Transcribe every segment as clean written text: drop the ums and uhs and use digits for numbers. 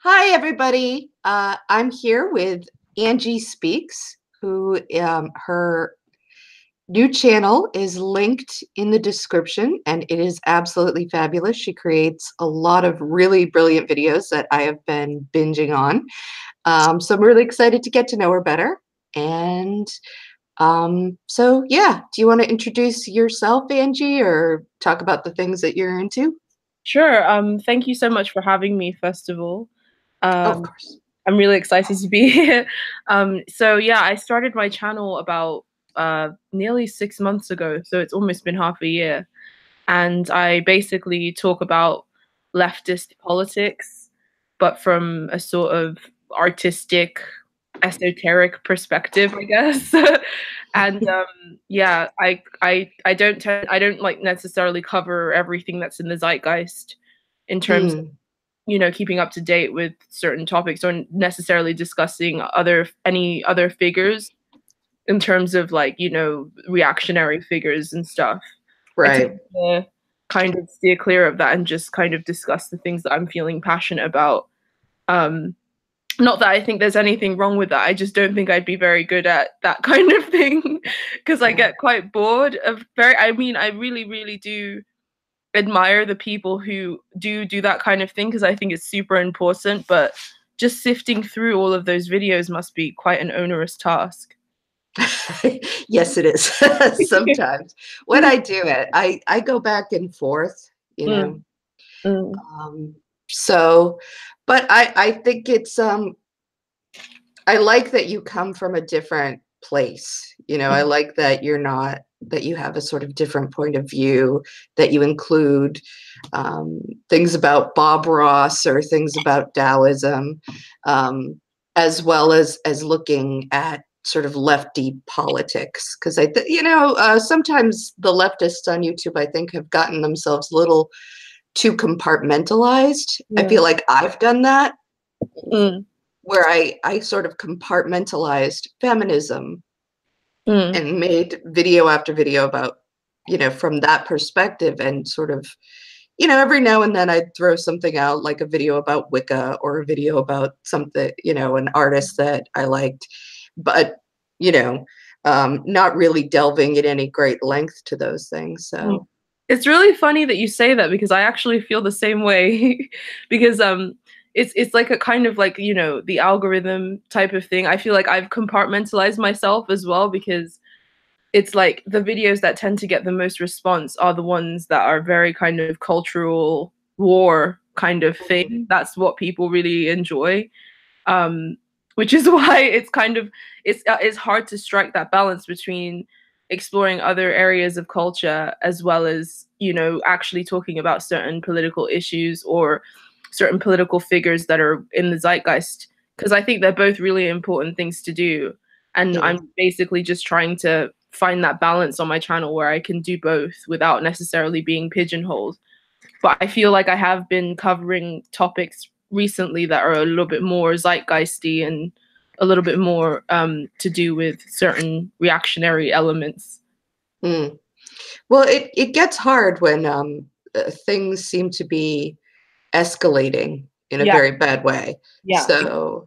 Hi, everybody. I'm here with AngieSpeaks, who her new channel is linked in the description, and it is absolutely fabulous. She creates a lot of really brilliant videos that I have been binging on. So I'm really excited to get to know her better. And yeah, do you want to introduce yourself, Angie, or talk about the things that you're into? Sure. Thank you so much for having me, first of all. Oh, of Um, course. I'm really excited to be here. So yeah, I started my channel about nearly 6 months ago, so it's almost been half a year. And I basically talk about leftist politics, but from a sort of artistic, esoteric perspective, I guess. And yeah, I don't like necessarily cover everything that's in the zeitgeist in terms of, Mm, keeping up to date with certain topics or necessarily discussing any other figures in terms of like, reactionary figures and stuff. I tend right. to kind of steer clear of that and just kind of discuss the things that I'm feeling passionate about. Um, Not that I think there's anything wrong with that. I just don't think I'd be very good at that kind of thing because I Yeah. get quite bored of I mean, I really, really do admire the people who do that kind of thing because I think it's super important, but just sifting through all of those videos must be quite an onerous task. Yes, it is. Sometimes when I do it, I go back and forth, you Mm, know. mm, Um, so, but I think it's I like that you come from a different place. I mm, like that you're not that you have a sort of different point of view, that you include things about Bob Ross or things about Taoism, as well as looking at sort of lefty politics. Because sometimes the leftists on YouTube, I think, have gotten themselves a little too compartmentalized. I feel mm, like I've done that, mm, where I sort of compartmentalized feminism mm. and made video after video about, from that perspective, and sort of, every now and then I'd throw something out, like a video about Wicca or a video about something, an artist that I liked, but, you know, not really delving at any great length to those things. Mm. So, It's really funny that you say that because I actually feel the same way because it's like a kind of like, the algorithm type of thing. I feel like I've compartmentalized myself as well because it's like the videos that tend to get the most response are the ones that are very kind of cultural war kind of thing. That's what people really enjoy. um, which is why it's hard to strike that balance between exploring other areas of culture as well as actually talking about certain political issues or certain political figures that are in the zeitgeist, because I think they're both really important things to do, and yeah. I'm basically just trying to find that balance on my channel where I can do both without necessarily being pigeonholed. But I feel like I have been covering topics recently that are a little bit more zeitgeisty and a little bit more to do with certain reactionary elements. Mm. Well, it gets hard when things seem to be escalating in a Yeah, very bad way. yeah. So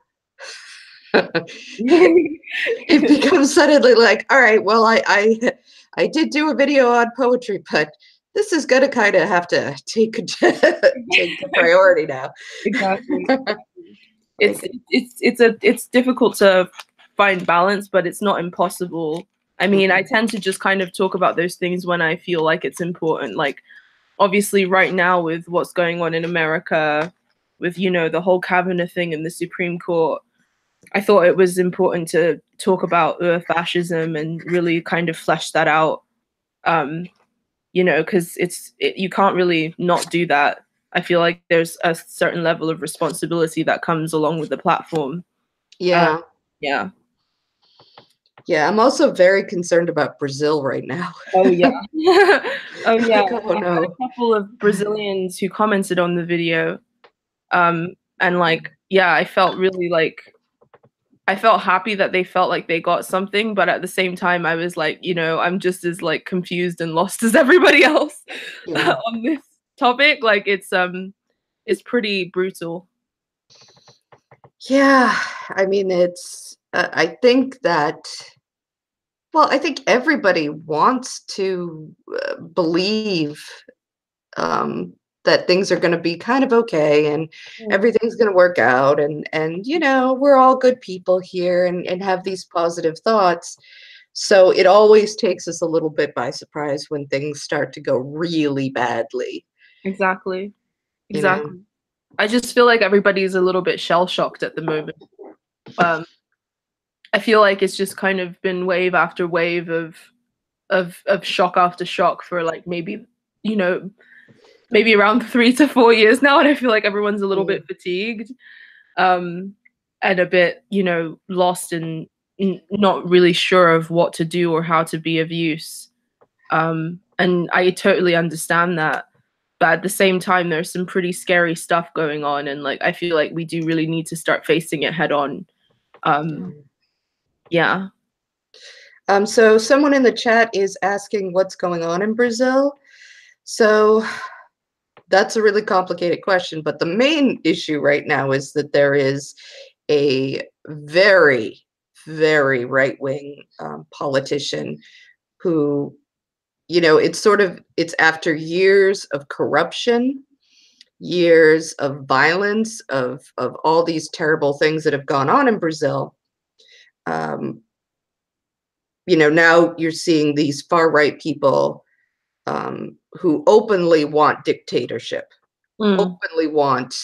it becomes suddenly like, all right, well, I did do a video on poetry, but this is gonna kind of have to take take the priority now. Exactly. It's Like, it's difficult to find balance, but it's not impossible. I mean, I mhm, tend to just kind of talk about those things when I feel like it's important. Like obviously right now with what's going on in America with the whole Kavanaugh thing in the Supreme Court, I thought it was important to talk about fascism and really kind of flesh that out. Um, because you can't really not do that. I feel like there's a certain level of responsibility that comes along with the platform. Uh, yeah, yeah. yeah. I'm also very concerned about Brazil right now. Oh yeah. Oh yeah. Like, oh I had no. a couple of Brazilians who commented on the video. And like, yeah, I felt happy that they felt like they got something, but at the same time, I was like, I'm just as like confused and lost as everybody else Yeah. on this topic. Like, it's pretty brutal. Yeah, I mean, I think that, well, I think everybody wants to believe um, that things are going to be kind of okay and Mm. everything's going to work out, and we're all good people here, and have these positive thoughts. So it always takes us a little bit by surprise when things start to go really badly, Exactly. you know. Exactly. I just feel like everybody's a little bit shell shocked at the moment. Um, I feel like it's just kind of been wave after wave of shock after shock for like maybe, you know, maybe around 3 to 4 years now, and I feel like everyone's a little bit fatigued, um, and a bit, lost and not really sure of what to do or how to be of use. And I totally understand that. But at the same time, there's some pretty scary stuff going on, and like I feel like we do really need to start facing it head on. Um, yeah. So someone in the chat is asking what's going on in Brazil. So that's a really complicated question, but the main issue right now is that there is a very, very right-wing politician who, it's after years of corruption, years of violence, of all these terrible things that have gone on in Brazil. Um, now you're seeing these far-right people who openly want dictatorship, Mm. openly want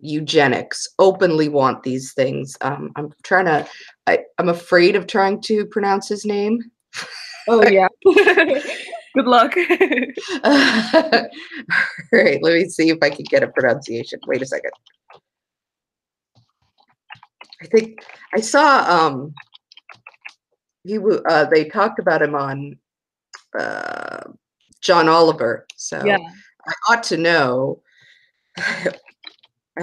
eugenics, openly want these things. I'm afraid of trying to pronounce his name. Oh yeah. Good luck. All right, let me see if I can get a pronunciation. Wait a second. I think I saw they talked about him on John Oliver, Yeah. so I ought to know. I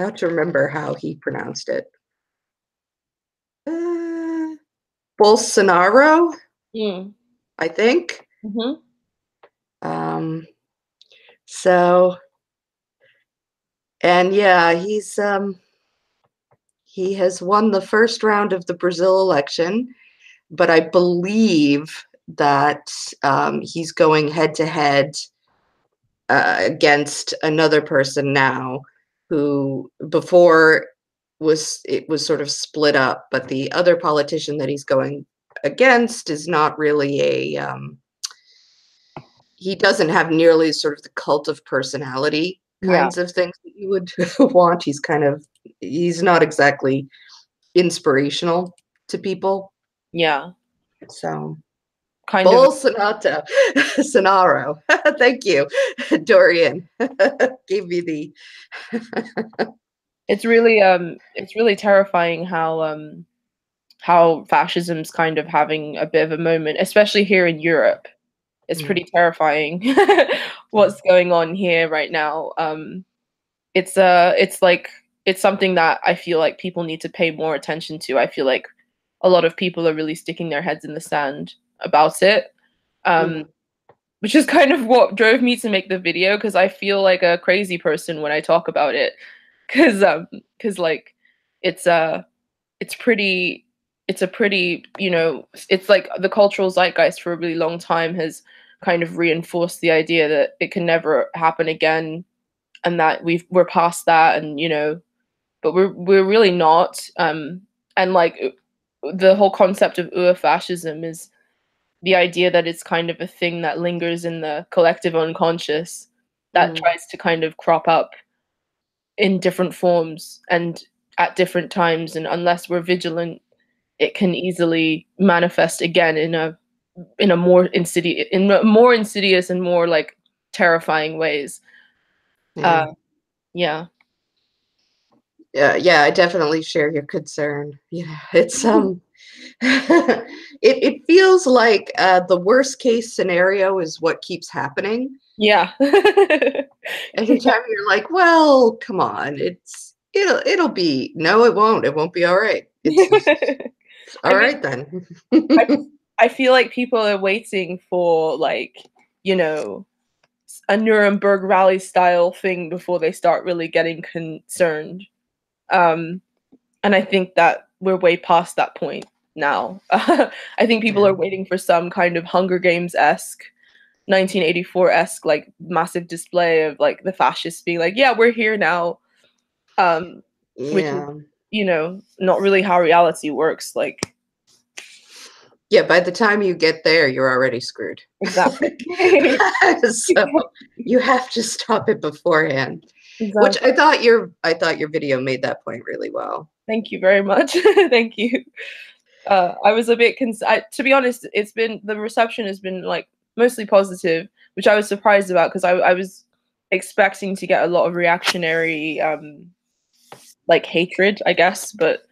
ought to remember how he pronounced it. Bolsonaro, Mm. I think. Mm-hmm. Um, so, and yeah, he has won the first round of the Brazil election, but I believe that he's going head to head against another person now, who before it was sort of split up, but the other politician that he's going against is not really he doesn't have nearly sort of the cult of personality Yeah. kinds of things that you would want. He's not exactly inspirational to people. Yeah. So Kind of. Bolsonaro, Sonaro. Thank you, Dorian. Gave me the It's really terrifying how fascism's kind of having a bit of a moment, especially here in Europe. It's pretty terrifying what's going on here right now. It's something that I feel like people need to pay more attention to. I feel like a lot of people are really sticking their heads in the sand about it. Um, Mhm. which is kind of what drove me to make the video, because I feel like a crazy person when I talk about it. Because like it's it's pretty it's a pretty, it's like the cultural zeitgeist for a really long time has kind of reinforced the idea that it can never happen again, and that we're past that, and but we're really not. And like the whole concept of fascism is the idea that it's kind of a thing that lingers in the collective unconscious, that Mhm. tries to kind of crop up in different forms and at different times, and unless we're vigilant, it can easily manifest again in more insidious and more like terrifying ways. Yeah. uh yeah. Yeah, I definitely share your concern. Yeah, it's it feels like the worst case scenario is what keeps happening. Yeah. Anytime you're like, well, come on, it'll be, no, it won't. It won't be all right. It's I all mean, right then. I, I feel like people are waiting for like, you know, a Nuremberg rally style thing before they start really getting concerned. And I think that we're way past that point now. I think people are waiting for some kind of Hunger Games-esque, 1984-esque, like, massive display of, like, the fascists being like, yeah, we're here now. Which is, Yeah. not really how reality works. Like, Yeah, by the time you get there, you're already screwed. exactly. So you have to stop it beforehand. Exactly. Which I thought your video made that point really well. Thank you very much. Thank you. I was a bit to be honest, the reception has been, like, mostly positive, which I was surprised about, because I was expecting to get a lot of reactionary like, hatred, I guess, but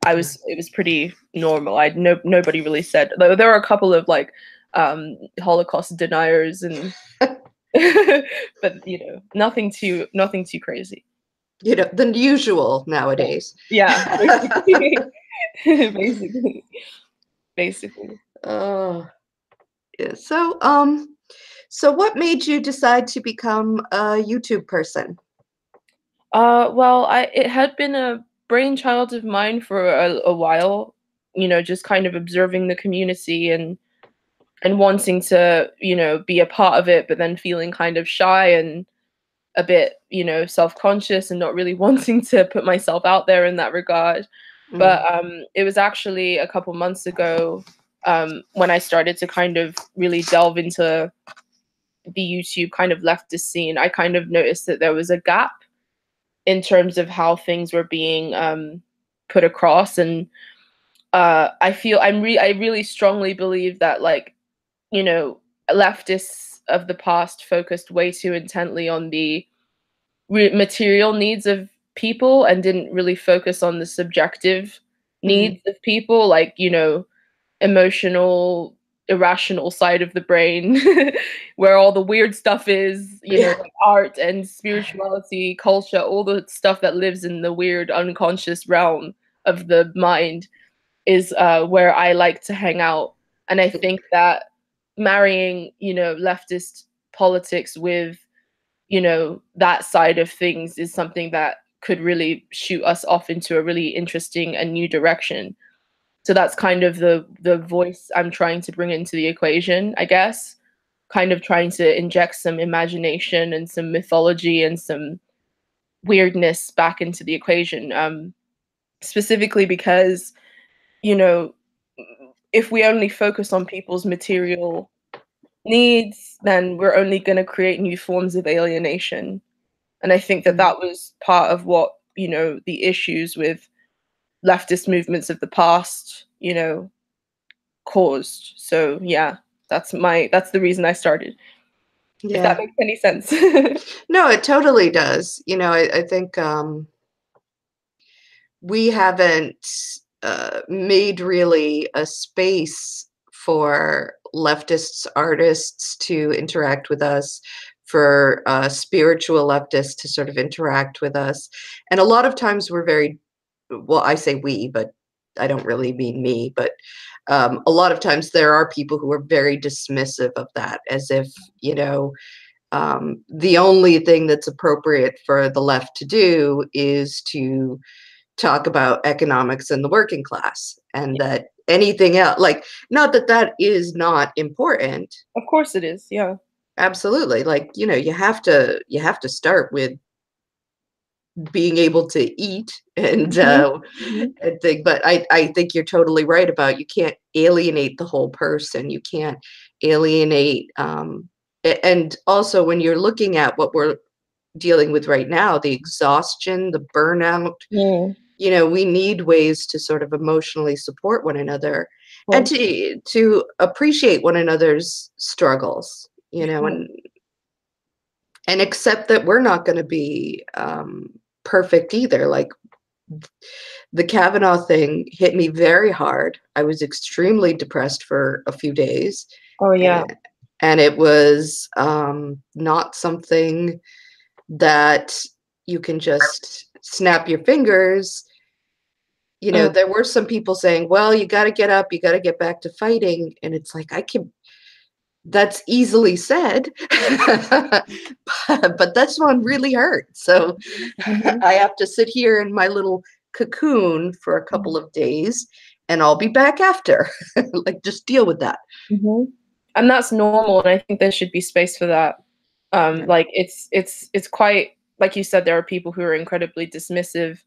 it was pretty normal. Nobody really said, though there were a couple of, like, Holocaust deniers, and but nothing too crazy. The usual nowadays. Yeah. Basically. Basically. Oh, yeah. So what made you decide to become a YouTube person? Well, it had been a brainchild of mine for a while, just kind of observing the community, and wanting to, be a part of it, but then feeling kind of shy and a bit, self-conscious, and not really wanting to put myself out there in that regard. But it was actually a couple months ago, when I started to kind of really delve into the YouTube kind of leftist scene. I kind of noticed that there was a gap in terms of how things were being put across. And I really strongly believe that, like, leftists of the past focused way too intently on the material needs of people, and didn't really focus on the subjective needs of people, like, emotional, irrational side of the brain, where all the weird stuff is, like art and spirituality, culture, all the stuff that lives in the weird unconscious realm of the mind is where I like to hang out. And I think that marrying, leftist politics with, that side of things is something that could really shoot us off into a really interesting and new direction. So that's kind of the voice I'm trying to bring into the equation, I guess. Kind of trying to inject some imagination and some mythology and some weirdness back into the equation. Specifically because, you know, if we only focus on people's material needs, then we're only going to create new forms of alienation. And I think that that was part of what, the issues with leftist movements of the past, caused. So yeah, that's the reason I started. If that Yeah. makes any sense. No, it totally does. I think we haven't made really a space for leftists artists to interact with us, for spiritual leftists to sort of interact with us. And a lot of times we're very, well, I say we, but I don't really mean me, but a lot of times there are people who are very dismissive of that, as if, the only thing that's appropriate for the left to do is to talk about economics and the working class, and that anything else, like, not that that is not important. Of course it is, yeah. Absolutely. Like, you have to start with being able to eat and and think, but I think you're totally right about, you can't alienate the whole person. You can't alienate and also when you're looking at what we're dealing with right now, the exhaustion, the burnout, Yeah. we need ways to sort of emotionally support one another, and to appreciate one another's struggles, and accept that we're not going to be perfect either. Like, the Kavanaugh thing hit me very hard. I was extremely depressed for a few days. Oh yeah. And it was not something that you can just snap your fingers. There were some people saying, well, you got to get up, you got to get back to fighting. And it's like, that's easily said, but this one really hurt. So I have to sit here in my little cocoon for a couple of days and I'll be back after. Like, just deal with that. And that's normal, and I think there should be space for that. Like it's quite, like you said, there are people who are incredibly dismissive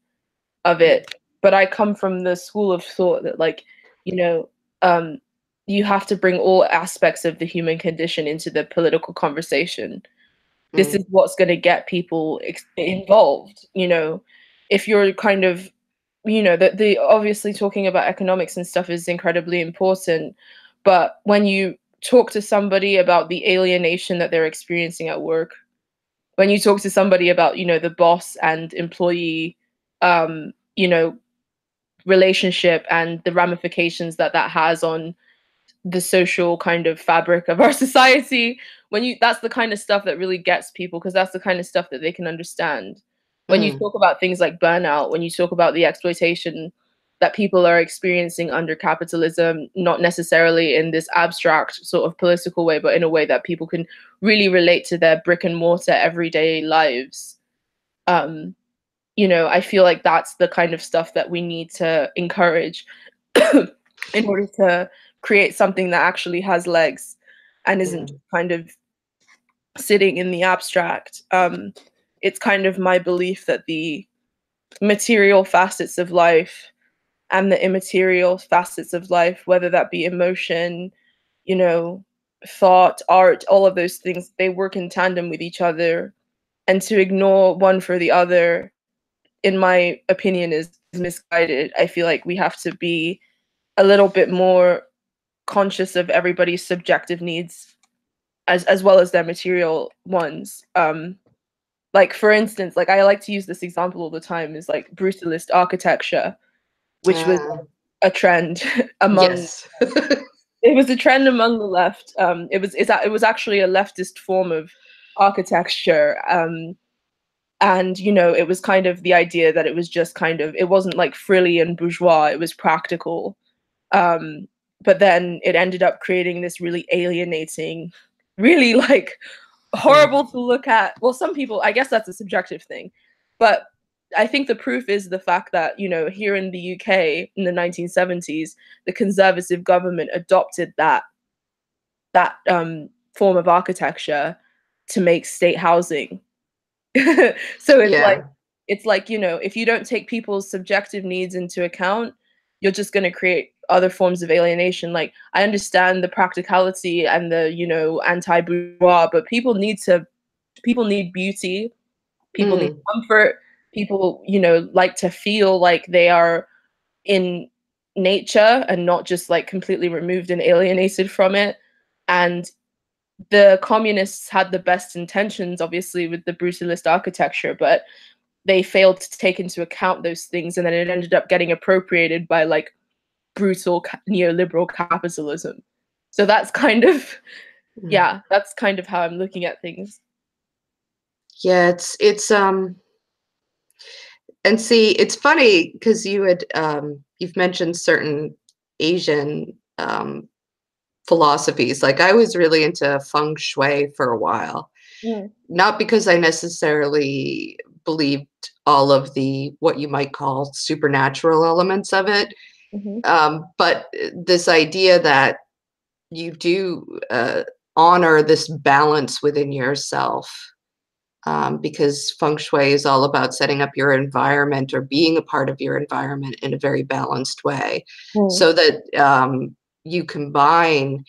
of it, but I come from the school of thought that, like, you know, you have to bring all aspects of the human condition into the political conversation. This is what's going to get people involved. You know, if you're kind of, you know, the obviously talking about economics and stuff is incredibly important, but when you talk to somebody about the alienation that they're experiencing at work, when you talk to somebody about, you know, the boss and employee, you know, relationship and the ramifications that that has on the social kind of fabric of our society, when you, that's the kind of stuff that really gets people, because that's the kind of stuff that they can understand. When you talk about things like burnout, when you talk about the exploitation that people are experiencing under capitalism, not necessarily in this abstract sort of political way, but in a way that people can really relate to their brick and mortar everyday lives. You know, I feel like that's the kind of stuff that we need to encourage in order to create something that actually has legs and isn't kind of sitting in the abstract. It's kind of my belief that the material facets of life and the immaterial facets of life, whether that be emotion, you know, thought, art, all of those things, they work in tandem with each other. And to ignore one for the other, in my opinion, is misguided. I feel like we have to be a little bit more conscious of everybody's subjective needs as well as their material ones. Like, for instance, like I like to use this example all the time, is like brutalist architecture, which was a trend among Yes. it was a trend among the left. It was actually a leftist form of architecture. And you know, it was kind of the idea that it was just kind of, it wasn't like frilly and bourgeois, it was practical. But then it ended up creating this really alienating, really like horrible to look at. Well, some people, I guess that's a subjective thing, but I think the proof is the fact that, you know, here in the UK in the 1970s, the conservative government adopted that form of architecture to make state housing. So it's like, you know, if you don't take people's subjective needs into account, you're just going to create other forms of alienation. Like, I understand the practicality and the, you know, anti-bourgeois, but people need beauty, people need comfort, people, you know, like to feel like they are in nature and not just like completely removed and alienated from it. And the communists had the best intentions, obviously, with the brutalist architecture, but they failed to take into account those things, and then it ended up getting appropriated by like brutal neoliberal capitalism. So that's kind of, yeah, that's kind of how I'm looking at things. Yeah, it's and see, it's funny because you've mentioned certain Asian philosophies. Like, I was really into feng shui for a while, not because I necessarily believed all of the what you might call supernatural elements of it, but this idea that you do honor this balance within yourself, because feng shui is all about setting up your environment or being a part of your environment in a very balanced way, so that you combine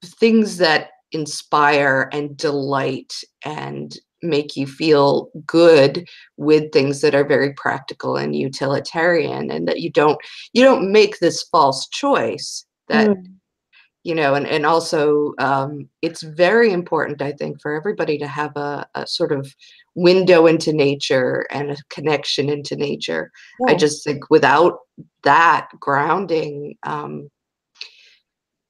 things that inspire and delight and make you feel good with things that are very practical and utilitarian, and that you don't make this false choice that you know. And also it's very important, I think, for everybody to have a sort of window into nature and a connection into nature. I just think without that grounding,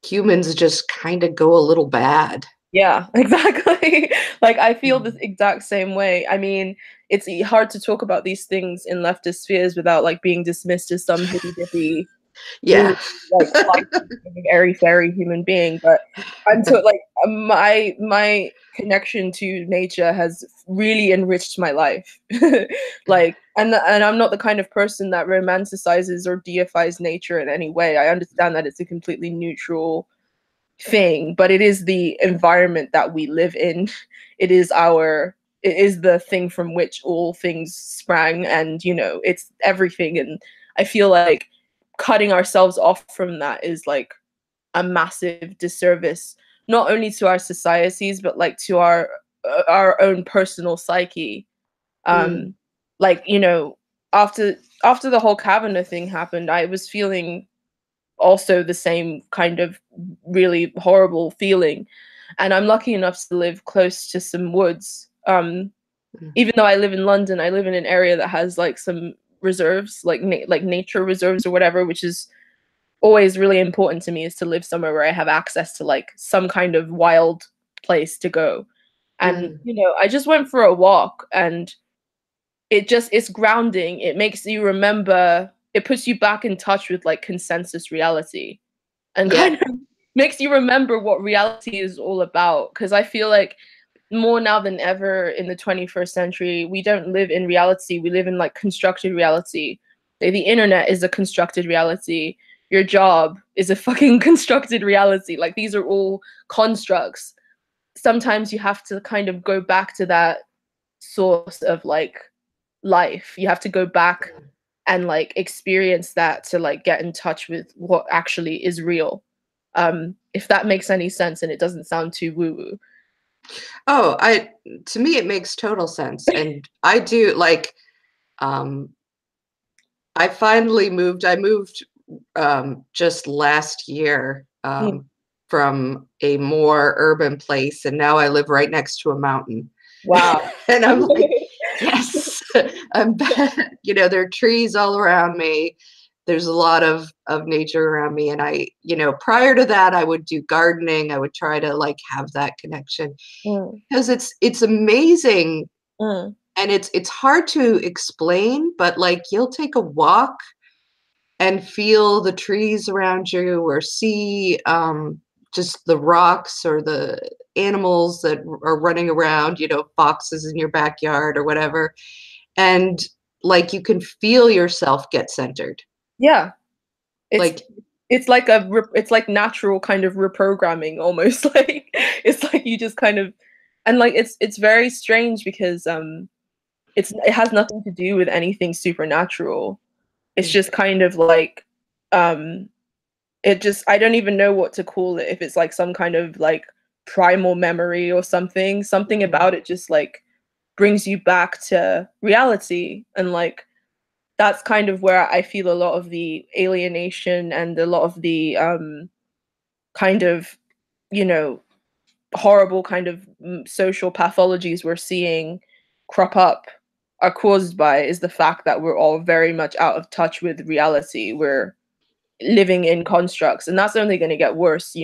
humans just kind of go a little bad. Yeah, exactly. Like, I feel the exact same way. I mean, it's hard to talk about these things in leftist spheres without like being dismissed as some hippy dippy Yeah. like airy fairy human being, but until like my connection to nature has really enriched my life. Like, and I'm not the kind of person that romanticizes or deifies nature in any way. I understand that it's a completely neutral thing, but it is the environment that we live in. It is the thing from which all things sprang, and it's everything. And I feel like cutting ourselves off from that is like a massive disservice, not only to our societies, but like to our own personal psyche. Mm. Like, after the whole Kavanaugh thing happened, I was feeling also the same kind of really horrible feeling. And I'm lucky enough to live close to some woods. Even though I live in London, I live in an area that has like some reserves, like nature reserves or whatever, which is always really important to me, is to live somewhere where I have access to like some kind of wild place to go. And Mm. I just went for a walk, and it's grounding. It makes you remember, it puts you back in touch with like consensus reality, and Yeah. kind of makes you remember what reality is all about. Because I feel like more now than ever in the 21st century, we don't live in reality. We live in like constructed reality. Like, the internet is a constructed reality. Your job is a fucking constructed reality. Like, these are all constructs. Sometimes you have to kind of go back to that source of like life. You have to go back and like experience that to like get in touch with what actually is real. If that makes any sense and it doesn't sound too woo woo. Oh, to me it makes total sense. And I do like um I moved just last year from a more urban place, and now I live right next to a mountain. Wow. And I'm like, yes, I'm back. There are trees all around me. There's a lot of nature around me. And prior to that, I would do gardening. I would try to like have that connection Mm, because it's amazing, mm, and it's hard to explain, but like you'll take a walk and feel the trees around you, or see just the rocks or the animals that are running around, foxes in your backyard or whatever. And like you can feel yourself get centered. yeah. It's Like, it's like it's like natural kind of reprogramming almost. Like, it's like you just kind of, and like it's very strange because it has nothing to do with anything supernatural. It's just kind of like um it just, I don't even know what to call it, if it's like some kind of like primal memory or something about it just like brings you back to reality. And like that's kind of where I feel a lot of the alienation and a lot of the kind of, you know, horrible kind of social pathologies we're seeing crop up are caused by, is the fact that we're all very much out of touch with reality. We're living in constructs, and that's only going to get worse.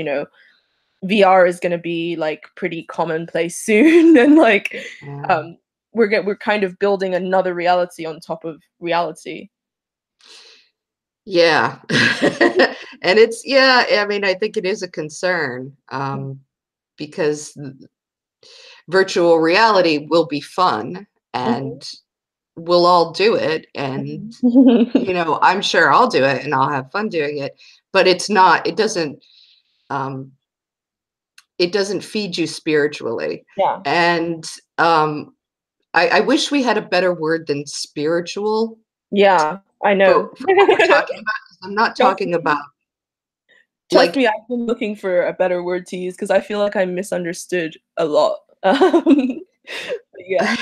VR is going to be like pretty commonplace soon, and like um we're kind of building another reality on top of reality. yeah. And yeah, I mean, I think it is a concern, because virtual reality will be fun, and we'll all do it. And I'm sure I'll do it and I'll have fun doing it, but um, it doesn't feed you spiritually. Yeah. And I wish we had a better word than spiritual Yeah, I know. for what we're talking about. I'm not Trust talking me. about Trust like, me, I've been looking for a better word to use because I feel like I'm misunderstood a lot. Yeah.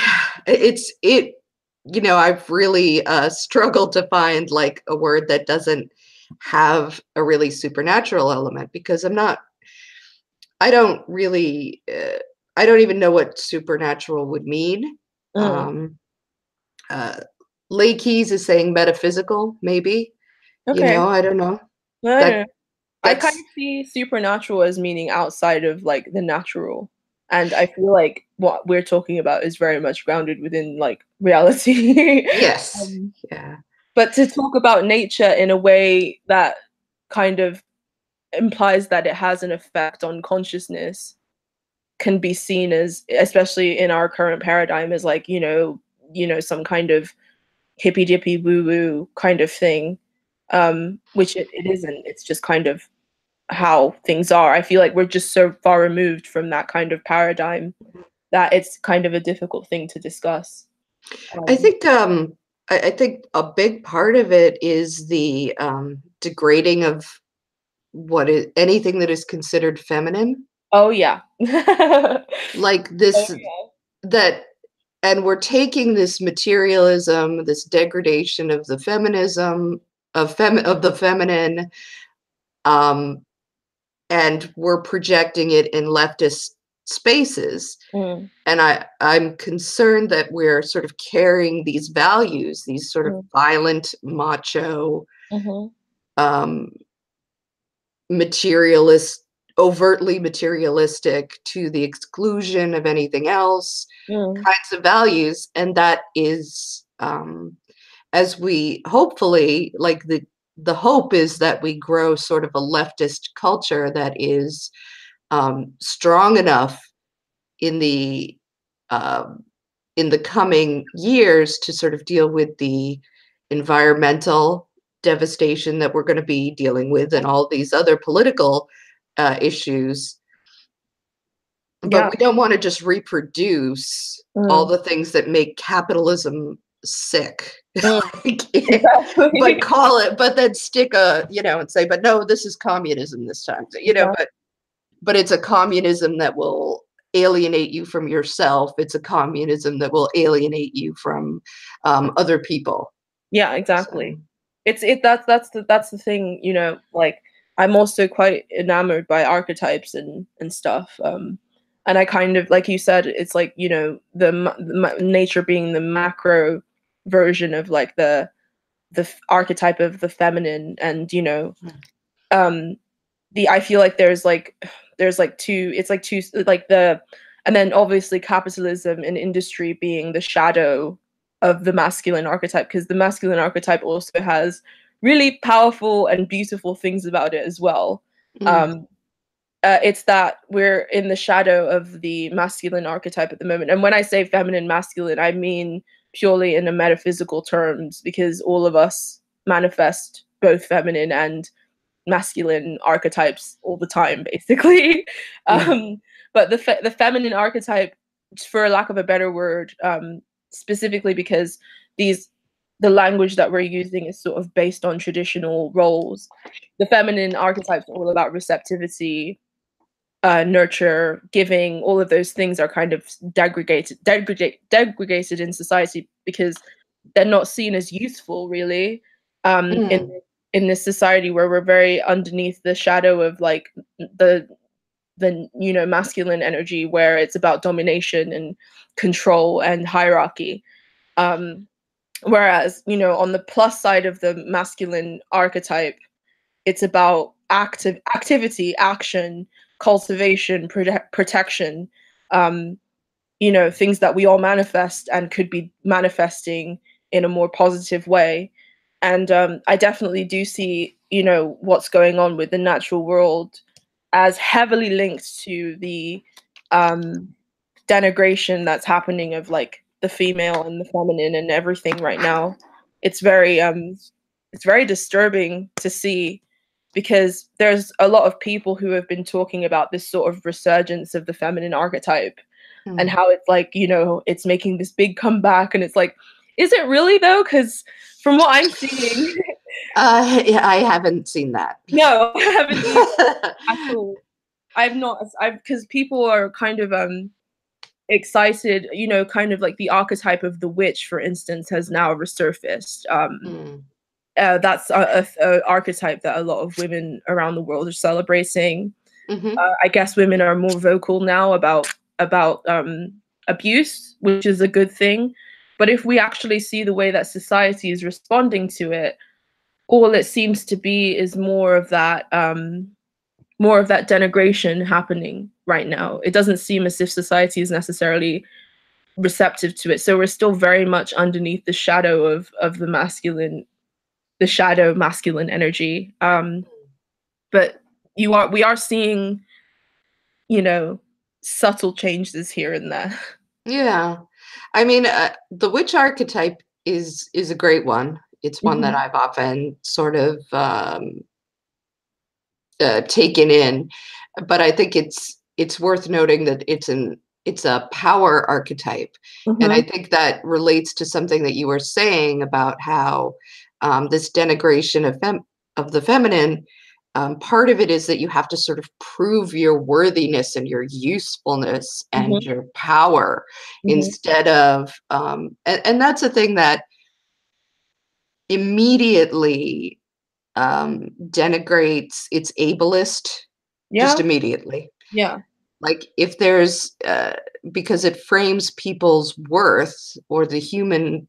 I've really struggled to find like a word that doesn't have a really supernatural element, because I don't really, I don't even know what supernatural would mean. Mm. Um, uh, Lay Keys is saying metaphysical, maybe. Okay. I don't know. No. That I kind of that's see supernatural as meaning outside of like the natural. And I feel like what we're talking about is very much grounded within like reality. Yes, um, yeah. But to talk about nature in a way that kind of implies that it has an effect on consciousness can be seen as, especially in our current paradigm, as like, some kind of hippy dippy woo woo kind of thing, which it isn't. It's just kind of how things are. I feel like we're just so far removed from that kind of paradigm that it's kind of a difficult thing to discuss. I think I think a big part of it is the degrading of anything that is considered feminine. Oh yeah. Like this, Oh, yeah. that, and we're taking this materialism, this degradation of the feminism, of the feminine, and we're projecting it in leftist spaces. Mm, And I'm concerned that we're sort of carrying these values, these sort of violent, macho, mhm, um, materialist, overtly materialistic, to the exclusion of anything else, mm, kinds of values. And that is, as we hopefully, like the hope is that we grow sort of a leftist culture that is strong enough in the coming years to sort of deal with the environmental devastation that we're going to be dealing with and all these other political issues. But yeah. we don't want to just reproduce all Mm, the things that make capitalism sick. mm, But exactly. call it, but then stick a, and say, but no, this is communism this time, Yeah. but it's a communism that will alienate you from yourself. It's a communism that will alienate you from other people. Yeah, So, exactly. That's the thing, like I'm also quite enamored by archetypes and stuff. And I kind of, like you said, it's like, nature being the macro version of like the archetype of the feminine, and um I feel like there's like two, it's like two, like and then obviously capitalism and industry being the shadow of the masculine archetype, because the masculine archetype also has really powerful and beautiful things about it as well. mm, um it's that we're in the shadow of the masculine archetype at the moment, and when I say feminine masculine, I mean purely in a metaphysical terms, because all of us manifest both feminine and masculine archetypes all the time, basically. yeah. But the feminine archetype, for lack of a better word, specifically because these the language that we're using is sort of based on traditional roles. The feminine archetypes are all about receptivity, nurture, giving. All of those things are kind of degraded in society because they're not seen as useful, really. In Mm, this society where we're very underneath the shadow of like the masculine energy, where it's about domination and control and hierarchy. Um, Whereas on the plus side of the masculine archetype, it's about activity, action, cultivation, protection. Um, things that we all manifest and could be manifesting in a more positive way. And I definitely do see, what's going on with the natural world as heavily linked to the um, denigration that's happening of like the female and the feminine and everything right now. It's very disturbing to see, because there's a lot of people who have been talking about this sort of resurgence of the feminine archetype, and mm. how it's like, it's making this big comeback, and it's like, is it really though? Because from what I'm seeing, Yeah, I haven't seen that. no, I haven't either at all. I've not. I've Because people are kind of excited, kind of like the archetype of the witch, for instance, has now resurfaced. Mm, That's a archetype that a lot of women around the world are celebrating. mhm, I guess women are more vocal now about abuse, which is a good thing. But if we actually see the way that society is responding to it, all it seems to be is more of that denigration happening right now. It doesn't seem as if society is necessarily receptive to it. So we're still very much underneath the shadow of the masculine the shadow masculine energy. But we are seeing, you know, subtle changes here and there. Yeah. I mean, the witch archetype is a great one. It's one that I've often sort of taken in, but I think it's worth noting that it's a power archetype, and I think that relates to something that you were saying about how this denigration of the feminine. Part of it is that you have to sort of prove your worthiness and your usefulness and your power instead of, and that's a thing that immediately denigrates, it's ableist just Yeah. immediately. Yeah. Like if there's, because it frames people's worth or the human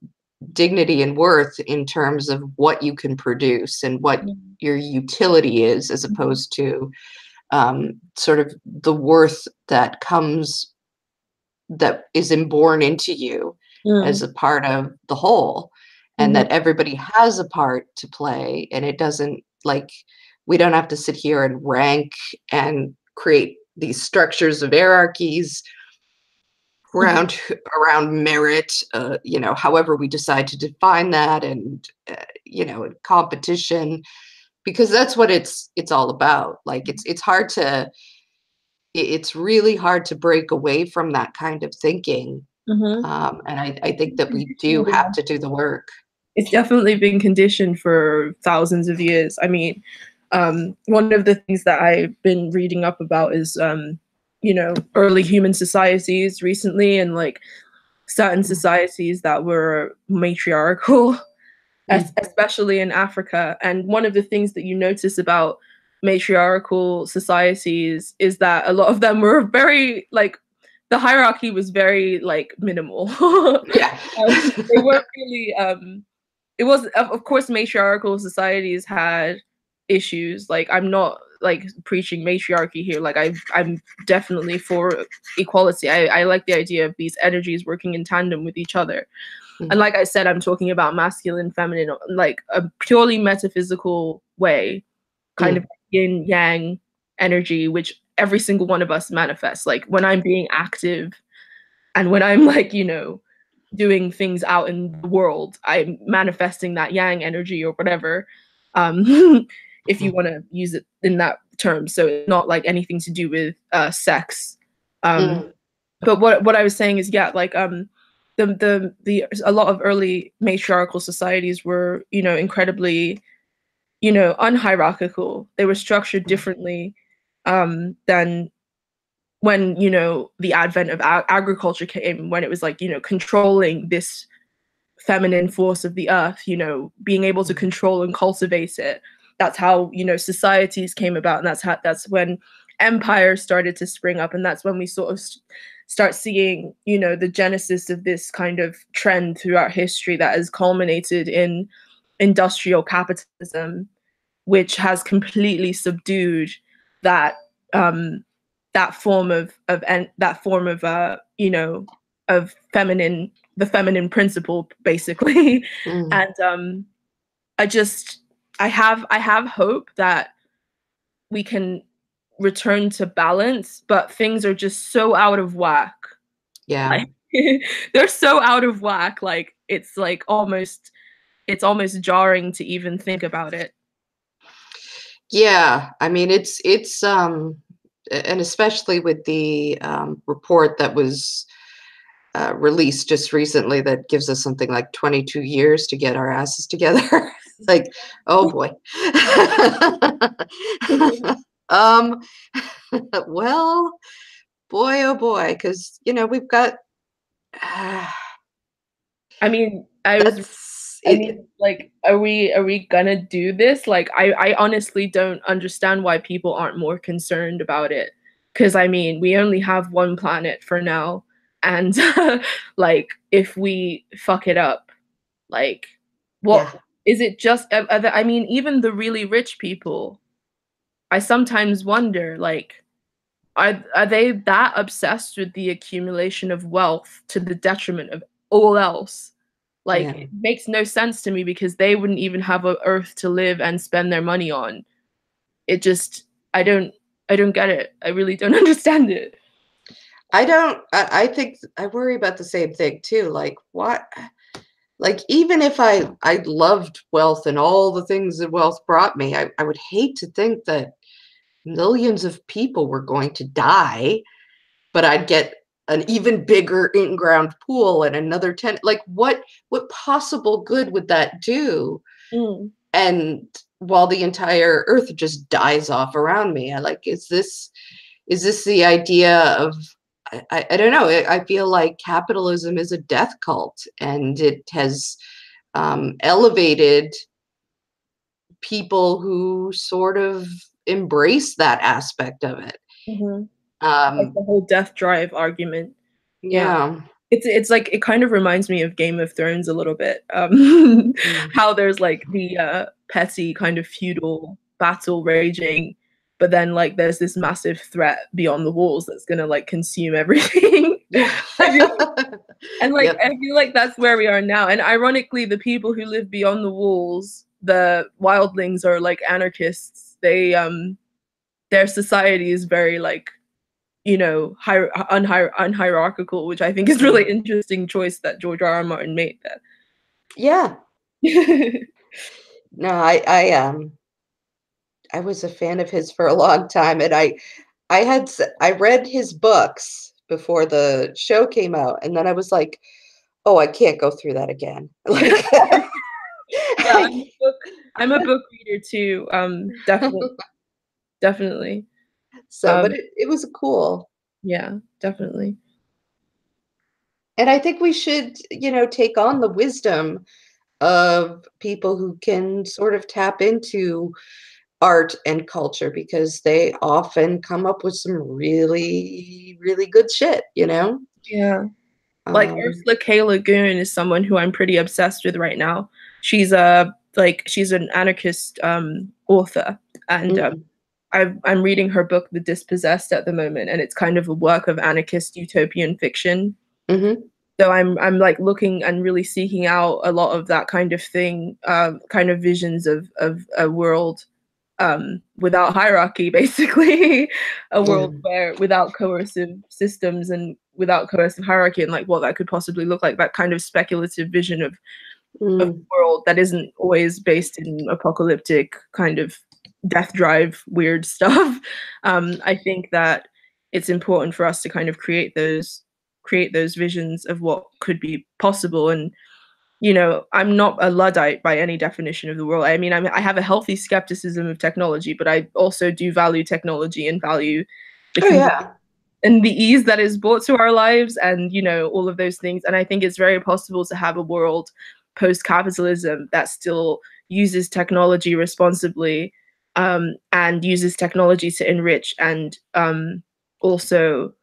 dignity and worth in terms of what you can produce and what your utility is, as opposed to sort of the worth that comes, that is inborn into you as a part of the whole, and that everybody has a part to play, and it doesn't, like, we don't have to sit here and rank and create these structures of hierarchies around merit, you know, however we decide to define that, and you know, competition, because that's what it's all about. Like it's hard to, it's really hard to break away from that kind of thinking. And I think that we do have to do the work. It's definitely been conditioned for thousands of years. I mean, one of the things that I've been reading up about is, you know, early human societies recently, and like certain societies that were matriarchal, especially in Africa. And one of the things that you notice about matriarchal societies is that a lot of them were very, like, the hierarchy was very, like, minimal. Yeah. They weren't really, it was, of course, matriarchal societies had issues. Like, I'm not like preaching matriarchy here. Like, I'm definitely for equality. I like the idea of these energies working in tandem with each other. And like I said, I'm talking about masculine, feminine, like a purely metaphysical way, kind of yin yang energy, which every single one of us manifests. Like when I'm being active and when I'm, like, you know, doing things out in the world, I'm manifesting that yang energy or whatever, if you want to use it in that term. So it's not like anything to do with sex. But what I was saying is, yeah, like the a lot of early matriarchal societies were, you know, incredibly, you know, unhierarchical. They were structured differently than when, you know, the advent of agriculture came, when it was like, you know, controlling this feminine force of the earth, you know, being able to control and cultivate it. That's how, you know, societies came about, and that's when empires started to spring up, and that's when we sort of start seeing, you know, the genesis of this kind of trend throughout history that has culminated in industrial capitalism, which has completely subdued that that form of that form of you know, of feminine, the feminine principle, basically. And I just, I have hope that we can return to balance, but things are just so out of whack. Yeah. Like they're so out of whack. Like it's like almost, it's almost jarring to even think about it. Yeah. I mean, and especially with the report that was released just recently that gives us something like 22 years to get our asses together. Like, oh boy. um, well, boy, oh boy, because, you know, we've got. I mean, That's I it. mean, like, are we gonna do this? Like, I honestly don't understand why people aren't more concerned about it. Because I mean, we only have one planet for now, and like, if we fuck it up, like, what Yeah. is it? Just I mean, even the really rich people, I sometimes wonder, like, are they that obsessed with the accumulation of wealth to the detriment of all else? Like, Yeah. it makes no sense to me because they wouldn't even have a Earth to live and spend their money on. It just, I don't, I don't get it. I really don't understand it. I think I worry about the same thing too. Like what? Like even if I loved wealth and all the things that wealth brought me, I would hate to think that millions of people were going to die, but I'd get an even bigger in-ground pool and another 10. Like what possible good would that do? Mm. And while the entire earth just dies off around me, I like, is this the idea of I don't know. I feel like capitalism is a death cult, and it has elevated people who sort of embrace that aspect of it. Mhm. Like Um, the whole death drive argument. Yeah. yeah. It's like it kind of reminds me of Game of Thrones a little bit. Mm. How there's like the petty kind of feudal battle raging, but then like there's this massive threat beyond the walls that's gonna like consume everything. I feel and like Yep. I feel like that's where we are now. And ironically, the people who live beyond the walls, the wildlings, are like anarchists. Their society is very like, you know, unhierarchical, which I think is really interesting choice that George R. R. Martin made Yeah. there. No, I was a fan of his for a long time, and I read his books before the show came out, and then I was like, oh, I can't go through that again. Like, Yeah, I'm a book reader too. Definitely, definitely. so, but Um, it was cool. yeah, definitely. And I think we should, take on the wisdom of people who can sort of tap into art and culture, because they often come up with some really, really good shit. Yeah. Like Um, Ursula K. Le Guin is someone who I'm pretty obsessed with right now. She's an anarchist author, and mm, I'm reading her book The Dispossessed at the moment, and it's kind of a work of anarchist utopian fiction. mhm, So I'm like looking and really seeking out a lot of that kind of thing, kind of visions of a world without hierarchy, basically, a yeah, world where without coercive systems and without coercive hierarchy, and like what that could possibly look like. That kind of speculative vision of mm, a world that isn't always based in apocalyptic kind of death drive weird stuff. I think that it's important for us to kind of create those visions of what could be possible. And you know, I'm not a Luddite by any definition of the world. I mean, I have a healthy skepticism of technology, but I also do value technology and value the oh convenience yeah, and the ease that is brought to our lives, and you know, all of those things. And I think it's very possible to have a world post capitalism that still uses technology responsibly, and uses technology to enrich and also,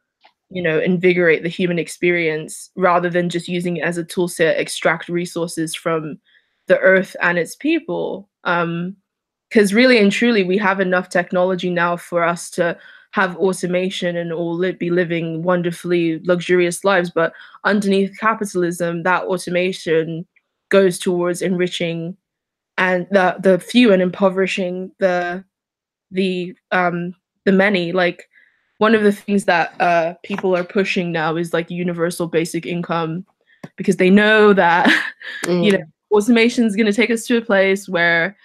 you know, invigorate the human experience rather than just using it as a tool to extract resources from the earth and its people. Because really and truly, we have enough technology now for us to have automation and all be living wonderfully luxurious lives. But underneath capitalism, that automation goes towards enriching and the few and impoverishing the um the many. Like one of the things that people are pushing now is like universal basic income, because they know that you know, mm, automation is going to take us to a place where,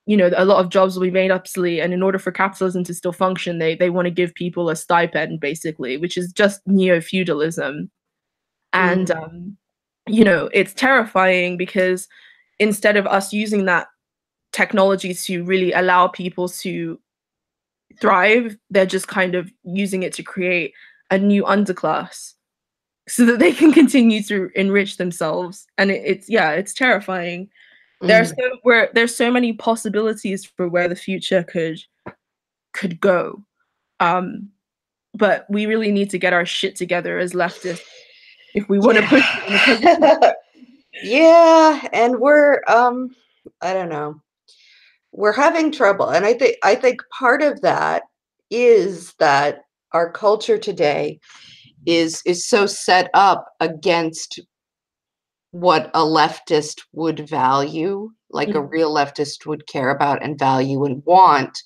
you know, a lot of jobs will be made obsolete, and in order for capitalism to still function, they want to give people a stipend basically, which is just neo-feudalism. And mm, you know, it's terrifying because instead of us using that technology to really allow people to thrive, they're just kind of using it to create a new underclass so that they can continue to enrich themselves. And it's yeah, it's terrifying. mm. There's so many possibilities for where the future could go. Um, but we really need to get our shit together as leftists if we want to push it in a positive. Yeah. Yeah, and I don't know. We're having trouble, and I think part of that is that our culture today is so set up against what a leftist would value, like a real leftist would care about and value and want,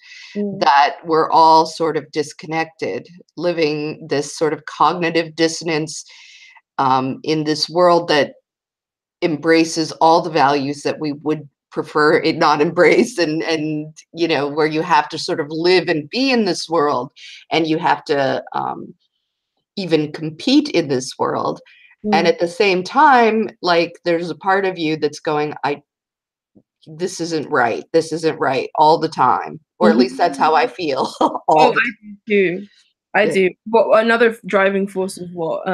that we're all sort of disconnected, living this sort of cognitive dissonance in this world that embraces all the values that we would prefer it not embrace, and you know, where you have to sort of live and be in this world, and you have to even compete in this world. And at the same time, like, there's a part of you that's going, this isn't right, this isn't right, all the time, or at least that's how I feel. All Oh, the I do too. I time. do. But another driving force of what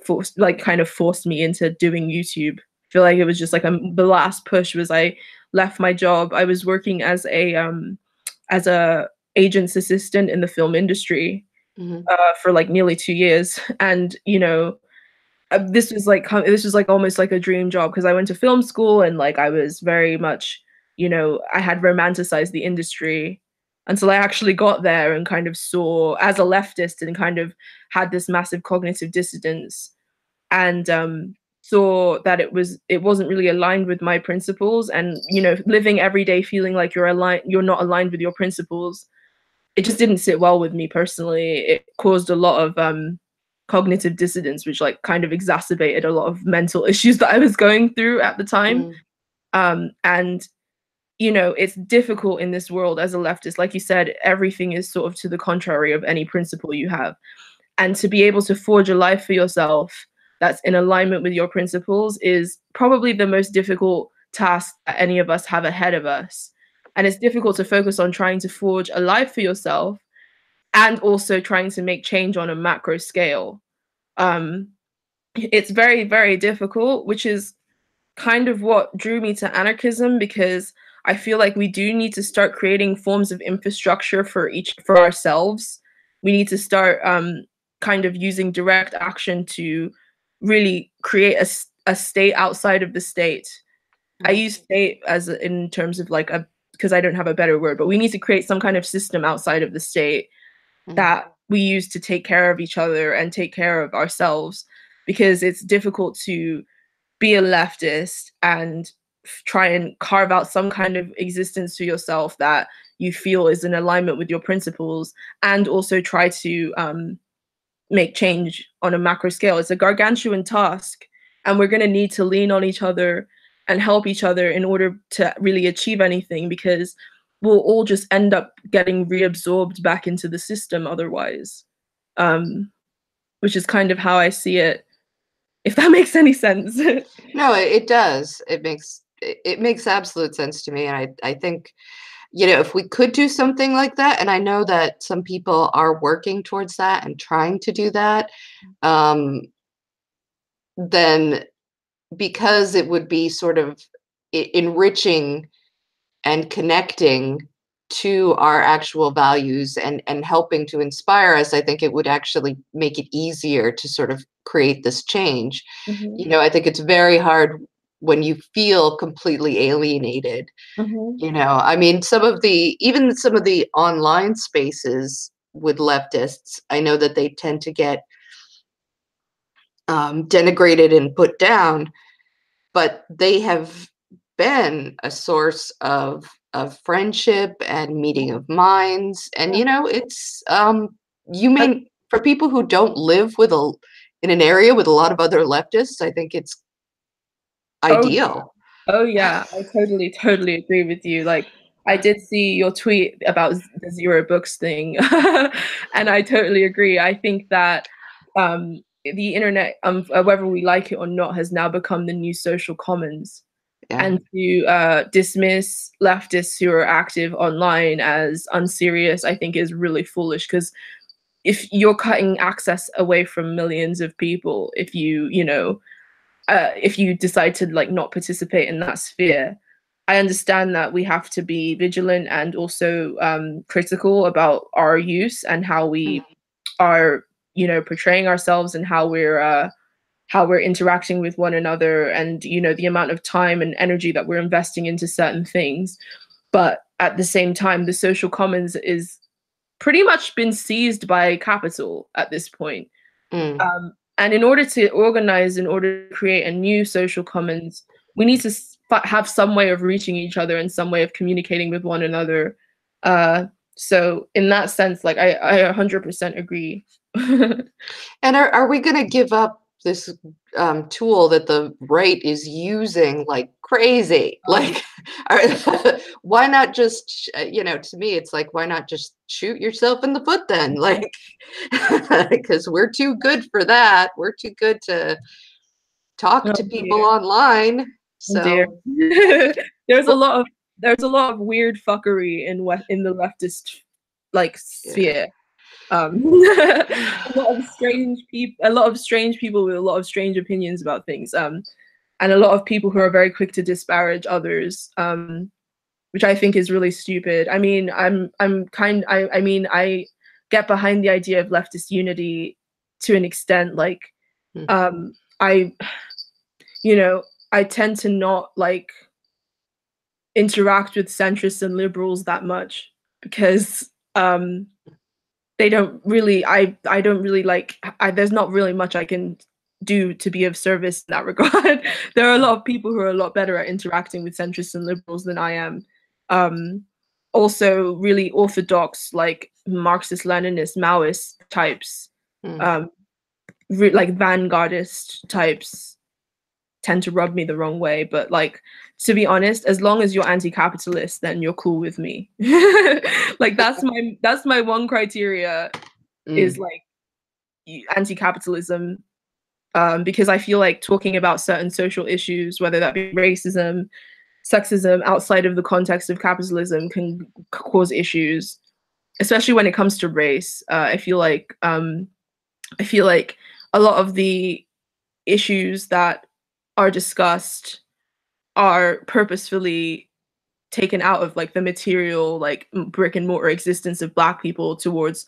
forced, like, kind of forced me into doing YouTube. I feel like it was just like the last push was I left my job. I was working as a agent's assistant in the film industry Mhm, for like nearly 2 years, and you know, this was like almost like a dream job because I went to film school and like I was very much, you know, I had romanticized the industry until I actually got there and kind of saw as a leftist and kind of had this massive cognitive dissonance, and saw that it wasn't really aligned with my principles, and you know, living every day feeling like you're not aligned with your principles, it just didn't sit well with me personally. It caused a lot of cognitive dissonance, which like kind of exacerbated a lot of mental issues that I was going through at the time. mm, And you know, it's difficult in this world as a leftist. Like you said, everything is sort of to the contrary of any principle you have. And to be able to forge a life for yourself that's in alignment with your principles is probably the most difficult task that any of us have ahead of us. And it's difficult to focus on trying to forge a life for yourself and also trying to make change on a macro scale. Um, it's very, very difficult, which is kind of what drew me to anarchism, because I feel like we do need to start creating forms of infrastructure for ourselves. We need to start kind of using direct action to really create a state outside of the state. I mm, use state as in terms of like a, because I don't have a better word, but we need to create some kind of system outside of the state mm, that we use to take care of each other and take care of ourselves, because it's difficult to be a leftist and try and carve out some kind of existence to yourself that you feel is in alignment with your principles, and also try to make change on a macro scale. It's a gargantuan task, and we're going to need to lean on each other and help each other in order to really achieve anything, because we'll all just end up getting reabsorbed back into the system otherwise, um, which is kind of how I see it, if that makes any sense. No, it does. It makes absolute sense to me, and I think, you know, if we could do something like that, and I know that some people are working towards that and trying to do that, um, then because it would be sort of enriching and connecting to our actual values, and helping to inspire us, I think it would actually make it easier to sort of create this change. Mhm, You know, I think it's very hard when you feel completely alienated. mhm. You know, I mean, even some of the online spaces with leftists, I know that they tend to get denigrated and put down, but they have been a source of friendship and meeting of minds. And you know, it's you may, for people who don't live in an area with a lot of other leftists, I think it's Oh, ideal. oh yeah, I totally, totally agree with you. Like, I did see your tweet about the zero books thing, and I totally agree. I think that the internet, whether we like it or not, has now become the new social commons. Yeah. And to dismiss leftists who are active online as unserious, I think is really foolish, because if you're cutting access away from millions of people, if if you decide to like not participate in that sphere, I understand that we have to be vigilant and also critical about our use and how Mm, we are, you know, portraying ourselves, and how we're interacting with one another, and you know, the amount of time and energy that we're investing into certain things. But at the same time, the social commons is pretty much been seized by capital at this point. mm, And in order to organize, in order to create a new social commons, we need to have some way of reaching each other and some way of communicating with one another. So in that sense, like I 100% agree. And are we going to give up this tool that the right is using like crazy? Like, why not just, to me, it's like, why not just shoot yourself in the foot then? Like, because we're too good for that. We're too good to talk to people online. Oh, So there's a lot of weird fuckery in the leftist like sphere. A lot of strange people with a lot of strange opinions about things, and a lot of people who are very quick to disparage others, which I think is really stupid. I mean, I get behind the idea of leftist unity to an extent. Like, I tend to not like interact with centrists and liberals that much because they don't really I don't really like there's not really much I can do to be of service in that regard. There are a lot of people who are a lot better at interacting with centrists and liberals than I am. Also really orthodox, like Marxist Leninist Maoist types, like vanguardist types tend to rub me the wrong way. But like, to be honest, as long as you're anti-capitalist, then you're cool with me. Like that's my one criteria is like anti-capitalism, because I feel like talking about certain social issues, whether that be racism, sexism, outside of the context of capitalism, can cause issues, especially when it comes to race. I feel like a lot of the issues that are discussed are purposefully taken out of like the material, like brick and mortar existence of Black people towards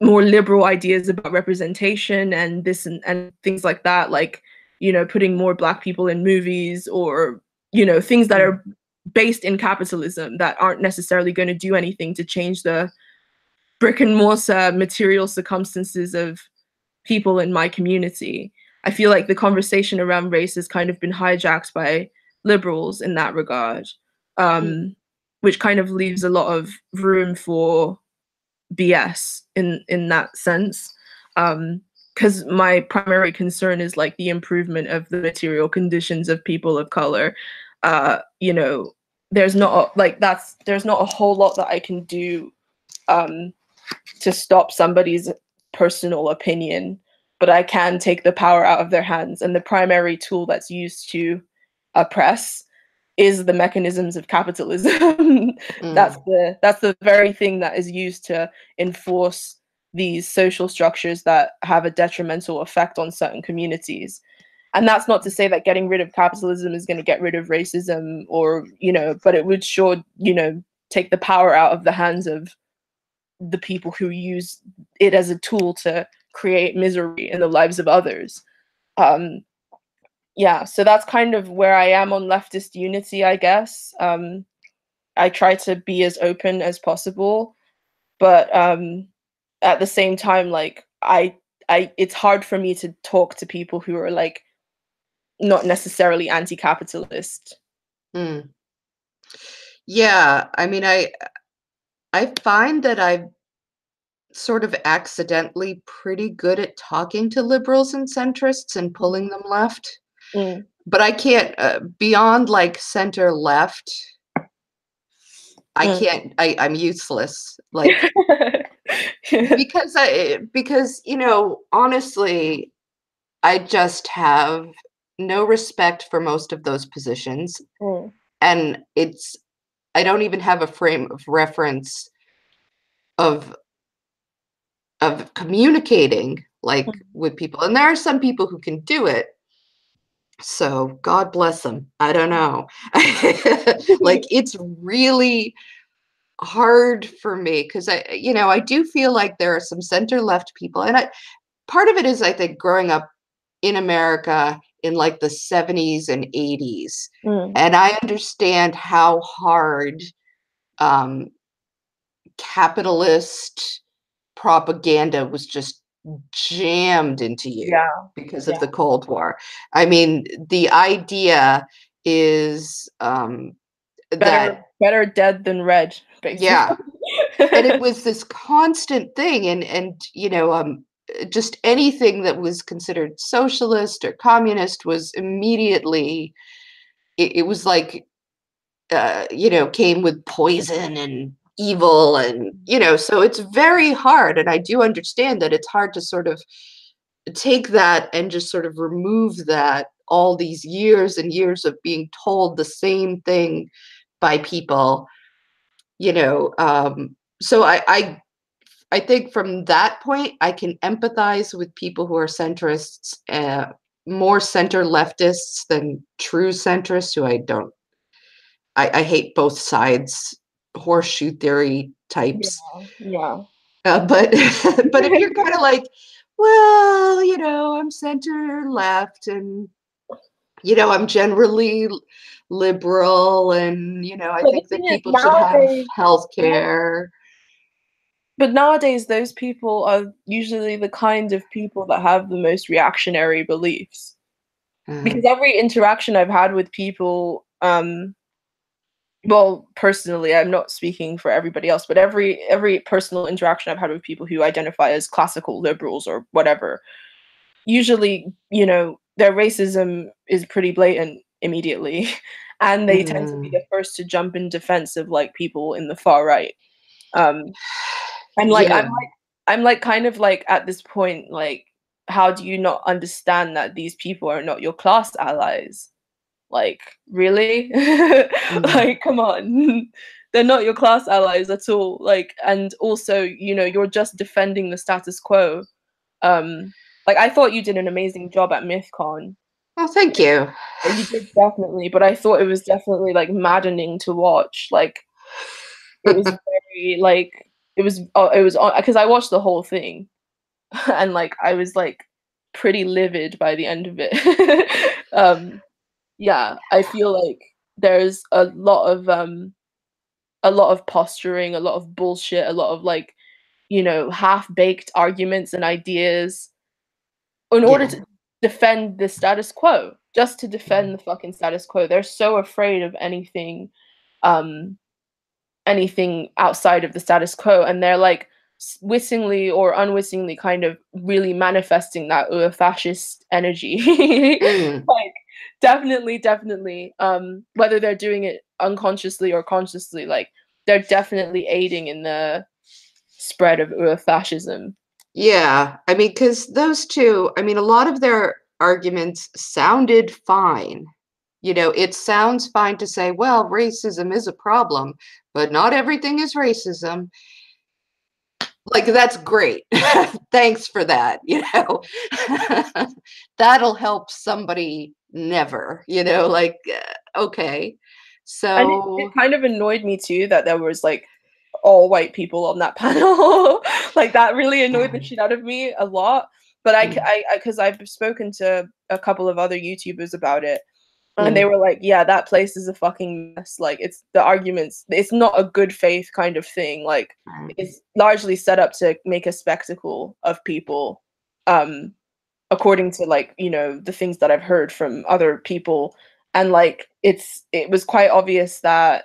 more liberal ideas about representation and this and things like that, like putting more Black people in movies, or things that are based in capitalism that aren't necessarily going to do anything to change the brick and mortar material circumstances of people in my community. I feel like the conversation around race has kind of been hijacked by liberals in that regard, which kind of leaves a lot of room for BS in that sense. Because my primary concern is like the improvement of the material conditions of people of color. There's not a whole lot that I can do to stop somebody's personal opinion, but I can take the power out of their hands. And the primary tool that's used to oppress is the mechanisms of capitalism. That's the very thing that is used to enforce these social structures that have a detrimental effect on certain communities. And that's not to say that getting rid of capitalism is going to get rid of racism, or but it would sure take the power out of the hands of the people who use it as a tool to create misery in the lives of others. Yeah, so that's kind of where I am on leftist unity, I guess. I try to be as open as possible, but at the same time, like it's hard for me to talk to people who are like not necessarily anti-capitalist. Yeah, I mean, I find that I'm sort of accidentally pretty good at talking to liberals and centrists and pulling them left. But I can't, beyond like center left, I can't, I'm useless. Like, because honestly, I just have no respect for most of those positions. And I don't even have a frame of reference of communicating like with people. And there are some people who can do it. So God bless them. I don't know. Like, it's really hard for me because I do feel like there are some center left people. And part of it is, I think, growing up in America in like the 70s and 80s. And I understand how hard capitalist propaganda was just jammed into you Yeah. because of Yeah. the Cold War. I mean, the idea is Better that, better dead than red, basically. yeah, and it was this constant thing, and just anything that was considered socialist or communist was immediately, it was like, came with poison and evil, and so it's very hard, and I do understand that it's hard to sort of take that and just sort of remove that, all these years and years of being told the same thing by people, so I think from that point I can empathize with people who are centrists, more center leftists than true centrists, who I hate both sides, horseshoe theory types. Yeah. Yeah. But but if you're kind of like, well, I'm center left, and I'm generally liberal, and I But the think that thing is, people should have nowadays, health care. but nowadays, those people are usually the kind of people that have the most reactionary beliefs. Uh, Because every interaction I've had with people, well, personally, I'm not speaking for everybody else, but every personal interaction I've had with people who identify as classical liberals or whatever, usually, their racism is pretty blatant immediately, and they tend to be mm, the first to jump in defense of like people in the far right. Um, and like yeah. I'm like kind of like at this point, like, how do you not understand that these people are not your class allies? Like, really? Mm, Like, come on. They're not your class allies at all. Like, and also, you're just defending the status quo. Like, I thought you did an amazing job at MythCon. well, thank you. You did definitely, but I thought it was definitely like maddening to watch. Like, it was very like it was because I watched the whole thing and like I was like pretty livid by the end of it. Yeah, I feel like there's a lot of posturing, a lot of bullshit, a lot of like, half-baked arguments and ideas in order Yeah. to defend the status quo, just to defend the fucking status quo. They're so afraid of um anything outside of the status quo, and they're like wittingly or unwittingly kind of really manifesting that fascist energy. Mm. Like, definitely, whether they're doing it unconsciously or consciously, like, they're definitely aiding in the spread of fascism. Yeah, I mean, because those two, I mean, a lot of their arguments sounded fine. It sounds fine to say, well, racism is a problem, but not everything is racism. Like, that's great. Thanks for that. That'll help somebody never, like, okay. And it So, kind of annoyed me too that there was like all white people on that panel. Like, that really annoyed the um, shit out of me a lot. But mm, because I've spoken to a couple of other YouTubers about it, and they mm, were like, "Yeah, that place is a fucking mess. Like, it's the arguments. It's not a good faith kind of thing. Like, mm, it's largely set up to make a spectacle of people." Um, According to like the things that I've heard from other people, and like it was quite obvious that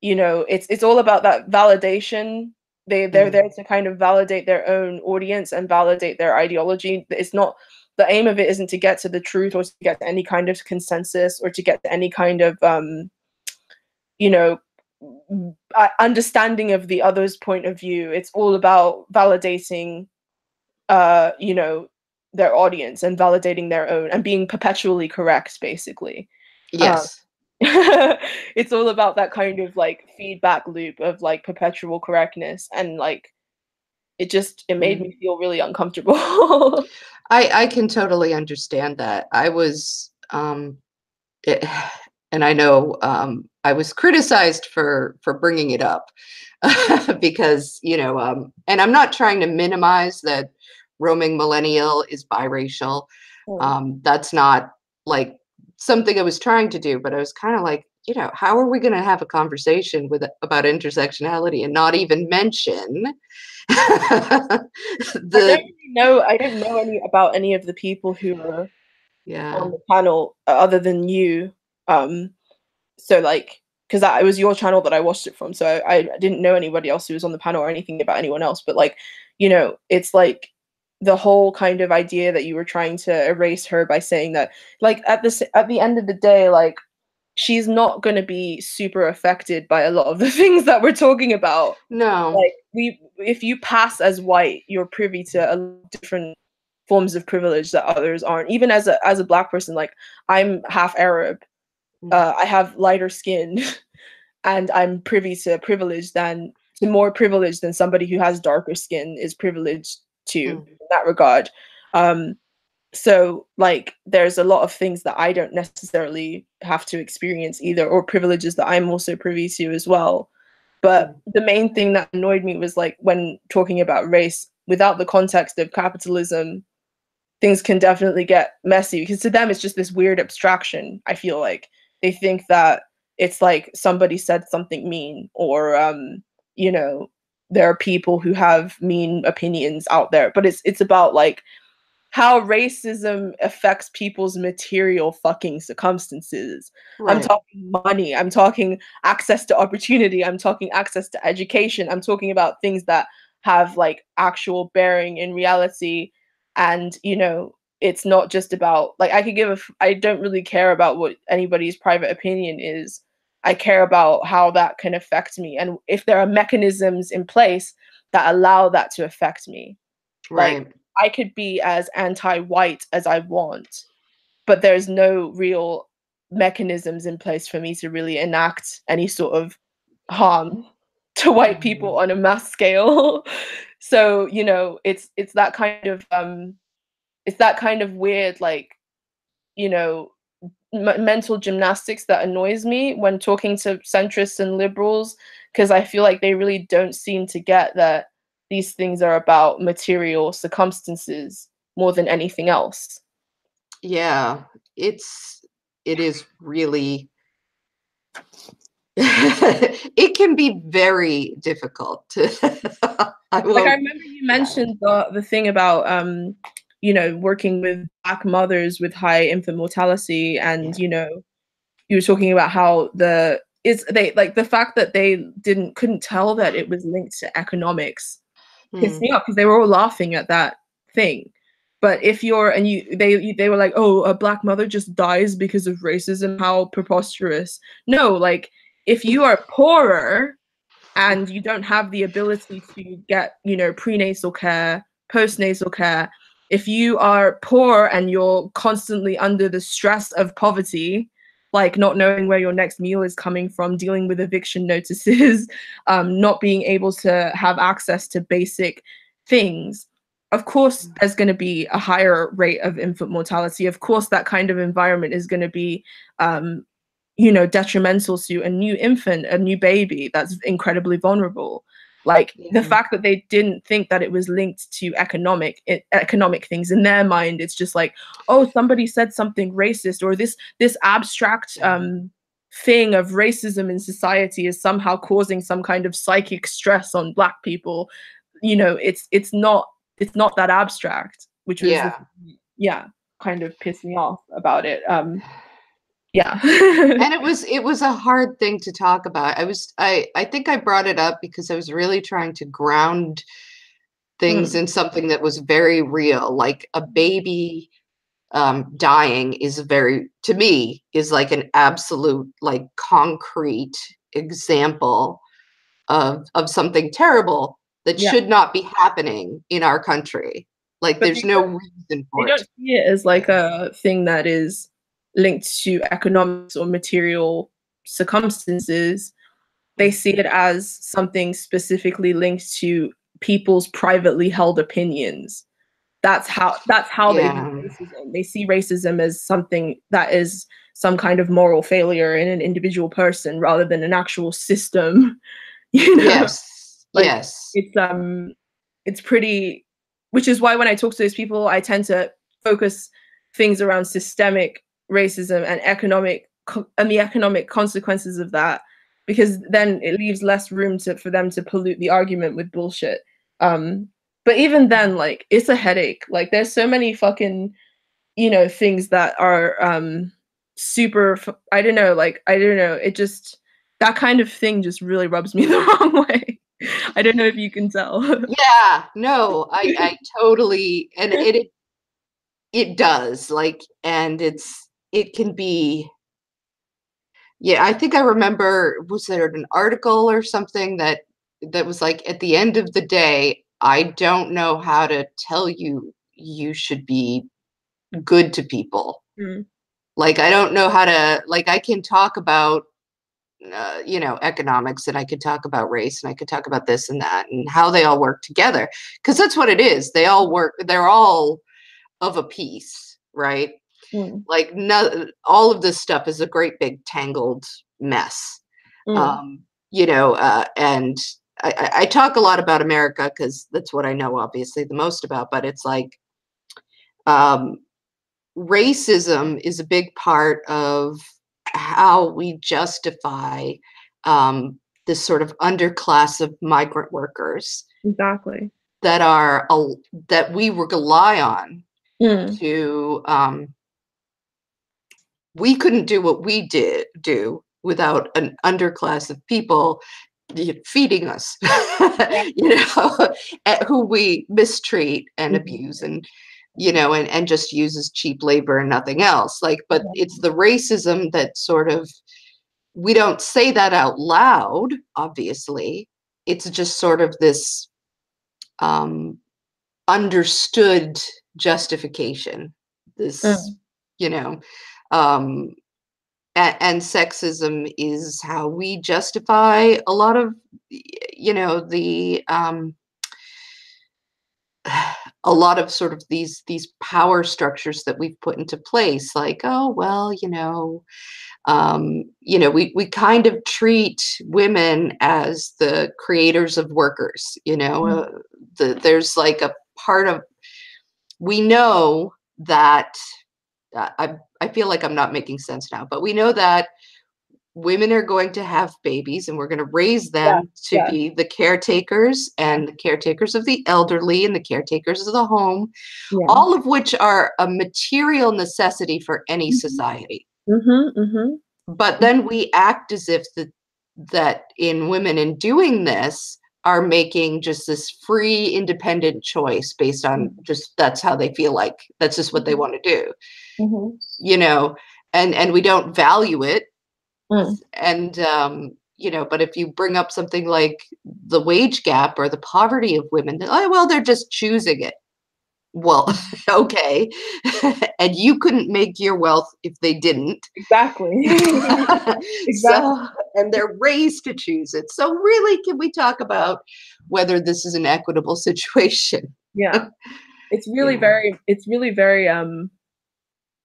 it's all about that validation. They're mm. there to kind of validate their own audience and validate their ideology. It's not, the aim of it isn't to get to the truth or to get to any kind of consensus or to get to any kind of you know understanding of the other's point of view. It's all about validating uh you know their audience and validating their own and being perpetually correct, basically. um Yes. it's all about that kind of like feedback loop of like perpetual correctness, and like it made Mm. me feel really uncomfortable. I can totally understand that. It, and I know, I was criticized for bringing it up, because, and I'm not trying to minimize that roaming millennial is biracial. Mm. That's not like something I was trying to do, but I was kind of like, you know, how are we going to have a conversation about intersectionality and not even mention the I don't know any of the people who are yeah. on the panel other than you. So like, because it was your channel that I watched it from, so I didn't know anybody else who was on the panel or anything about anyone else. But like, you know, it's like the whole kind of idea that you were trying to erase her by saying that, like, at the end of the day, like, she's not going to be super affected by a lot of the things that we're talking about. No. Like, if you pass as white, you're privy to a lot of different forms of privilege that others aren't. Even as a Black person, like, I'm half Arab. I have lighter skin, and I'm privy to more privilege than somebody who has darker skin is privileged to in that regard. So like, there's a lot of things that I don't necessarily have to experience either, or privileges that I'm also privy to as well. But the main thing that annoyed me was, like, when talking about race without the context of capitalism, things can definitely get messy, because to them it's just this weird abstraction. I feel like they think that it's like somebody said something mean, or you know, there are people who have mean opinions out there, but it's about like how racism affects people's material fucking circumstances. I'm Right. talking money, I'm talking access to opportunity, I'm talking access to education, I'm talking about things that have like actual bearing in reality. And you know, it's not just about, like, I don't really care about what anybody's private opinion is. I care about how that can affect me, and if there are mechanisms in place that allow that to affect me. Like, Right. I could be as anti-white as I want, but there's no real mechanisms in place for me to really enact any sort of harm to white people on a mass scale. So, you know, it's that kind of weird, like, you know, mental gymnastics that annoys me when talking to centrists and liberals, because I feel like they really don't seem to get that these things are about material circumstances more than anything else. Yeah. It is really it can be very difficult to I Like, I won't remember you yeah. mentioned the thing about you know, working with Black mothers with high infant mortality, and you know, you were talking about how the fact that they couldn't tell that it was linked to economics pissed Hmm. me off, because they were all laughing at that thing. But if you're and you they were like, oh, a Black mother just dies because of racism, how preposterous. No, like, if you are poorer and you don't have the ability to get, you know, prenatal care, postnatal care, if you are poor and you're constantly under the stress of poverty, like not knowing where your next meal is coming from, dealing with eviction notices, not being able to have access to basic things, of course there's going to be a higher rate of infant mortality. Of course that kind of environment is going to be you know, detrimental to a new infant, a new baby that's incredibly vulnerable. Like, the Yeah. fact that they didn't think that it was linked to economic things, in their mind it's just like, oh, somebody said something racist, or this abstract thing of racism in society is somehow causing some kind of psychic stress on Black people. You know, it's not that abstract, which was Yeah. yeah, kind of pissed me off about it. Yeah. And it was a hard thing to talk about. I think I brought it up because I was really trying to ground things Mm, in something that was very real. Like a baby dying is to me, is like an absolute, like, concrete example of something terrible that yeah. should not be happening in our country. Like, But there's no reason they for it don't to. see it as like a thing that is linked to economics or material circumstances. They see it as something specifically linked to people's privately held opinions. That's how they view Yeah. racism. They see racism as something that is some kind of moral failure in an individual person rather than an actual system. You know, Yes. like, Yes. it's pretty, which is why when I talk to those people, I tend to focus things around systemic racism and economic and the economic consequences of that, because then it leaves less room for them to pollute the argument with bullshit. But even then, like, it's a headache. Like, there's so many fucking, you know, things that are super, I don't know, it just, that kind of thing just really rubs me the wrong way. I don't know if you can tell. Yeah, no, I totally, and it does, like, and it can be, yeah, I think I remember, was there an article or something that was like, at the end of the day, I don't know how to tell you you should be good to people. Mm. Like, I don't know how to, like, I can talk about, you know, economics, and I could talk about race, and I could talk about this and that and how they all work together. Because that's what it is. They all work, they're all of a piece, right? Mm. Like, no, all of this stuff is a great big tangled mess. Mm. You know, and I talk a lot about America because that's what I know, obviously, the most about. But it's like, um, racism is a big part of how we justify this sort of underclass of migrant workers Exactly. that are that we rely on Mm. to. We couldn't do what we do without an underclass of people feeding us, you know, who we mistreat and abuse, and you know, and just uses cheap labor and nothing else. Like, but it's the racism that sort of, we don't say that out loud, obviously. It's just sort of this understood justification. This, Mm. you know, um, and sexism is how we justify a lot of, you know, the a lot of sort of these power structures that we've put into place, like, oh well, you know, we kind of treat women as the creators of workers, you know. There's like a part of, we know that, I feel like I'm not making sense now, but we know that women are going to have babies, and we're going to raise Yeah. them to Yeah. be the caretakers, and the caretakers of the elderly, and the caretakers of the home, Yeah. all of which are a material necessity for any society. Mm-hmm. Mm-hmm. But then we act as if that in women, in doing this, are making just this free, independent choice based on just, that's how they feel, like that's just what they want to do, Mm-hmm. you know, and we don't value it. Mm. And you know, but if you bring up something like the wage gap or the poverty of women, oh well, they're just choosing it. Well, okay. And you couldn't make your wealth if they didn't. Exactly. Exactly. So, and they're raised to choose it. So really, can we talk about whether this is an equitable situation? Yeah. It's You really know. very,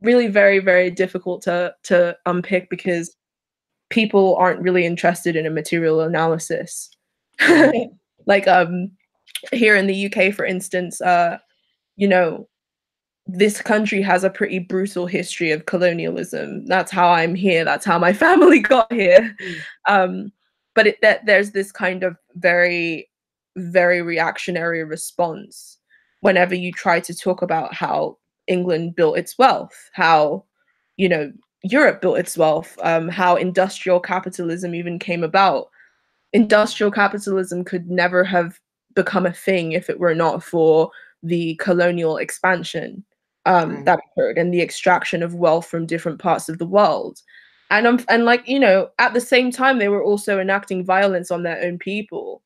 really very, very difficult to unpick, because people aren't really interested in a material analysis. Right. Like, here in the UK, for instance, you know, this country has a pretty brutal history of colonialism. That's how I'm here. That's how my family got here. Mm. But that there's this kind of very, very reactionary response whenever you try to talk about how England built its wealth, how, you know, Europe built its wealth, how industrial capitalism even came about. Industrial capitalism could never have become a thing if it were not for the colonial expansion Right. that occurred, and the extraction of wealth from different parts of the world. And like, you know, at the same time, they were also enacting violence on their own people.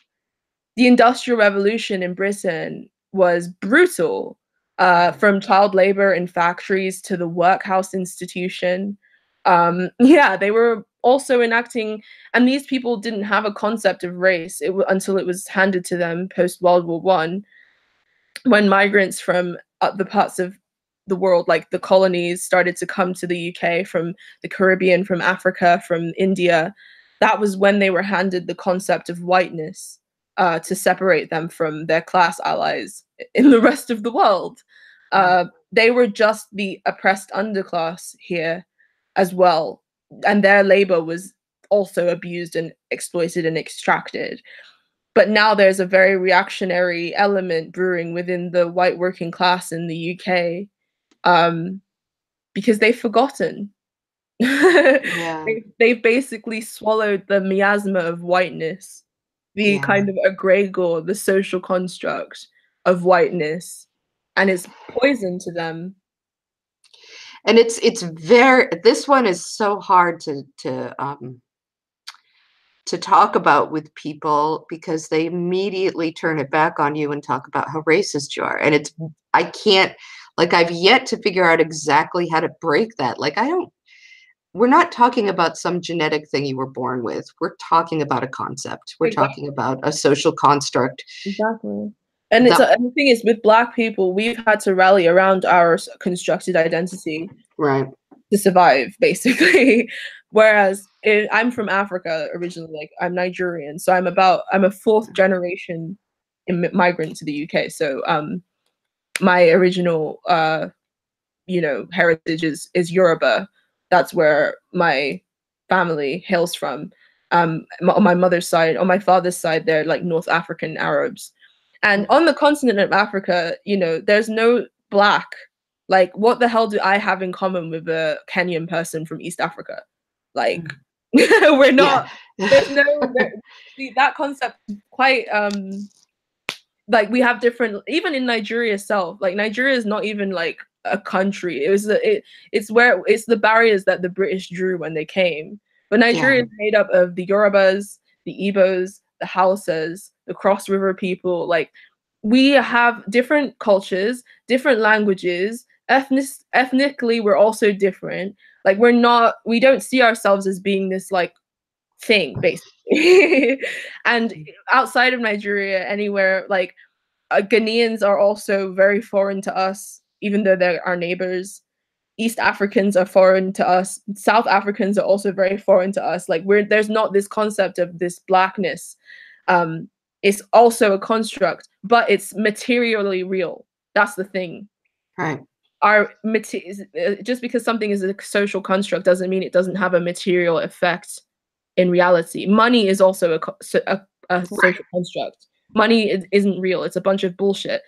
The Industrial Revolution in Britain was brutal, from child labor in factories to the workhouse institution. Yeah, they were also enacting, and these people didn't have a concept of race until it was handed to them post World War One, when migrants from the parts of the world, like the colonies, started to come to the UK from the Caribbean, from Africa, from India. That was when they were handed the concept of whiteness, to separate them from their class allies in the rest of the world. Right. They were just the oppressed underclass here as well. and their labor was also abused and exploited and extracted. But now there's a very reactionary element brewing within the white working class in the UK, because they've forgotten. Yeah. They've basically swallowed the miasma of whiteness, the Yeah. kind of egregore, the social construct of whiteness, and it's poison to them. And it's very, this one is so hard to talk about with people because they immediately turn it back on you and talk about how racist you are. And it's, I can't, like, I've yet to figure out exactly how to break that. Like, we're not talking about some genetic thing you were born with. We're talking about a concept. We're talking about a social construct. Exactly. And the thing is, with Black people, we've had to rally around our constructed identity, right, to survive, basically. Whereas I'm from Africa originally, like I'm Nigerian, so I'm a fourth generation migrant to the UK. So my original heritage is Yoruba. That's where my family hails from. On my mother's side, on my father's side, they're like North African Arabs. And on the continent of Africa, there's no Black. Like, what the hell do I have in common with a Kenyan person from East Africa? Like, we're not. Yeah. There's no. That concept is quite like, we have different, even in Nigeria itself. Like, Nigeria is not even like a country. It's the barriers that the British drew when they came. But Nigeria is made up of the Yorubas, the Igbos, the Hausas, the Cross River people. Like, we have different cultures, different languages. Ethnically, we're also different. Like, we don't see ourselves as being this like thing, basically. And outside of Nigeria, anywhere, like, Ghanaians are also very foreign to us, even though they're our neighbors. East Africans are foreign to us. South Africans are also very foreign to us. Like, there's not this concept of this Blackness. It's also a construct, but it's materially real. That's the thing. Right. Just because something is a social construct doesn't mean it doesn't have a material effect in reality. Money is also a social construct. Money isn't real. It's a bunch of bullshit.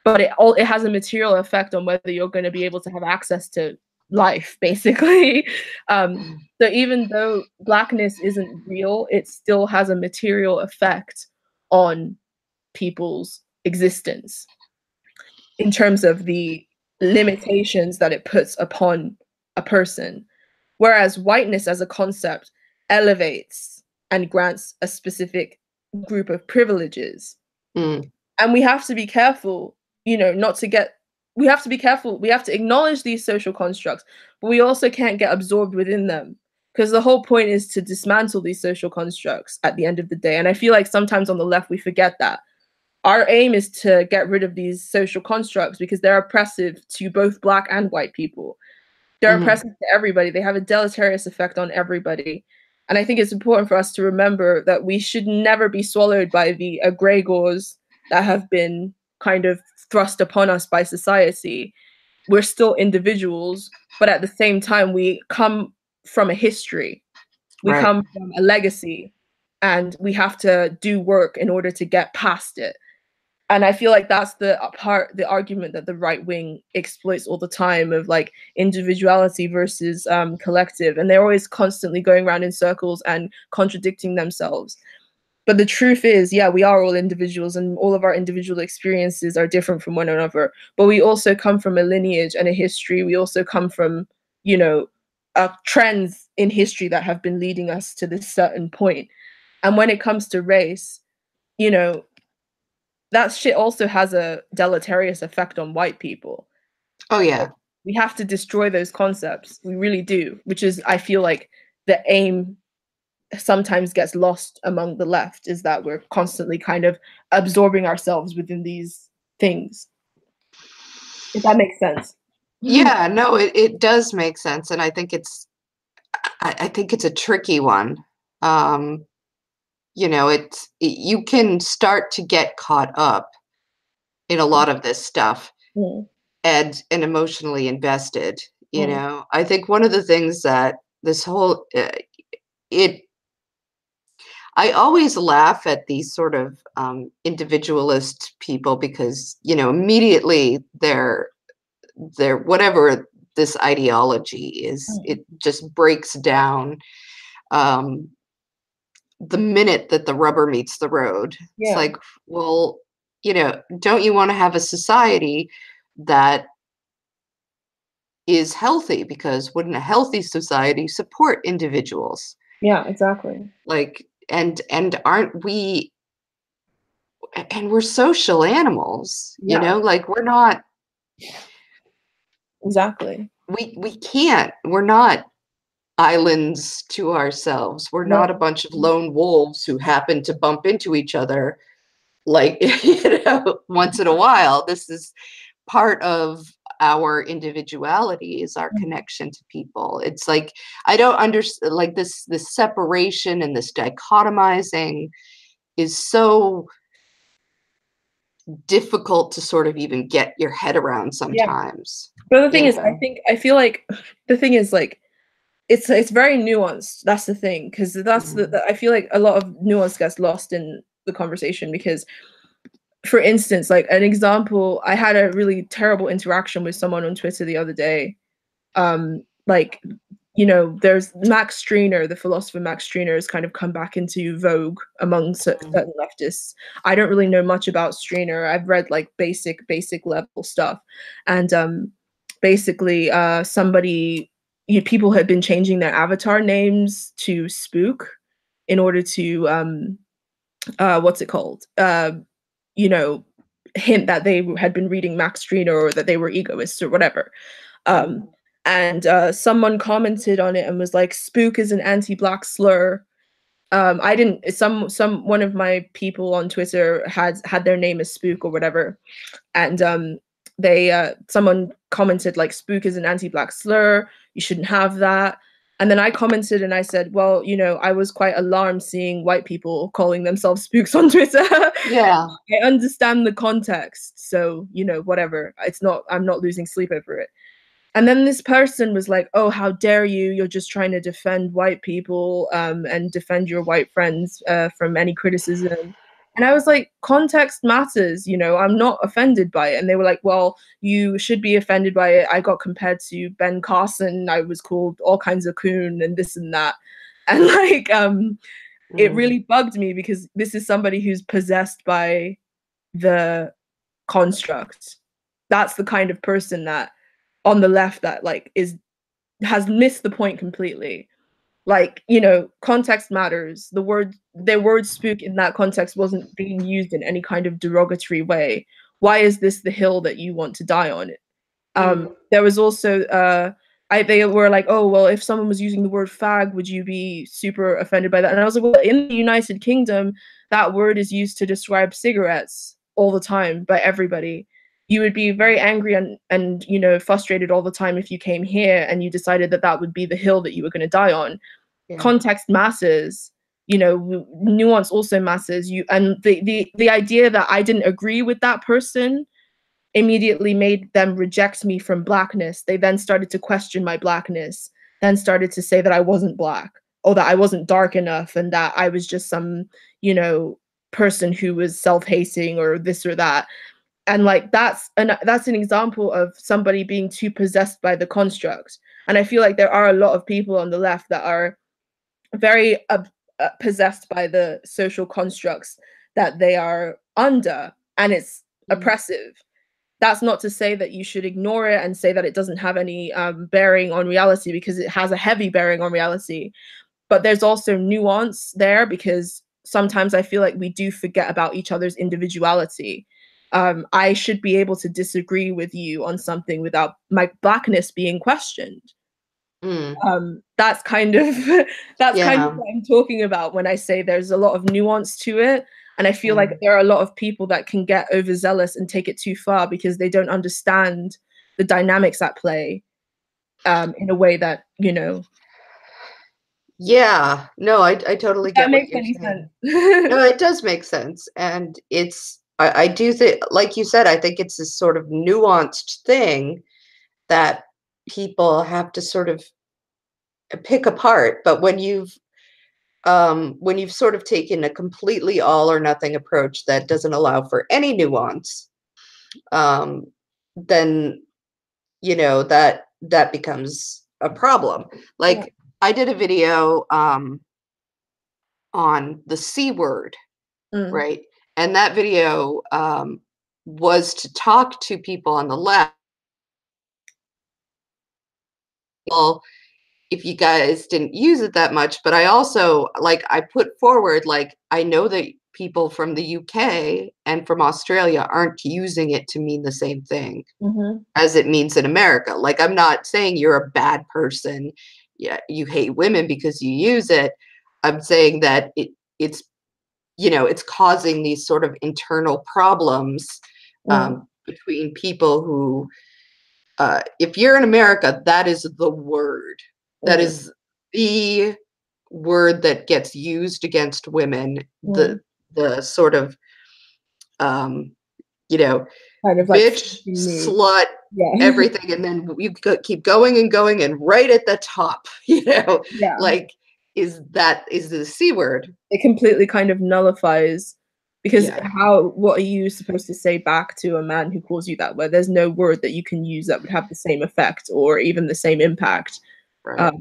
But it has a material effect on whether you're going to be able to have access to life, basically. So even though Blackness isn't real, it still has a material effect on people's existence in terms of the limitations that it puts upon a person. Whereas whiteness as a concept elevates and grants a specific group of privileges. And we have to be careful, not to get, we have to be careful. We have to acknowledge these social constructs, but we also can't get absorbed within them, because the whole point is to dismantle these social constructs at the end of the day. And I feel like sometimes on the left, we forget that. Our aim is to get rid of these social constructs because they're oppressive to both Black and white people. They're oppressive to everybody. They have a deleterious effect on everybody. And I think it's important for us to remember that we should never be swallowed by the egregores that have been kind of thrust upon us by society. We're still individuals, but at the same time, we come from a history. We come from a legacy, and we have to do work in order to get past it. And I feel like that's the argument that the right wing exploits all the time, of like individuality versus collective. And they're always constantly going around in circles and contradicting themselves. But the truth is, yeah, we are all individuals, and all of our individual experiences are different from one another. But we also come from a lineage and a history. We also come from, trends in history that have been leading us to this certain point. And when it comes to race, that shit also has a deleterious effect on white people. Oh, yeah. We have to destroy those concepts. We really do, which is, I feel like, the aim sometimes gets lost among the left, is that we're constantly kind of absorbing ourselves within these things. If that makes sense. Yeah, no, it does make sense. And I think it's a tricky one. You can start to get caught up in a lot of this stuff and emotionally invested. I think one of the things that this whole it. I always laugh at these sort of individualist people because, you know, immediately they're whatever this ideology is, it just breaks down um, the minute that the rubber meets the road. It's Yeah. like, well, you know, don't you want to have a society that is healthy? Because wouldn't a healthy society support individuals? Yeah, exactly. Like, and aren't we, and we're social animals, you Yeah, know, like we're not, exactly. we can't, we're not islands to ourselves. We're No. not a bunch of lone wolves who happen to bump into each other like, you know, once in a while. This is part of our individuality, is our connection to people. It's like, I don't understand, like this separation and this dichotomizing is so difficult to sort of even get your head around Yeah. sometimes. But the thing is, Yeah. I feel like the thing is like it's very nuanced. That's the thing, because that's Mhm. I feel like a lot of nuance gets lost in the conversation because, for instance, like an example, I had a really terrible interaction with someone on Twitter the other day. Like, you know, there's Max Stirner, the philosopher Max Stirner, has kind of come back into vogue among certain leftists. I don't really know much about Stirner. I've read like basic level stuff, and basically, somebody, people had been changing their avatar names to Spook in order to what's it called? You know, hint that they had been reading Max Stirner or that they were egoists or whatever. Um, and someone commented on it and was like, "Spook is an anti-black slur." I didn't. Some one of my people on Twitter had their name as Spook or whatever, and they someone commented like, "Spook is an anti-black slur. You shouldn't have that." And then I commented and I said, "Well, you know, I was quite alarmed seeing white people calling themselves spooks on Twitter." Yeah. I understand the context, so you know, whatever. It's not. I'm not losing sleep over it. And then this person was like, "Oh, how dare you? You're just trying to defend white people and defend your white friends from any criticism." And I was like, context matters, you know, I'm not offended by it. And they were like, "Well, you should be offended by it. I got compared to Ben Carson. I was called all kinds of coon and this and that." And like, it Mm. really bugged me because this is somebody who's possessed by the construct. That's the kind of person that on the left that like is has missed the point completely. Like, you know, context matters. Their word spook in that context wasn't being used in any kind of derogatory way. Why is this the hill that you want to die on? There was also they were like, "Oh, well, if someone was using the word fag, would you be super offended by that?" And I was like, "Well, in the United Kingdom, that word is used to describe cigarettes all the time by everybody. You would be very angry and you know, frustrated all the time if you came here and you decided that that would be the hill that you were going to die on. Yeah. Context matters. You know, nuance also matters. You and the idea that I didn't agree with that person immediately made them reject me from blackness. They then started to question my blackness, then started to say that I wasn't black or that I wasn't dark enough and that I was just some, you know, person who was self-hating or this or that. And like that's an example of somebody being too possessed by the construct. And I feel like there are a lot of people on the left that are very possessed by the social constructs that they are under, and it's Mm. oppressive. That's not to say that you should ignore it and say that it doesn't have any bearing on reality, because it has a heavy bearing on reality. But there's also nuance there, because sometimes I feel like we do forget about each other's individuality. I should be able to disagree with you on something without my blackness being questioned. Mm. That's kind of that's kind of Yeah. what I'm talking about when I say there's a lot of nuance to it. And I feel like Yeah. there are a lot of people that can get overzealous and take it too far because they don't understand the dynamics at play in a way that, you know, Yeah. No, I totally if that get what makes you're any saying. sense. No, it does make sense. And I do think, like you said, I think it's this sort of nuanced thing that people have to sort of pick apart. But when you've sort of taken a completely all or nothing approach that doesn't allow for any nuance, then that becomes a problem. Like, I did a video on the C word, right? And that video was to talk to people on the left. Well, if you guys didn't use it that much, but I also, like, I put forward, like, I know that people from the UK and from Australia aren't using it to mean the same thing as it means in America. Like, I'm not saying you're a bad person, yeah, you hate women because you use it. I'm saying that it's it's causing these sort of internal problems between people who, if you're in America, that is the word. That is the word that gets used against women. The sort of, kind of like bitch, slut, everything, and then you keep going and going, and right at the top, like, is the C word. It completely kind of nullifies, because what are you supposed to say back to a man who calls you that, where there's no word that you can use that would have the same effect or even the same impact. Right.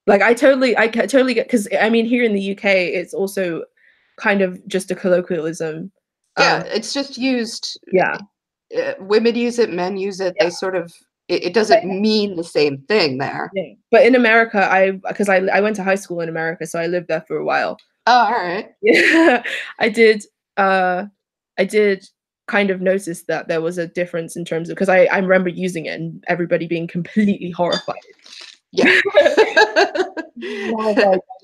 Like, I totally get, because I mean, here in the UK, it's also kind of just a colloquialism. It's just used. Women use it, men use it. They sort of, it doesn't mean the same thing there. But in America, because I went to high school in America, so I lived there for a while. Oh, all right. Yeah, I did kind of notice that there was a difference in terms of, because I remember using it and everybody being completely horrified. Yeah.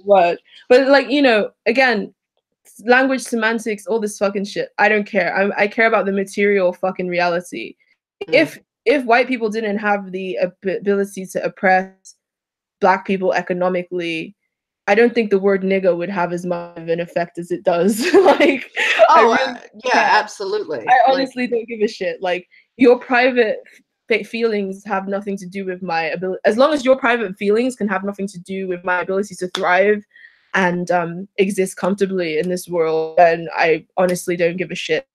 Word. But, like, again, language, semantics, all this fucking shit, I don't care. I care about the material fucking reality. If white people didn't have the ability to oppress Black people economically, I don't think the word nigger would have as much of an effect as it does. Like, absolutely. I honestly don't give a shit. Like, your private feelings have nothing to do with my ability. As long as your private feelings can have nothing to do with my ability to thrive and exist comfortably in this world, then I honestly don't give a shit.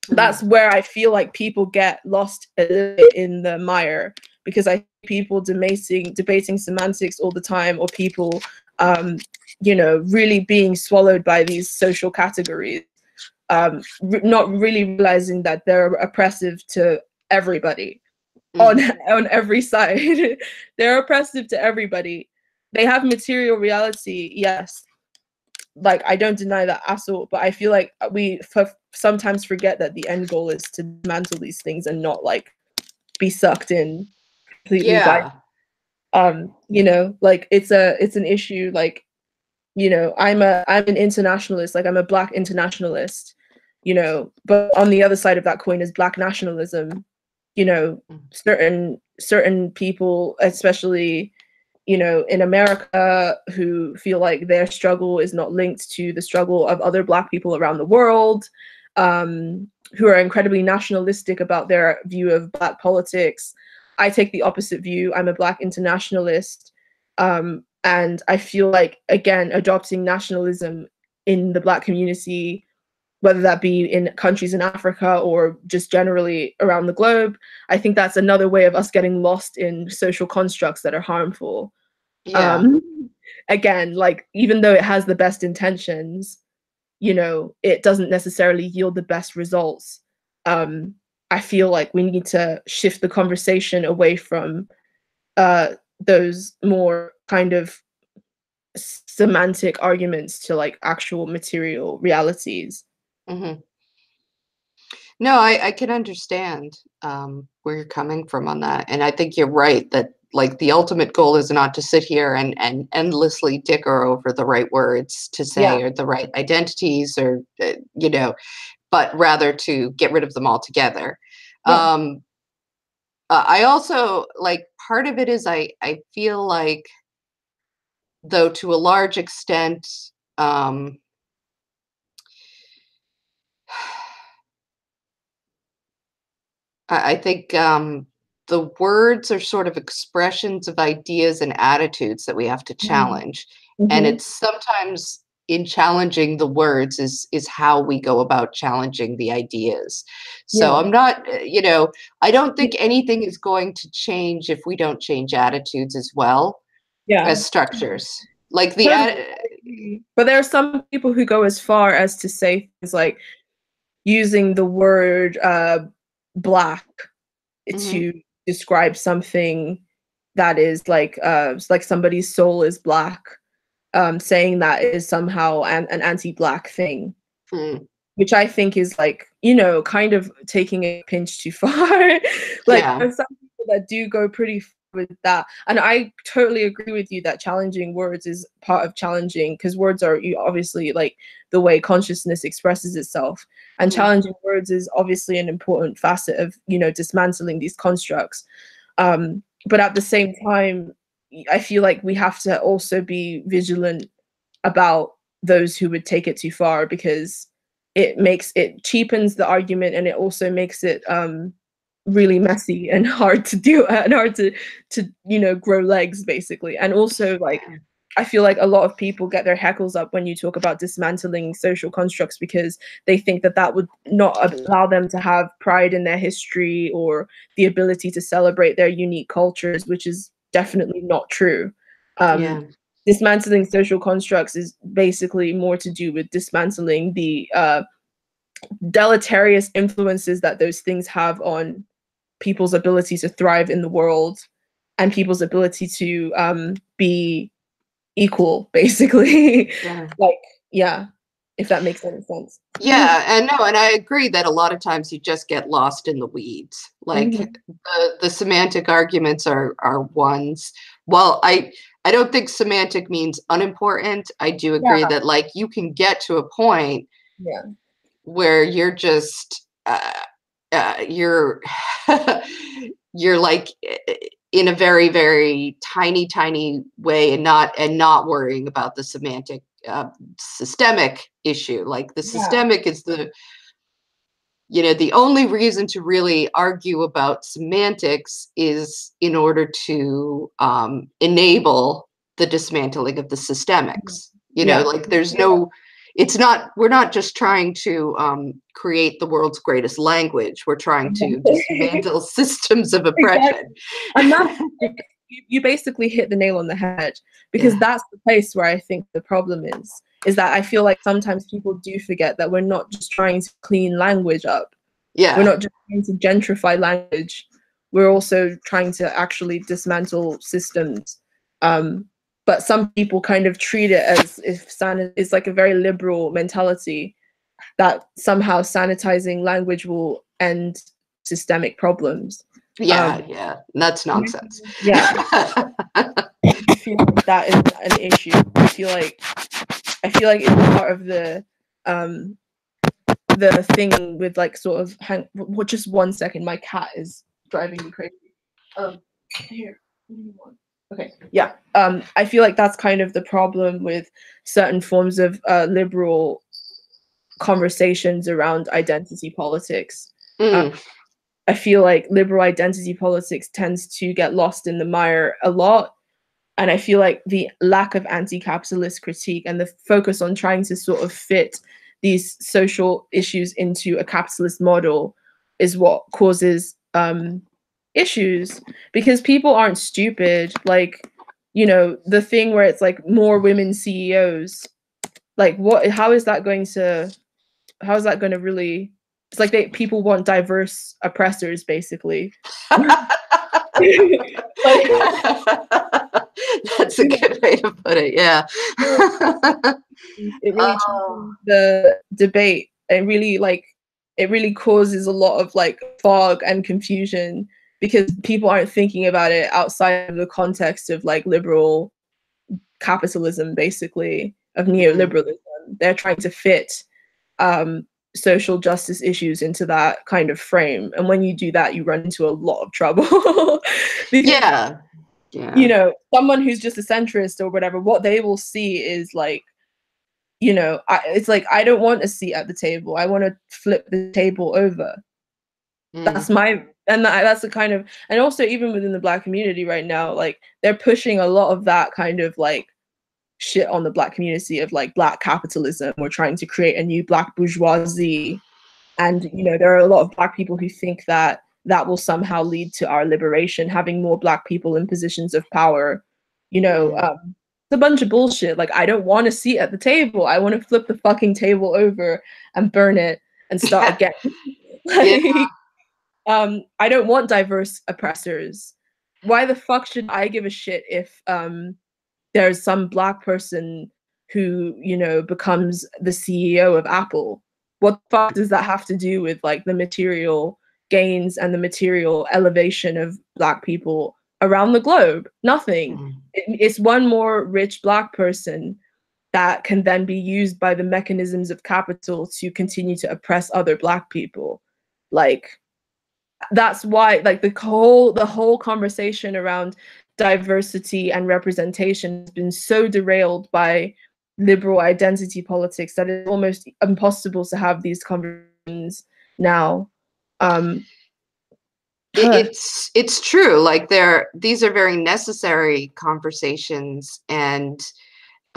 That's where I feel like people get lost a little bit in the mire, because I see people debating semantics all the time, or people really being swallowed by these social categories, not really realizing that they're oppressive to everybody on every side. They're oppressive to everybody. They have material reality, yes. Like, I don't deny that at all, but I feel like we sometimes forget that the end goal is to dismantle these things and not, like, be sucked in completely by like, it's an issue. Like, I'm an internationalist, like, I'm a Black internationalist, but on the other side of that coin is Black nationalism. Certain people, especially in America, who feel like their struggle is not linked to the struggle of other Black people around the world, who are incredibly nationalistic about their view of Black politics. I take the opposite view. I'm a Black internationalist. And I feel like, again, adopting nationalism in the Black community, whether that be in countries in Africa or just generally around the globe, I think that's another way of us getting lost in social constructs that are harmful. Again, like, even though it has the best intentions, it doesn't necessarily yield the best results. I feel like we need to shift the conversation away from those more kind of semantic arguments to, like, actual material realities. No, I can understand where you're coming from on that. And I think you're right that, like, the ultimate goal is not to sit here and endlessly dicker over the right words to say or the right identities, or, but rather to get rid of them altogether. I also, like, part of it is I feel like, though, to a large extent, I think the words are sort of expressions of ideas and attitudes that we have to challenge. And it's sometimes in challenging the words is how we go about challenging the ideas. So I'm not, you know, I don't think anything is going to change if we don't change attitudes as well as structures. Like but there are some people who go as far as to say things like using the word black to describe something that is like somebody's soul is black, saying that is somehow an anti-black thing, which I think is like, you know, kind of taking a pinch too far. Like there's some people that do go pretty far with that, and I totally agree with you that challenging words is part of challenging, because words are obviously like the way consciousness expresses itself, and challenging words is obviously an important facet of, you know, dismantling these constructs. But at the same time, I feel like we have to also be vigilant about those who would take it too far, because it cheapens the argument, and it also makes it really messy and hard to do, and hard to you know, grow legs basically. And also, like, I feel like a lot of people get their heckles up when you talk about dismantling social constructs, because they think that that would not allow them to have pride in their history or the ability to celebrate their unique cultures, which is definitely not true. Dismantling social constructs is basically more to do with dismantling the deleterious influences that those things have on people's ability to thrive in the world, and people's ability to be equal, basically. Like, if that makes any sense. And no, and I agree that a lot of times you just get lost in the weeds. Like the semantic arguments are ones. Well, I don't think semantic means unimportant. I do agree that, like, you can get to a point where you're just you're you're like in a very, very tiny way, and not worrying about the semantic systemic issue. Like the systemic is the, you know, the only reason to really argue about semantics is in order to enable the dismantling of the systemics. You know, like there's no, it's not, we're not just trying to create the world's greatest language. We're trying to dismantle systems of oppression. And that's, you basically hit the nail on the head, because that's the place where I think the problem is that I feel like sometimes people do forget that we're not just trying to clean language up. We're not just trying to gentrify language. We're also trying to actually dismantle systems. But some people kind of treat it as if it's like a very liberal mentality, that somehow sanitizing language will end systemic problems. That's nonsense. I feel like that is an issue. I feel like it's part of the thing with, like, sort of just 1 second, my cat is driving me crazy. Here, what do you want? Okay, I feel like that's kind of the problem with certain forms of liberal conversations around identity politics. I feel like liberal identity politics tends to get lost in the mire a lot. And I feel like the lack of anti-capitalist critique and the focus on trying to sort of fit these social issues into a capitalist model is what causes issues, because people aren't stupid. Like, you know, the thing where it's like more women CEOs, like how is that going to really, it's like people want diverse oppressors, basically. That's a good way to put it. It really changes the debate. It really causes a lot of like fog and confusion, because people aren't thinking about it outside of the context of like liberal capitalism, basically, of neoliberalism. They're trying to fit social justice issues into that kind of frame, and when you do that, you run into a lot of trouble. Because, you know, someone who's just a centrist or whatever, what they will see is like, you know, it's like, I don't want a seat at the table, I want to flip the table over. That's And that's the kind of, and also even within the Black community right now, like they're pushing a lot of that kind of like shit on the Black community of like Black capitalism. We're trying to create a new Black bourgeoisie. And, you know, there are a lot of Black people who think that that will somehow lead to our liberation, having more Black people in positions of power. You know, it's a bunch of bullshit. Like, I don't want to sit at the table. I want to flip the fucking table over and burn it and start again. Like, I don't want diverse oppressors. Why the fuck should I give a shit if there's some Black person who, you know, becomes the CEO of Apple? What the fuck does that have to do with like the material gains and the material elevation of Black people around the globe? Nothing. It's one more rich Black person that can then be used by the mechanisms of capital to continue to oppress other Black people. Like, that's why, like, the whole conversation around diversity and representation has been so derailed by liberal identity politics that it's almost impossible to have these conversations now. It's true. Like these are very necessary conversations, and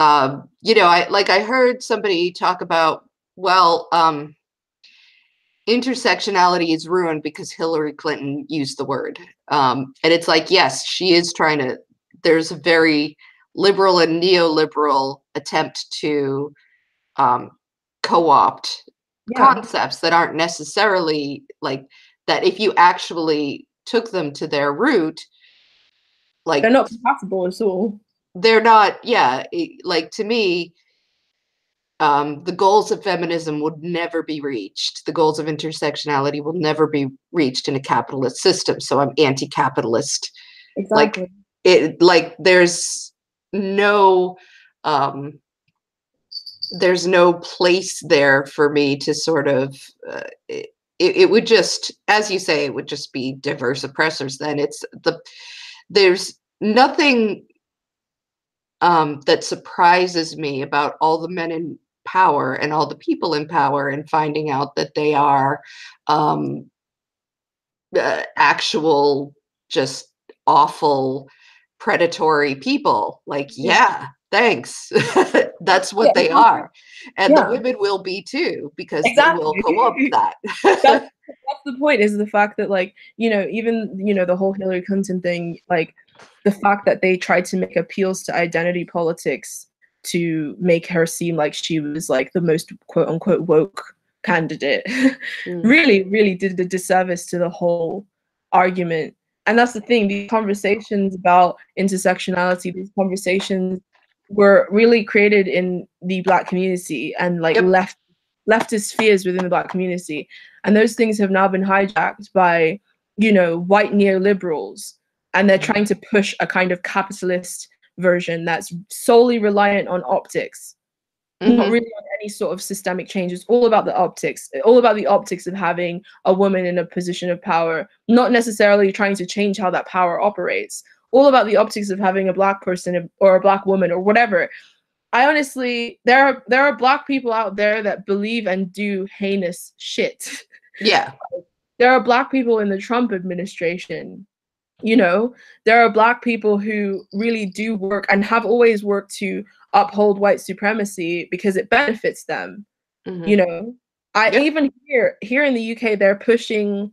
you know, I heard somebody talk about, well, intersectionality is ruined because Hillary Clinton used the word. And it's like, yes, she is trying to, there's a very liberal and neoliberal attempt to co-opt concepts that aren't necessarily like that. If you actually took them to their root, like they're not compatible at all. They're not, like to me, the goals of feminism would never be reached. The goals of intersectionality will never be reached in a capitalist system. So I'm anti-capitalist. Exactly. There's no place there for me to sort of it would just, as you say, it would just be diverse oppressors. Then there's nothing that surprises me about all the men in power and all the people in power, and finding out that they are actual just awful predatory people. Like, yeah, thanks. That's what they are. And the women will be too, because they will co-opt that. That's the point, is the fact that, like, you know, even, you know, the whole Hillary Clinton thing, like the fact that they tried to make appeals to identity politics to make her seem like she was like the most quote unquote woke candidate really did a disservice to the whole argument. And that's the thing, these conversations about intersectionality, these conversations were really created in the Black community and like leftist spheres within the Black community. And those things have now been hijacked by, you know, white neoliberals. And they're trying to push a kind of capitalist version that's solely reliant on optics, not really on any sort of systemic change. It's all about the optics, all about the optics of having a woman in a position of power, not necessarily trying to change how that power operates, all about the optics of having a Black person or a Black woman or whatever. I honestly, there are Black people out there that believe and do heinous shit. Yeah. There are Black people in the Trump administration. You know, there are Black people who really do work and have always worked to uphold white supremacy because it benefits them. You know, even here in the UK, they're pushing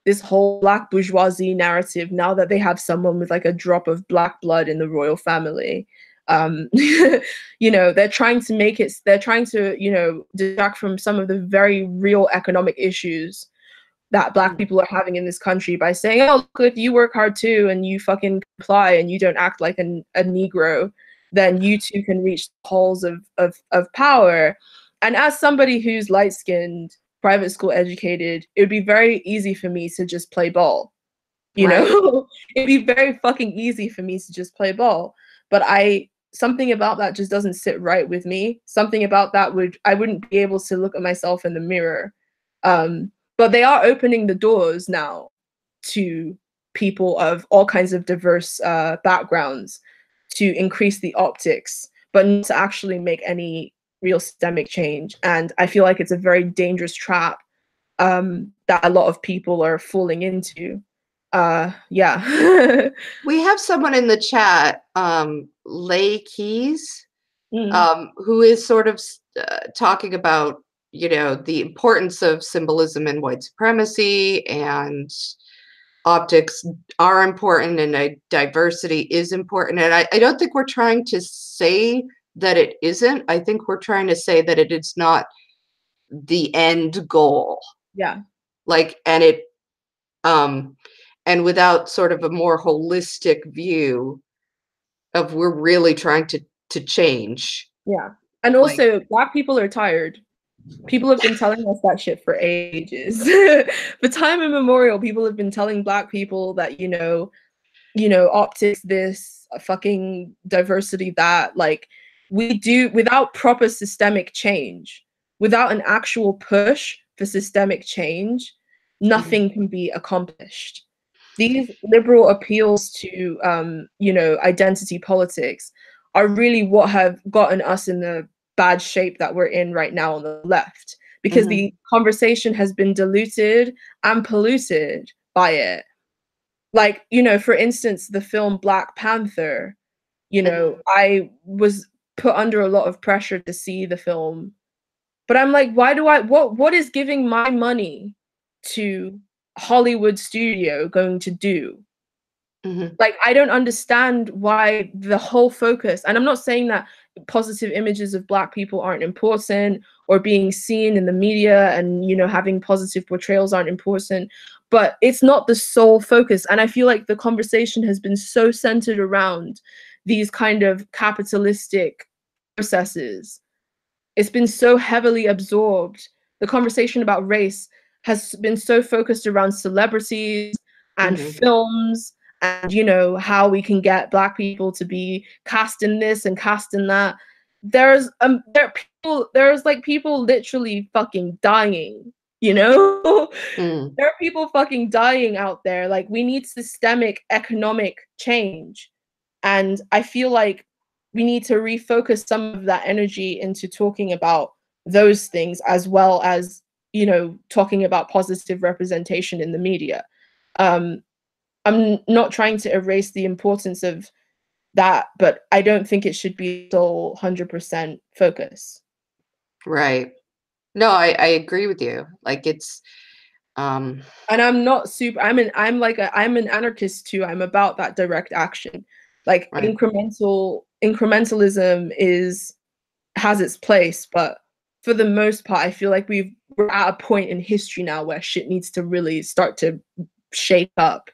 this whole Black bourgeoisie narrative now that they have someone with like a drop of Black blood in the royal family. You know, they're trying to, you know, detract from some of the very real economic issues that Black people are having in this country by saying, oh, look, if you work hard too and you fucking comply and you don't act like a Negro, then you too can reach the halls of power. And as somebody who's light-skinned, private school educated, it would be very easy for me to just play ball. You know, it'd be very fucking easy for me to just play ball. But something about that just doesn't sit right with me. Something about that I wouldn't be able to look at myself in the mirror. But they are opening the doors now to people of all kinds of diverse backgrounds to increase the optics, but not to actually make any real systemic change. And I feel like it's a very dangerous trap that a lot of people are falling into. Yeah. We have someone in the chat, Lay Keys, who is sort of talking about, you know, the importance of symbolism in white supremacy, and optics are important, and diversity is important. And I don't think we're trying to say that it isn't. I think we're trying to say that it is not the end goal. Yeah. Like, and without sort of a more holistic view of, we're really trying to change. Yeah. And Like, also, Black people are tired. People have been telling us that shit for ages. For time immemorial, people have been telling Black people that, optics this, fucking diversity that. Like, we do, without proper systemic change, without an actual push for systemic change, nothing can be accomplished. These liberal appeals to, identity politics are really what have gotten us in the bad shape that we're in right now on the left, because the conversation has been diluted and polluted by it. Like, for instance, the film Black Panther, I was put under a lot of pressure to see the film, but I'm like, what is giving my money to Hollywood studio going to do? Like, I don't understand why the whole focus, and I'm not saying that positive images of Black people aren't important, or being seen in the media and, having positive portrayals aren't important, but it's not the sole focus. And I feel like the conversation has been so centered around these kind of capitalistic processes. It's been so heavily absorbed. The conversation about race has been so focused around celebrities and films, and how we can get Black people to be cast in this and cast in that. There's like people literally fucking dying, there are people fucking dying out there. Like, we need systemic economic change, and I feel like we need to refocus some of that energy into talking about those things, as well as talking about positive representation in the media. I'm not trying to erase the importance of that, but I don't think it should be sole 100% focus. right. No, I agree with you. Like, it's And I'm not super, I'm an anarchist too. I'm about that direct action. Like, right. incrementalism has its place, but for the most part, I feel like we're at a point in history now where shit needs to really start to shake up.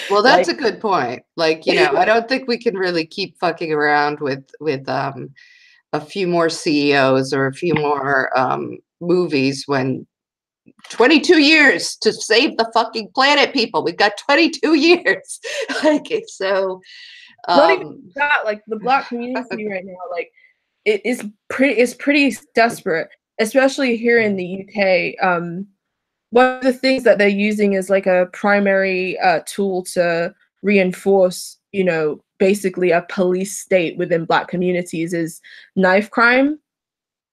Well, that's a good point. Like, I don't think we can really keep fucking around with a few more CEOs or a few more movies, when 22 years to save the fucking planet, people. We've got 22 years. Like, so not even that, like, the Black community right now, like, it's pretty desperate, especially here in the UK. One of the things that they're using as like a primary tool to reinforce, basically a police state within Black communities is knife crime.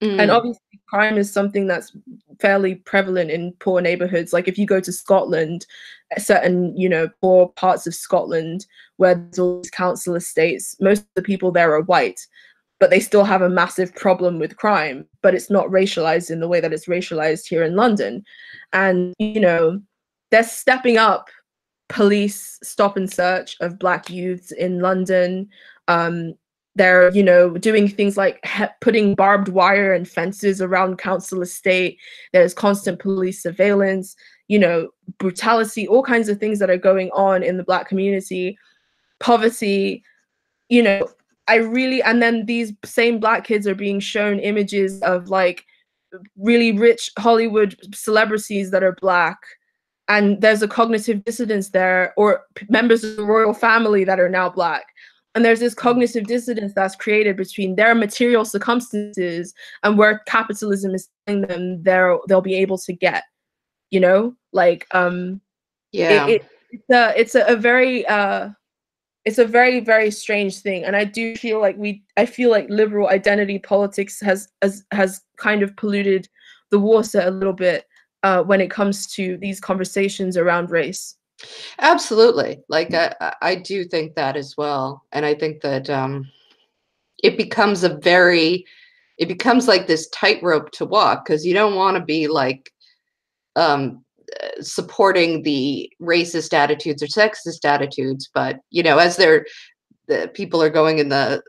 And obviously crime is something that's fairly prevalent in poor neighborhoods. Like, if you go to Scotland, certain, poor parts of Scotland where there's all these council estates, most of the people there are white, but they still have a massive problem with crime, but it's not racialized in the way that it's racialized here in London. And, they're stepping up police stop and search of Black youths in London. They're, doing things like putting barbed wire and fences around council estate. There's constant police surveillance, brutality, all kinds of things that are going on in the Black community, poverty, and then these same Black kids are being shown images of like really rich Hollywood celebrities that are Black, and there's a cognitive dissonance there, or members of the royal family that are now Black. And there's this cognitive dissonance that's created between their material circumstances and where capitalism is telling them they'll be able to get, like, yeah. it's a very it's a very, very strange thing. And I do feel like I feel like liberal identity politics has kind of polluted the water a little bit when it comes to these conversations around race. Absolutely. Like I do think that as well. And I think that it becomes it becomes like this tightrope to walk, because you don't want to be like um, supporting the racist attitudes or sexist attitudes, but you know, as the people are going in the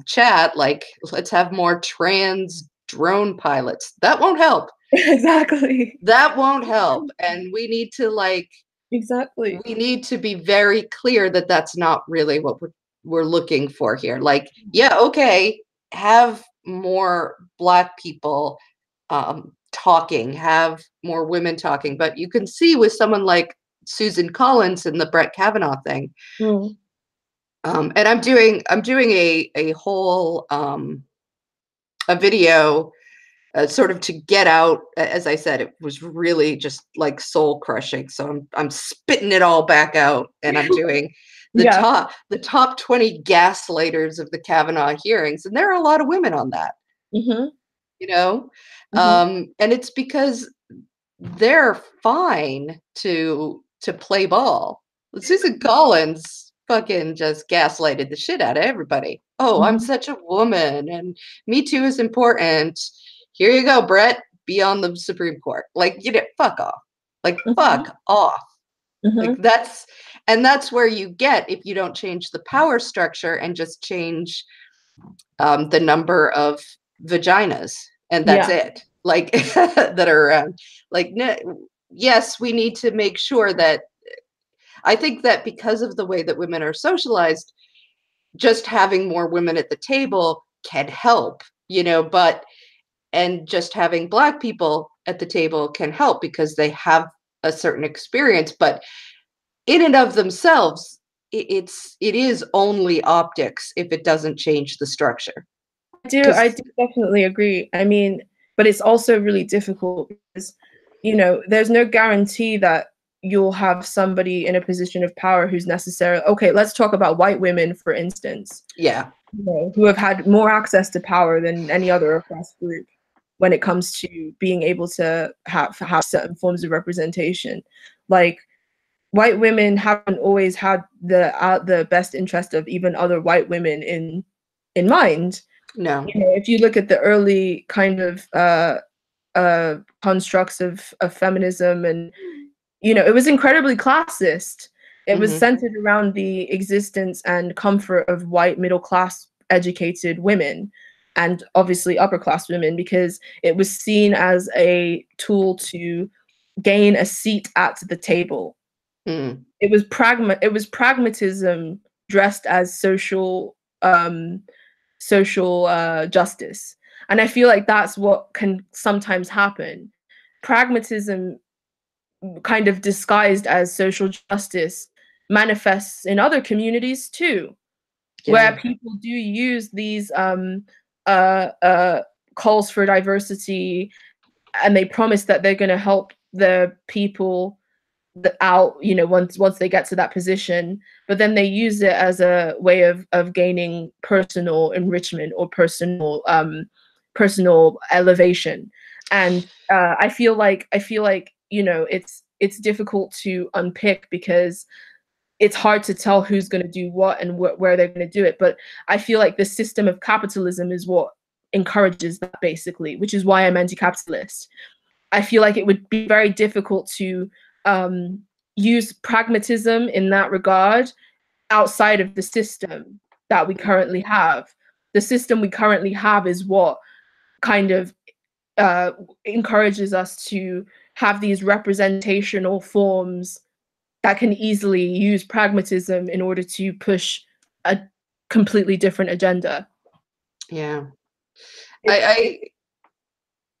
chat, like, let's have more trans drone pilots. That won't help. Exactly. That won't help. And we need to like Exactly. we need to be very clear that that's not really what we're looking for here. Like, yeah, okay, have more Black people talking, have more women talking, but you can see with someone like Susan Collins and the Brett Kavanaugh thing. Mm. And I'm doing a whole a video sort of to get out. As I said, it was really just like soul crushing. So I'm spitting it all back out, and I'm doing Yeah. the top 20 gaslighters of the Kavanaugh hearings, and there are a lot of women on that. Mm-hmm. You know, Mm-hmm. and it's because they're fine to play ball. Susan Collins fucking just gaslighted the shit out of everybody. Oh, I'm Mm-hmm. such a woman, and Me Too is important. Here you go, Brett. Be on the Supreme Court. Like, you know, fuck off. Like, Mm-hmm. fuck off. Like Mm-hmm. that's where you get, if you don't change the power structure and just change the number of vaginas, and that's Yeah. it. Like that are around. Like, yes, we need to make sure that. I think that because of the way that women are socialized, just having more women at the table can help, you know, but and just having Black people at the table can help because they have a certain experience, but in and of themselves, it is only optics if it doesn't change the structure. I Because do definitely agree. I mean, but it's also really difficult because, there's no guarantee that you'll have somebody in a position of power who's necessarily okay. Let's talk about white women, for instance, yeah, who have had more access to power than any other oppressed group when it comes to being able to have certain forms of representation. Like white women haven't always had the best interest of even other white women in mind. no, If you look at the early kind of constructs of feminism, and it was incredibly classist. It was hmm centered around the existence and comfort of white middle class educated women, and obviously upper class women, because it was seen as a tool to gain a seat at the table. mm, It was pragmatism dressed as social justice. And I feel like that's what can sometimes happen. Pragmatism, kind of disguised as social justice, manifests in other communities too, where yeah, people do use these uh, uh, calls for diversity, and they promise that they're going to help the people out, once they get to that position, but then they use it as a way of gaining personal enrichment or personal elevation. And I feel like it's difficult to unpick because it's hard to tell who's going to do what and where they're going to do it. But I feel like the system of capitalism is what encourages that, basically, which is why I'm anti-capitalist. I feel like it would be very difficult to um, use pragmatism in that regard outside of the system that we currently have. The system we currently have is what kind of uh, encourages us to have these representational forms that can easily use pragmatism in order to push a completely different agenda. yeah. It's I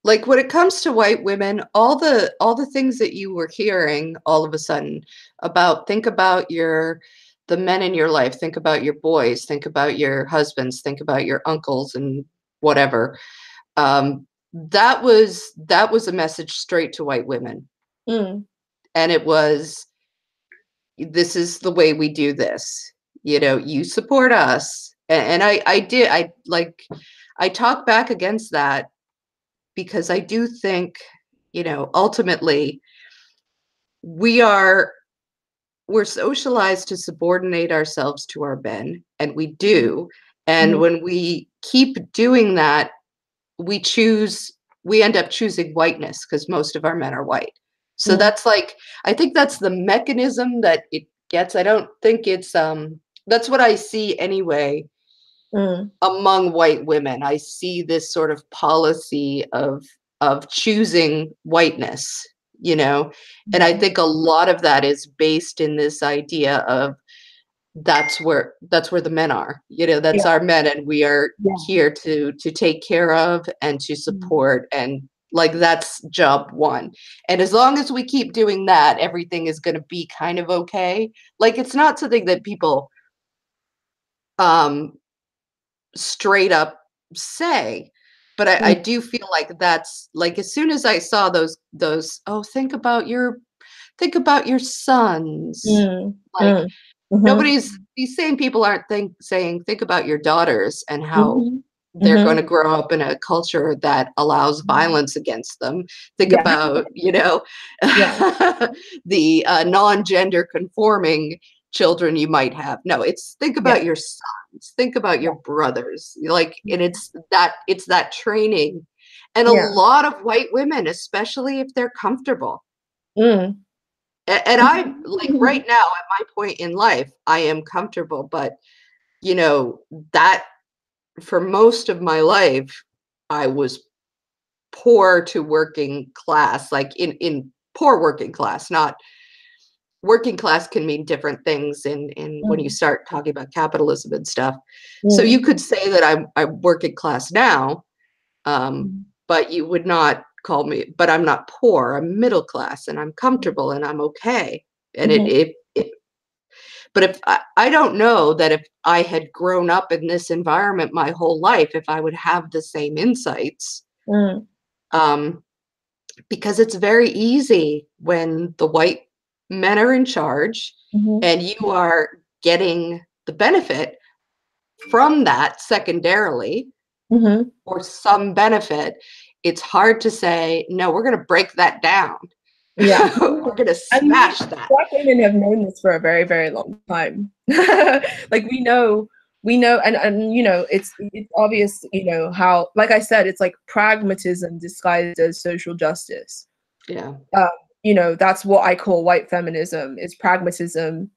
like, when it comes to white women, all the things that you were hearing all of a sudden about, think about the men in your life, think about your boys, think about your husbands, think about your uncles and whatever. That was a message straight to white women, mm, and it was, this is the way we do this. You know, you support us, and I did, I like, I talk back against that because I do think, you know, ultimately we're socialized to subordinate ourselves to our men, and we do. And when we keep doing that, we end up choosing whiteness because most of our men are white. So that's like, I think that's the mechanism that it gets. I don't think it's that's what I see anyway. Among white women, I see this sort of policy of choosing whiteness, you know, and I think a lot of that is based in this idea of that's where the men are, you know, that's our men, and we are here to take care of and to support, and like that's job one. And as long as we keep doing that, everything is going to be kind of okay. Like, it's not something that people straight up say, but I do feel like that's like, as soon as I saw those oh, think about your sons, like these same people aren't saying think about your daughters and how they're going to grow up in a culture that allows violence against them. Think about, you know, the non-gender conforming children you might have. No, it's think about your sons, think about your brothers, like, and it's that training. And a lot of white women, especially if they're comfortable, and I'm like, right now at my point in life, I am comfortable, but you know, that for most of my life, I was poor to working class, like in poor working class. Not working class can mean different things in when you start talking about capitalism and stuff. So you could say that I'm working class now, but you would not call me, but I'm not poor, I'm middle class, and I'm comfortable, and I'm okay. And but if I don't know that if I had grown up in this environment my whole life, if I would have the same insights. Because it's very easy when the white men are in charge and you are getting the benefit from that secondarily, or some benefit. It's hard to say, no, we're going to break that down. Yeah. We're going to smash that. Black women have known this for a very, very long time. Like, we know, and you know, it's obvious, you know, how, like I said, it's like pragmatism disguised as social justice. Yeah. You know, that's what I call white feminism. It's pragmatism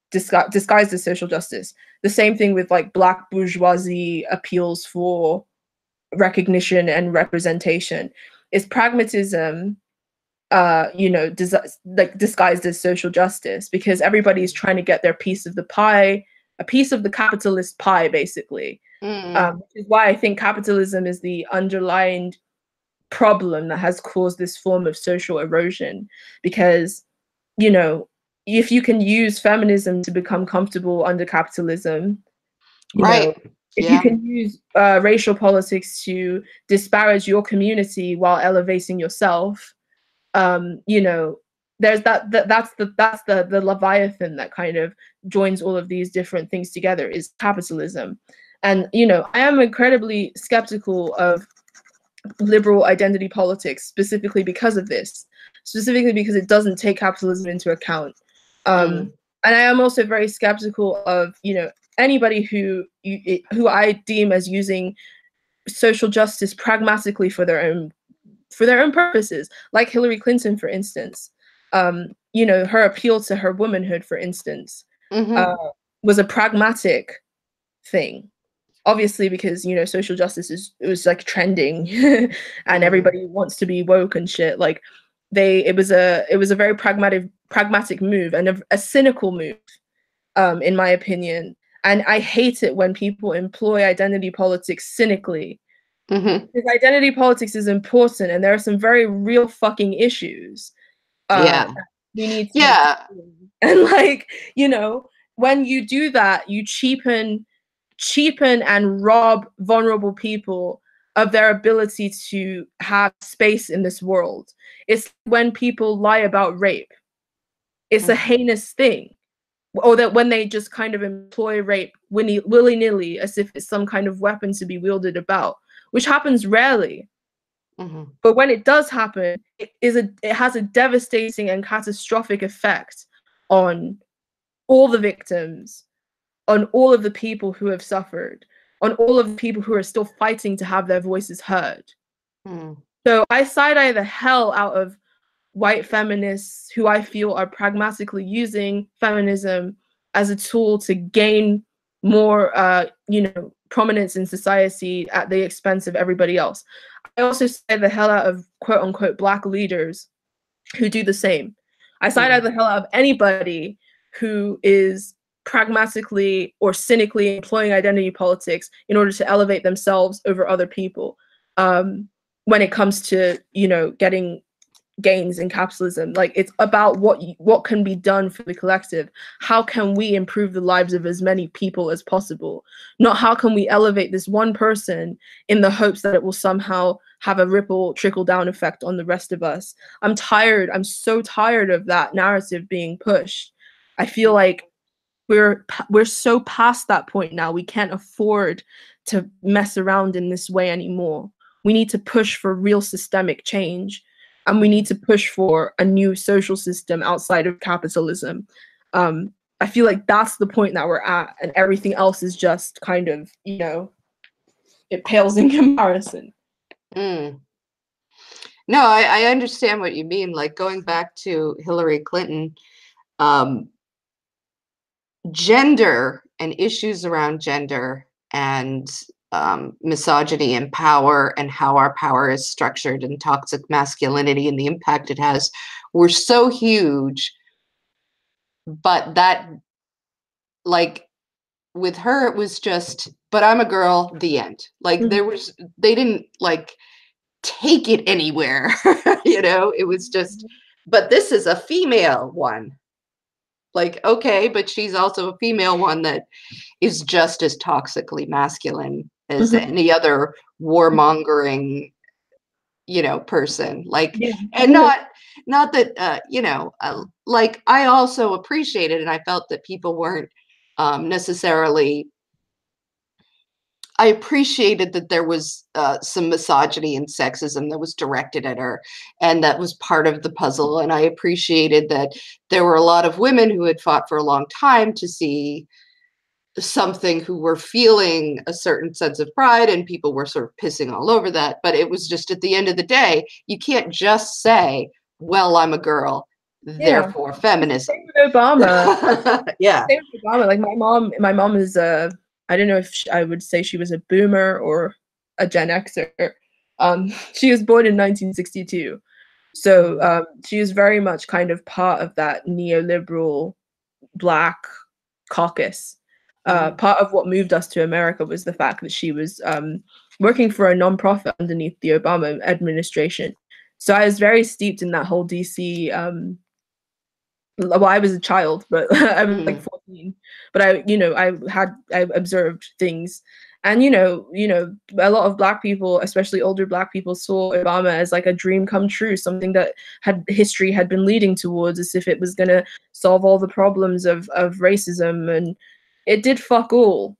disguised as social justice. The same thing with like black bourgeoisie appeals for recognition and representation. It's pragmatism, you know, disguised as social justice, because everybody's trying to get their piece of the pie, a piece of the capitalist pie, basically. Which is why I think capitalism is the underlying problem that has caused this form of social erosion. Because, you know, if you can use feminism to become comfortable under capitalism, you know, if you can use racial politics to disparage your community while elevating yourself, you know, there's that's the Leviathan that kind of joins all of these different things together, is capitalism. And, you know, I am incredibly skeptical of liberal identity politics, specifically because of this, specifically because it doesn't take capitalism into account. And I am also very skeptical of, you know, anybody who I deem as using social justice pragmatically for their own purposes, like Hillary Clinton, for instance. You know, her appeal to her womanhood, for instance, was a pragmatic thing. Obviously, because, you know, social justice it was like trending, and everybody wants to be woke and shit. Like, it was a very pragmatic move, and a cynical move, in my opinion. And I hate it when people employ identity politics cynically. Because identity politics is important, and there are some very real fucking issues. We need to, and like, you know, when you do that, you cheapen and rob vulnerable people of their ability to have space in this world. It's when people lie about rape. It's a heinous thing. Or that when they just kind of employ rape willy-nilly, as if it's some kind of weapon to be wielded about, which happens rarely. But when it does happen, it has a devastating and catastrophic effect on all the victims, on all of the people who have suffered, on all of the people who are still fighting to have their voices heard. So I side-eye the hell out of white feminists who I feel are pragmatically using feminism as a tool to gain more, prominence in society at the expense of everybody else. I also side the hell out of quote unquote Black leaders who do the same. I side eye the hell out of anybody who is pragmatically or cynically employing identity politics in order to elevate themselves over other people. When it comes to, getting gains in capitalism, like it's about what can be done for the collective. How can we improve the lives of as many people as possible? Not how can we elevate this one person in the hopes that it will somehow have a ripple trickle down effect on the rest of us. I'm so tired of that narrative being pushed. I feel like we're so past that point now. We can't afford to mess around in this way anymore. We need to push for real systemic change. And we need to push for a new social system outside of capitalism. I feel like that's the point that we're at, and everything else is just kind of, it pales in comparison. No, I understand what you mean. Like going back to Hillary Clinton, gender and issues around gender and misogyny and power and how our power is structured and toxic masculinity and the impact it has were so huge. But that, like, with her, it was just, but I'm a girl, the end. Like, they didn't, like, take it anywhere, it was just, but this is a female one. Like, okay, but she's also a female one that is just as toxically masculine as any other warmongering, person. Like, and not that, like, I also appreciated, and I felt that people weren't necessarily, I appreciated that there was some misogyny and sexism that was directed at her, and that was part of the puzzle. And I appreciated that there were a lot of women who had fought for a long time to see something, who were feeling a certain sense of pride, and people were sort of pissing all over that. But it was just, at the end of the day, you can't just say, well, I'm a girl, therefore feminism. Same with Obama. Yeah. Same with Obama. Like my mom is I don't know if I would say she was a boomer or a Gen Xer. She was born in 1962. So she is very much kind of part of that neoliberal Black caucus. Part of what moved us to America was the fact that she was working for a nonprofit underneath the Obama administration. So I was very steeped in that whole DC. Well, I was a child, but I was like 14. But I observed things, and a lot of Black people, especially older Black people, saw Obama as like a dream come true, something that history had been leading towards, as if it was gonna solve all the problems of racism, and it did fuck all.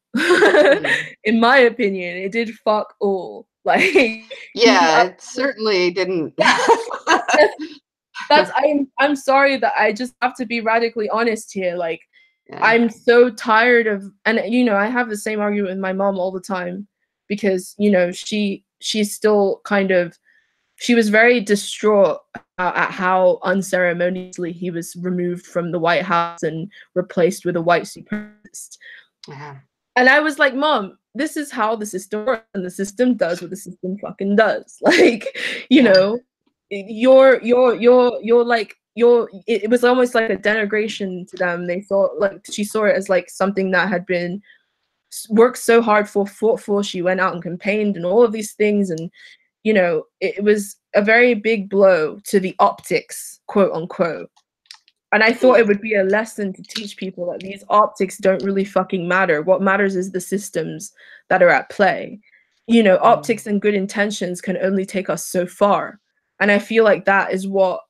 In my opinion, it did fuck all. Like, it certainly didn't. I'm sorry that I just have to be radically honest here. Like, I'm so tired of, and I have the same argument with my mom all the time, because she's still kind of, she was very distraught at how unceremoniously he was removed from the White House and replaced with a white supremacist. And I was like, Mom, this is how the system works, and the system does what the system fucking does. Like, it was almost like a denigration to them. They thought, like, she saw it as like something that had been worked so hard for, fought for. She went out and campaigned and all of these things, and it was a very big blow to the optics, quote unquote. And I thought it would be a lesson to teach people that these optics don't really fucking matter. What matters is the systems that are at play. Optics and good intentions can only take us so far. And I feel like that is what,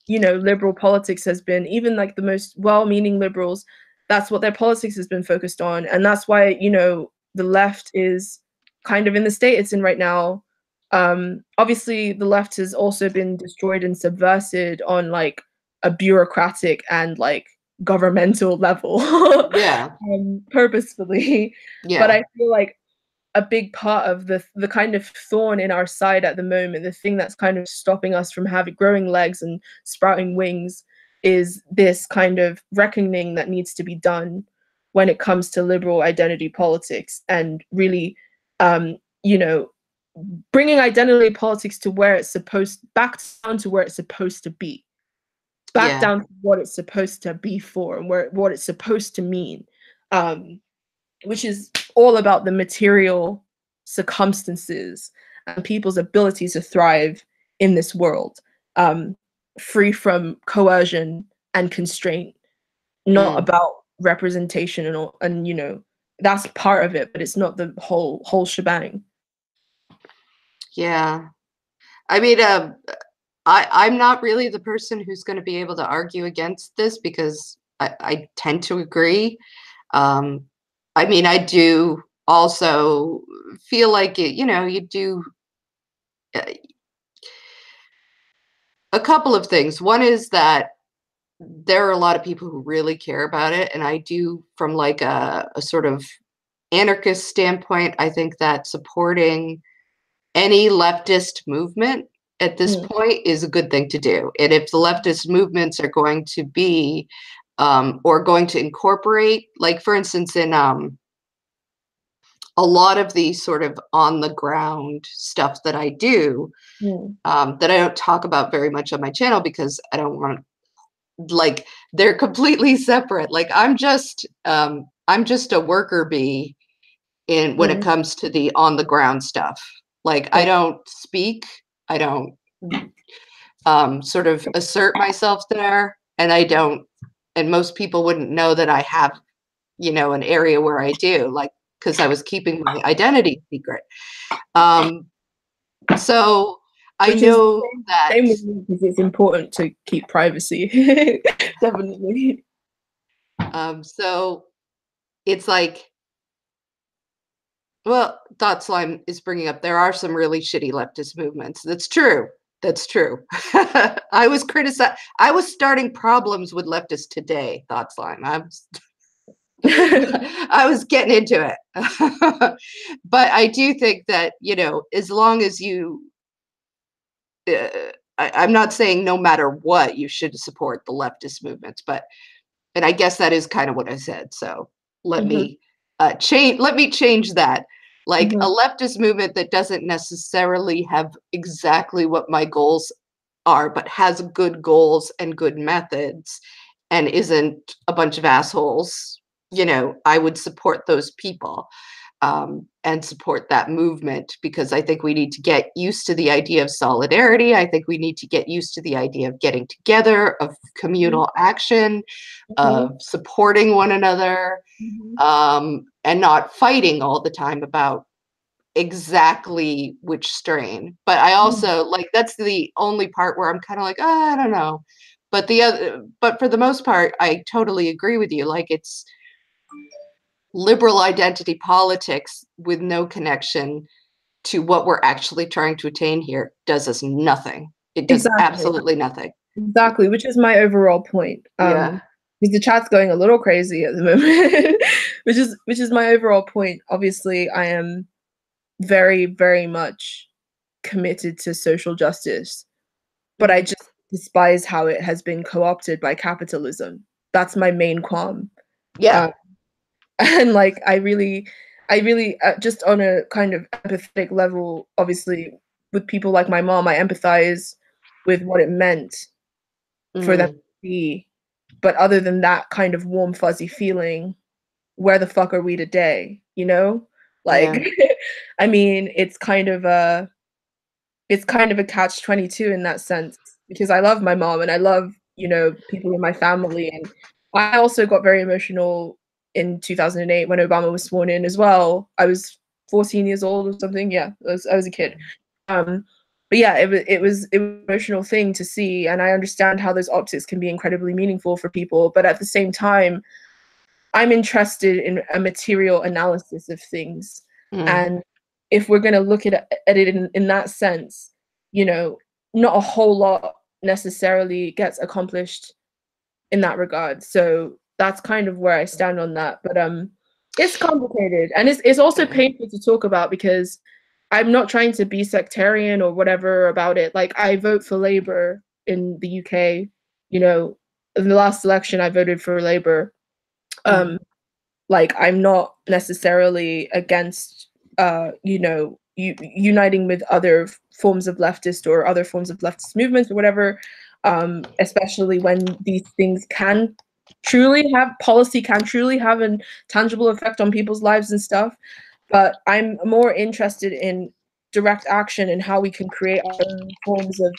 liberal politics has been. Even like the most well-meaning liberals, that's what their politics has been focused on. And that's why, the left is kind of in the state it's in right now, Obviously the left has also been destroyed and subverted on like a bureaucratic and like governmental level. Yeah. Purposefully. But Yeah. I feel like a big part of the kind of thorn in our side at the moment, the thing that's kind of stopping us from having growing legs and sprouting wings, is this kind of reckoning that needs to be done when it comes to liberal identity politics, and really, you know, bringing identity politics to where it's supposed, back down to where it's supposed to be, back Yeah. down to what it's supposed to be for, and where what it's supposed to mean, which is all about the material circumstances and people's ability to thrive in this world, free from coercion and constraint, not Mm. about representation and all, and you know, that's part of it, but it's not the whole shebang. Yeah. I mean, I'm not really the person who's going to be able to argue against this because I tend to agree. Um, I mean, I do also feel like it, you know, you do uh, a couple of things. One is that there are a lot of people who really care about it, and I do, from like a sort of anarchist standpoint, I think that supporting any leftist movement at this Mm, point is a good thing to do. And if the leftist movements are going to be or going to incorporate, like for instance, in a lot of the sort of on the ground stuff that I do, mm, that I don't talk about very much on my channel because I don't want, like, they're completely separate. Like I'm just a worker bee in when it mm, comes to the on the ground stuff. Like I yeah. don't speak, I don't sort of assert myself there, and I don't, and most people wouldn't know that I have, you know, an area where I do, like, because I was keeping my identity secret. Um, so I Which is know that. same with me, because it's important to keep privacy. Definitely. So it's like, well, Thought Slime is bringing up there are some really shitty leftist movements. That's true. That's true. I was criticized. I was starting problems with leftists today. Thought Slime. I was getting into it. But I do think that, you know, as long as you, uh, I'm not saying no matter what you should support the leftist movements, but, and I guess that is kind of what I said. So let Mhm, me let me change that. Like a mhm, leftist movement that doesn't necessarily have exactly what my goals are, but has good goals and good methods and isn't a bunch of assholes, you know, I would support those people, and support that movement because I think we need to get used to the idea of solidarity. I think we need to get used to the idea of getting together, of mhm, communal action, mhm, of supporting one another, mhm. and not fighting all the time about exactly which strain. But I Mm. also like that's the only part where I'm kind of like, I don't know. But the other, but for the most part, I totally agree with you. Like it's liberal identity politics with no connection to what we're actually trying to attain here does us nothing. It does Exactly, absolutely nothing. exactly, which is my overall point. Yeah. Because the chat's going a little crazy at the moment, which is my overall point. Obviously, I am very, very much committed to social justice, but I Mhm. just despise how it has been co-opted by capitalism. That's my main qualm. Yeah. Uh, and like I really just on a kind of empathetic level, obviously with people like my mom, I empathize with what it meant for them to Mm. be, but other than that kind of warm fuzzy feeling, where the fuck are we today, you know? Yeah. Like I mean, it's kind of a catch 22 in that sense, because I love my mom and I love, you know, people in my family, and I also got very emotional in 2008 when Obama was sworn in as well. I was 14 years old or something. Yeah, I was a kid. Um, but yeah, it was an emotional thing to see, and I understand how those optics can be incredibly meaningful for people. But at the same time, I'm interested in a material analysis of things, Mm. and if we're going to look at it in that sense, you know, not a whole lot necessarily gets accomplished in that regard. So that's kind of where I stand on that. But it's complicated, and it's also painful to talk about, because I'm not trying to be sectarian or whatever about it. Like, I vote for Labour in the UK. You know, in the last election, I voted for Labour. Like, I'm not necessarily against, you know, uniting with other forms of leftist or other forms of leftist movements or whatever, especially when these things can truly have, policy can truly have a tangible effect on people's lives and stuff. But I'm more interested in direct action and how we can create our own forms of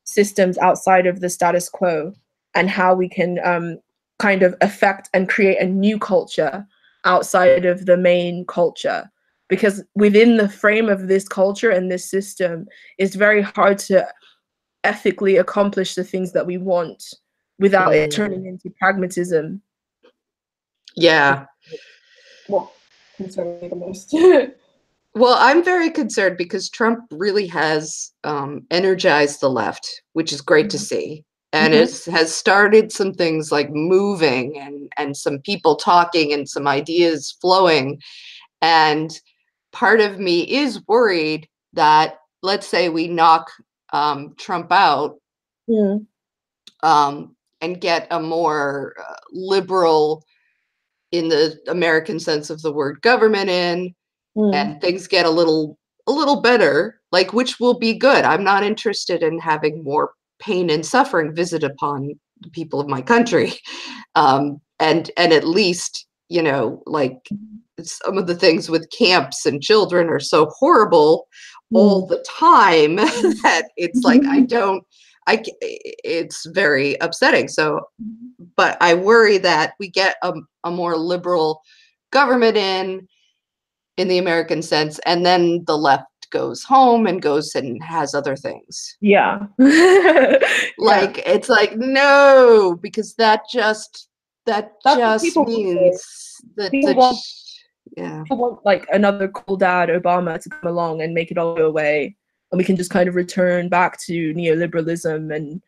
systems outside of the status quo, and how we can kind of affect and create a new culture outside of the main culture. Because within the frame of this culture and this system, it's very hard to ethically accomplish the things that we want without it turning into pragmatism. Yeah. What concerns me the most. Well, I'm very concerned because Trump really has energized the left, which is great to see. And it has started some things like moving, and some people talking and some ideas flowing. And part of me is worried that, let's say we knock Trump out, and get a more liberal, in the American sense of the word, government in, and things get a little better, like, which will be good. I'm not interested in having more pain and suffering visited upon the people of my country. And at least, you know, like, some of the things with camps and children are so horrible all the time that it's like, it's very upsetting. So, but I worry that we get a more liberal government in the American sense, and then the left goes home and goes and has other things. Yeah. Like, it's like, no, because that just means that people want like another cool dad Obama to come along and make it all go away, and we can just kind of return back to neoliberalism and,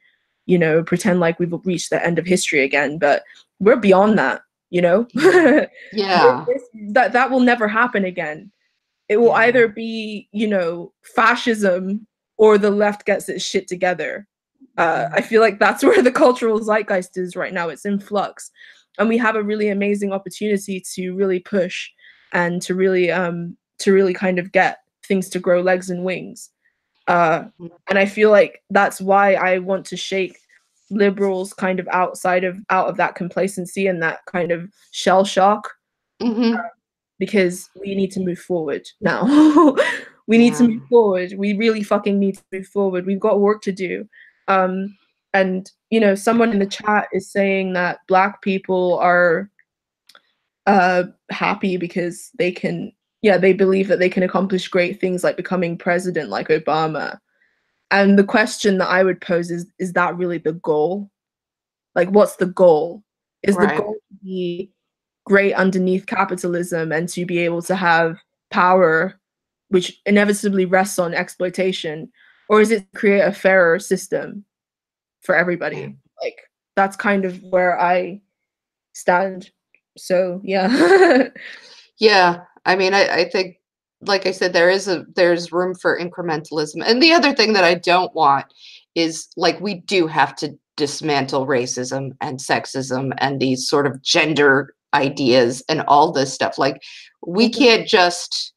you know, pretend like we've reached the end of history again. But we're beyond that, you know. Yeah. That will never happen again. It will either be, you know, fascism, or the left gets its shit together. I feel like that's where the cultural zeitgeist is right now. It's in flux, and we have a really amazing opportunity to really push and to really kind of get things to grow legs and wings. And I feel like that's why I want to shake liberals kind of out of that complacency and that kind of shell shock. Because we need to move forward now. We need to move forward. We really fucking need to move forward. We've got work to do. And, you know, someone in the chat is saying that Black people are happy because they can, they believe that they can accomplish great things like becoming president like Obama. And the question that I would pose is that really the goal? Like, what's the goal? Is the goal to be great underneath capitalism and to be able to have power, which inevitably rests on exploitation? Or is it create a fairer system for everybody? Like, that's kind of where I stand. So, yeah. Yeah. I mean, I think, like I said, there's room for incrementalism. And the other thing that I don't want is, like, we do have to dismantle racism and sexism and these sort of gender ideas and all this stuff. Like, we can't just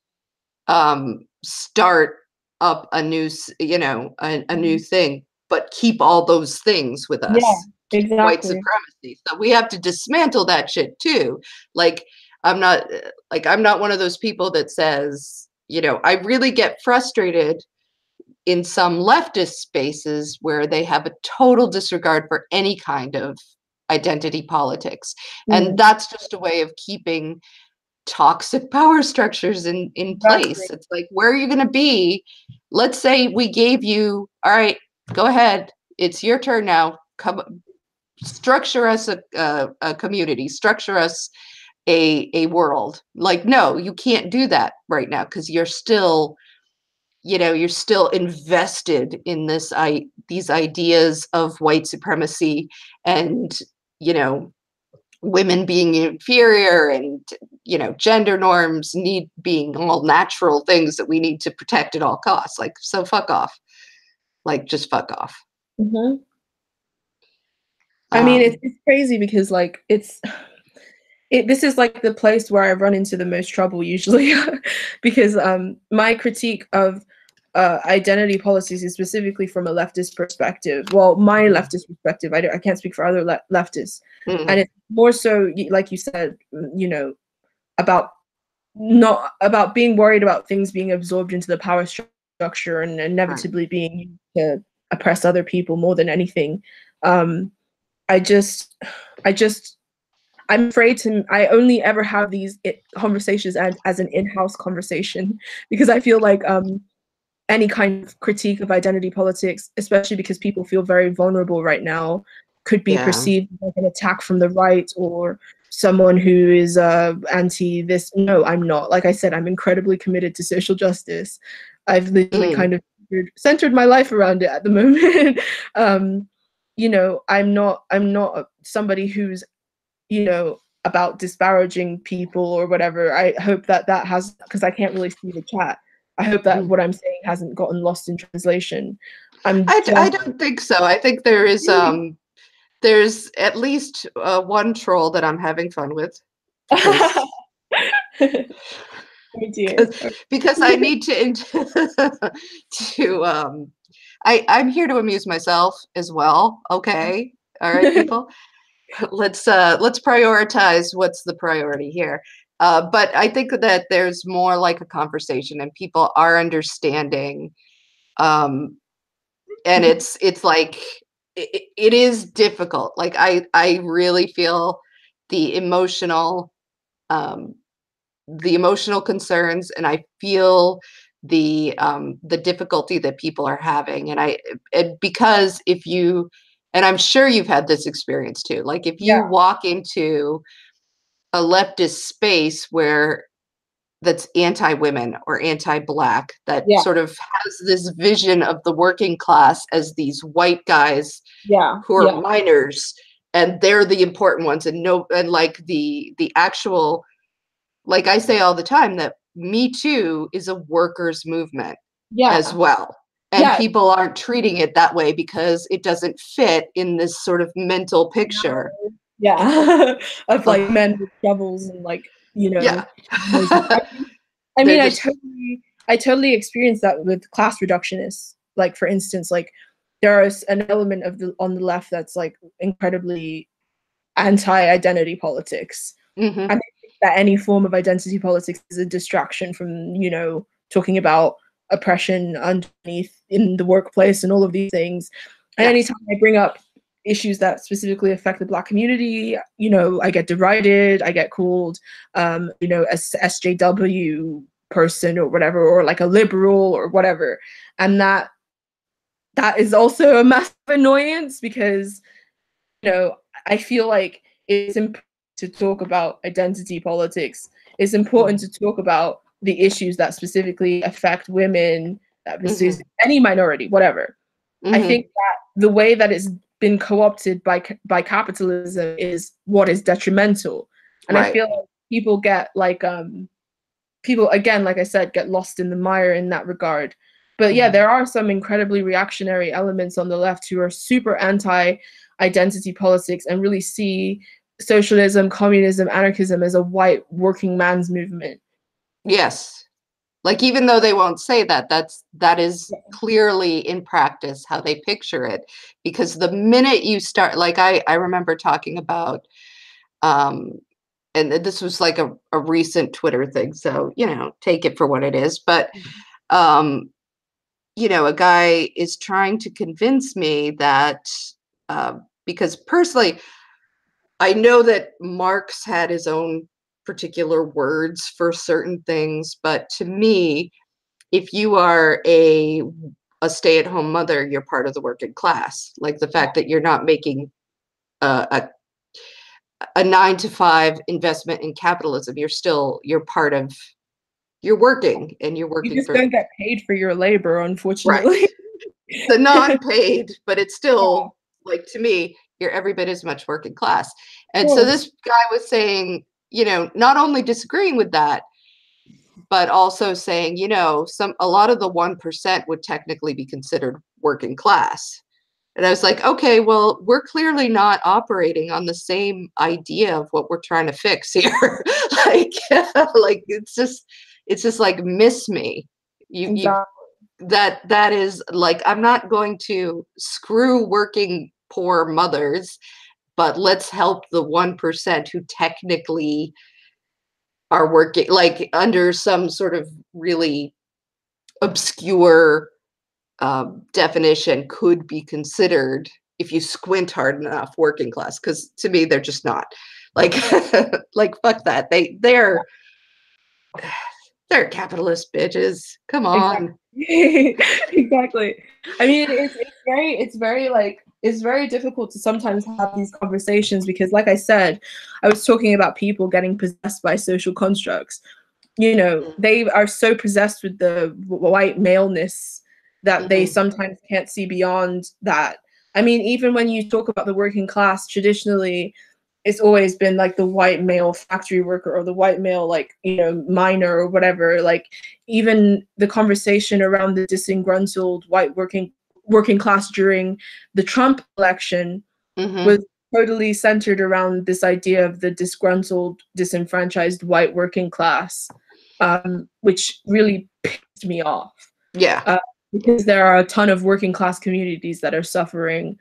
start up a new, you know, a new thing, but keep all those things with us. Yeah, exactly. White supremacy. So we have to dismantle that shit too. Like, I'm not one of those people that says, you know, I really get frustrated in some leftist spaces where they have a total disregard for any kind of identity politics. And that's just a way of keeping toxic power structures in place. It's like, where are you going to be? Let's say we gave you, all right, go ahead. It's your turn now. Come structure us a community, structure us a world. Like, no, you can't do that right now because you're still, you're still invested in these ideas of white supremacy and, women being inferior and, gender norms being all natural things that we need to protect at all costs. Like, so fuck off. Like, just fuck off. Mm-hmm. I mean, it's crazy because like this is like the place where I run into the most trouble usually because my critique of identity policies is specifically from a leftist perspective. Well, my leftist perspective, I can't speak for other leftists. Mm-hmm. And it's more so, like you said, about not about being worried about things being absorbed into the power structure and inevitably being used to oppress other people more than anything. I'm afraid I only ever have these conversations as an in-house conversation because I feel like any kind of critique of identity politics, especially because people feel very vulnerable right now, could be perceived like an attack from the right or someone who is anti this. No, I'm not. Like I said, I'm incredibly committed to social justice. I've literally kind of centered my life around it at the moment. I'm not somebody who's, about disparaging people or whatever. I hope that has, because I can't really see the chat. I hope that what I'm saying hasn't gotten lost in translation. I don't think so. I think there's at least one troll that I'm having fun with. Because I need I'm here to amuse myself as well. Okay. All right, people. Let's prioritize what's the priority here. But I think that there's more like a conversation and people are understanding. And it's like, it is difficult. Like I really feel the emotional concerns, and I feel the difficulty that people are having. And because and I'm sure you've had this experience too, like if you walk into a leftist space that's anti-women or anti-Black, that sort of has this vision of the working class as these white guys who are minors, and they're the important ones, and like the actual, like I say all the time, that Me Too is a workers' movement as well. And people aren't treating it that way because it doesn't fit in this sort of mental picture. Of like men with shovels and like, I mean, I totally experienced that with class reductionists. Like, for instance, like there is an element on the left that's like incredibly anti-identity politics. Mm-hmm. I think that any form of identity politics is a distraction from, talking about oppression underneath in the workplace and all of these things. And anytime I bring up issues that specifically affect the Black community, I get derided, I get called, SJW person or whatever, or like a liberal or whatever. And that is also a massive annoyance because, I feel like it's important to talk about identity politics. It's important to talk about the issues that specifically affect women, that any minority, whatever. I think that the way that it's been co-opted by capitalism is what is detrimental. And I feel like people get like people, again, like I said, get lost in the mire in that regard. But yeah, there are some incredibly reactionary elements on the left who are super anti-identity politics and really see socialism, communism, anarchism as a white working man's movement. Yes. Like, even though they won't say that, that is clearly in practice how they picture it. Because the minute you start, like I remember talking about, and this was like a recent Twitter thing, so, take it for what it is. But, a guy is trying to convince me that, because personally, I know that Marx had his own particular words for certain things, but to me, if you are a stay-at-home mother, you're part of the working class. Like the fact that you're not making a a 9-to-5 investment in capitalism. You're part of, you're working, and you're working You just for, don't get paid for your labor, right. unfortunately. It's a non-paid, but it's Yeah, still, like, to me, you're every bit as much working class. of And so course. this guy was saying, not only disagreeing with that, but also saying, a lot of the 1% would technically be considered working class. And I was like, okay, well, we're clearly not operating on the same idea of what we're trying to fix here. like, like it's just like, miss me. You Exactly. that is like, I'm not going to screw working poor mothers, but let's help the 1% who technically are working, like, under some sort of really obscure definition, could be considered, if you squint hard enough, working class. Because to me, they're just not. Like, like, fuck that. They're capitalist bitches. Come on. Exactly. Exactly. I mean, it's very difficult to sometimes have these conversations because, like I said, I was talking about people getting possessed by social constructs. They are so possessed with the white maleness that they sometimes can't see beyond that. I mean, even when you talk about the working class, traditionally, it's always been like the white male factory worker or the white male, like, miner or whatever. Like, even the conversation around the disgruntled white working class during the Trump election was totally centered around this idea of the disgruntled, disenfranchised white working class, which really pissed me off. Yeah. Because there are a ton of working class communities that are suffering.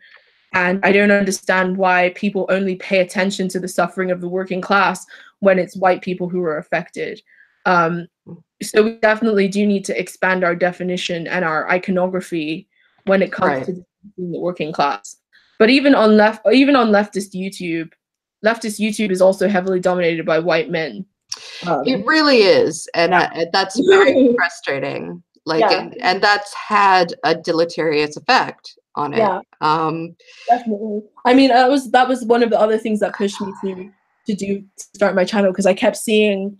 And I don't understand why people only pay attention to the suffering of the working class when it's white people who are affected. So we definitely do need to expand our definition and our iconography when it comes to the working class. But even on leftist YouTube is also heavily dominated by white men. It really is. And that's very frustrating. Like, Yeah. and that's had a deleterious effect on it. Yeah. Definitely. I mean, that was one of the other things that pushed me to start my channel, because I kept seeing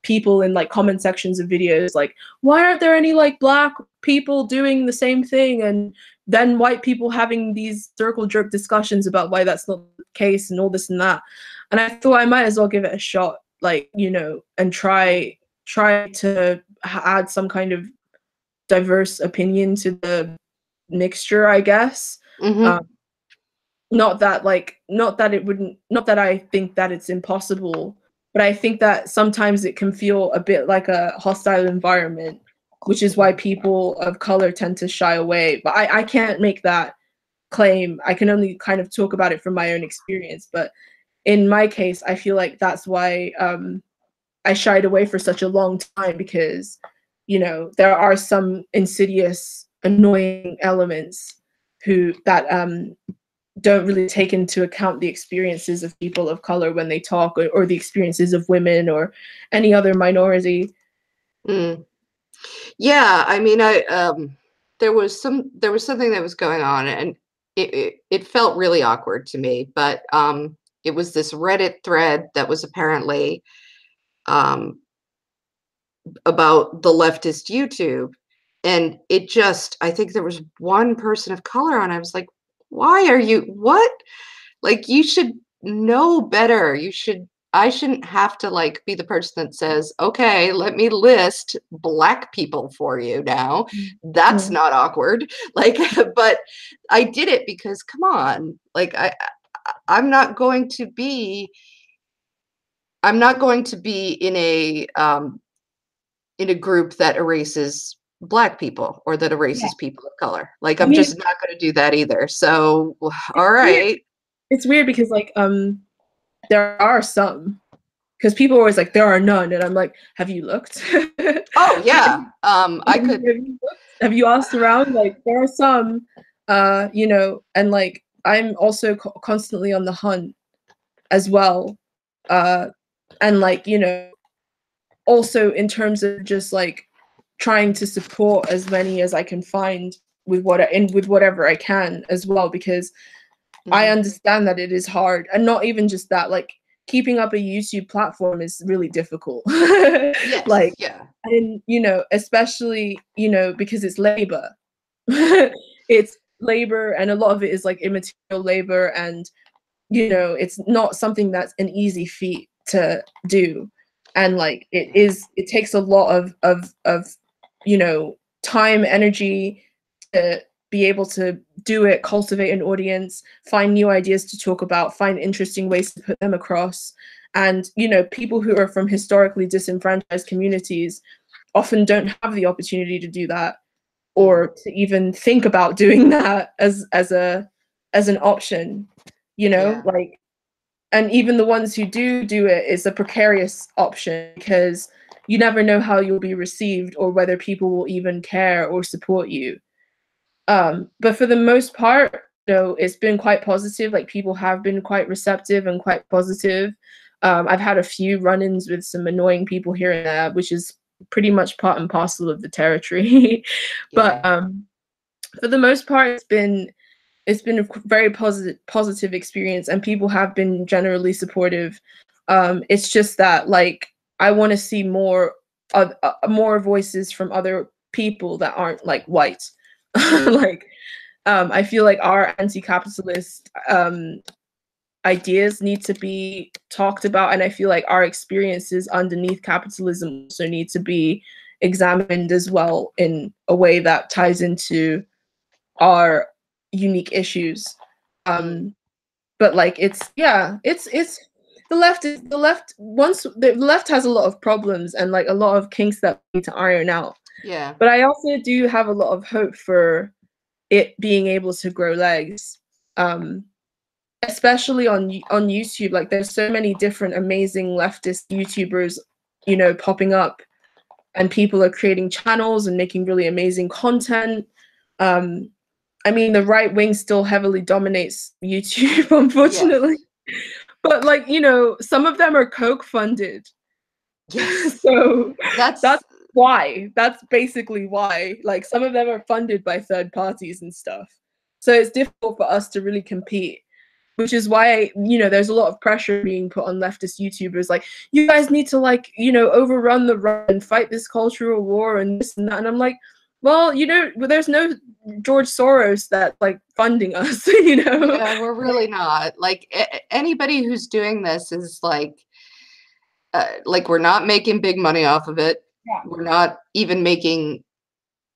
people in like comment sections of videos like, why aren't there any like black people doing the same thing, and then white people having these circle jerk discussions about why that's not the case and all this and that. And I thought I might as well give it a shot, like, and try to add some kind of diverse opinion to the mixture, I guess. Not that I think that it's impossible, but I think that sometimes it can feel a bit like a hostile environment, which is why people of color tend to shy away. But I can't make that claim. I can only kind of talk about it from my own experience. But in my case, I feel like that's why I shied away for such a long time, because there are some insidious, annoying elements that don't really take into account the experiences of people of color when they talk, or the experiences of women or any other minority. Yeah, I mean, there was something that was going on, and it felt really awkward to me. But it was this Reddit thread that was apparently about the leftist YouTube, and I think there was one person of color on. I was like, why are you, what? Like, you should know better. I shouldn't have to, like, be the person that says, okay, let me list black people for you now. That's not awkward. Like, but I did it because, come on, like, I'm not going to be in a group that erases black people or that erases people of color. Like, I'm just not going to do that either. So, all right. It's weird because, like, there are some, because people are always like, there are none, and I'm like, have you looked? Oh yeah. I could. Have you asked around? Like, there are some, and like, I'm also constantly on the hunt as well, and like, also in terms of just like trying to support as many as I can find with whatever I can as well, because I understand that it is hard. And not even just that, like, keeping up a YouTube platform is really difficult. Yes. Like, Yeah. and especially because it's labor. It's labor, and a lot of it is like immaterial labor, and it's not something that's an easy feat to do. And like it takes a lot of time, energy to be able to do it, cultivate an audience, find new ideas to talk about, find interesting ways to put them across. And people who are from historically disenfranchised communities often don't have the opportunity to do that, or to even think about doing that as an option, like. And even the ones who do it is a precarious option, because you never know how you'll be received or whether people will even care or support you. But for the most part, it's been quite positive. Like, people have been quite receptive and quite positive. I've had a few run-ins with some annoying people here and there, which is pretty much part and parcel of the territory. But for the most part, it's been a very positive experience, and people have been generally supportive. It's just that, like, I want to see more voices from other people that aren't like white. Like, I feel like our anti-capitalist ideas need to be talked about, and I feel like our experiences underneath capitalism also need to be examined as well, in a way that ties into our unique issues. But like, it's the left has a lot of problems and like a lot of kinks that we need to iron out. Yeah. But I also do have a lot of hope for it being able to grow legs, especially on YouTube. Like, there's so many different amazing leftist YouTubers, popping up, and people are creating channels and making really amazing content. I mean, the right wing still heavily dominates YouTube, unfortunately. Yes. But like, some of them are Coke funded. Yes. So that's why. That's basically why. Like, some of them are funded by third parties and stuff. So it's difficult for us to really compete, which is why, there's a lot of pressure being put on leftist YouTubers. Like, you guys need to, like, overrun the right and fight this cultural war and this and that. And I'm like, well, there's no George Soros that like funding us, Yeah, we're really not. Like, anybody who's doing this is like we're not making big money off of it. Yeah. We're not even making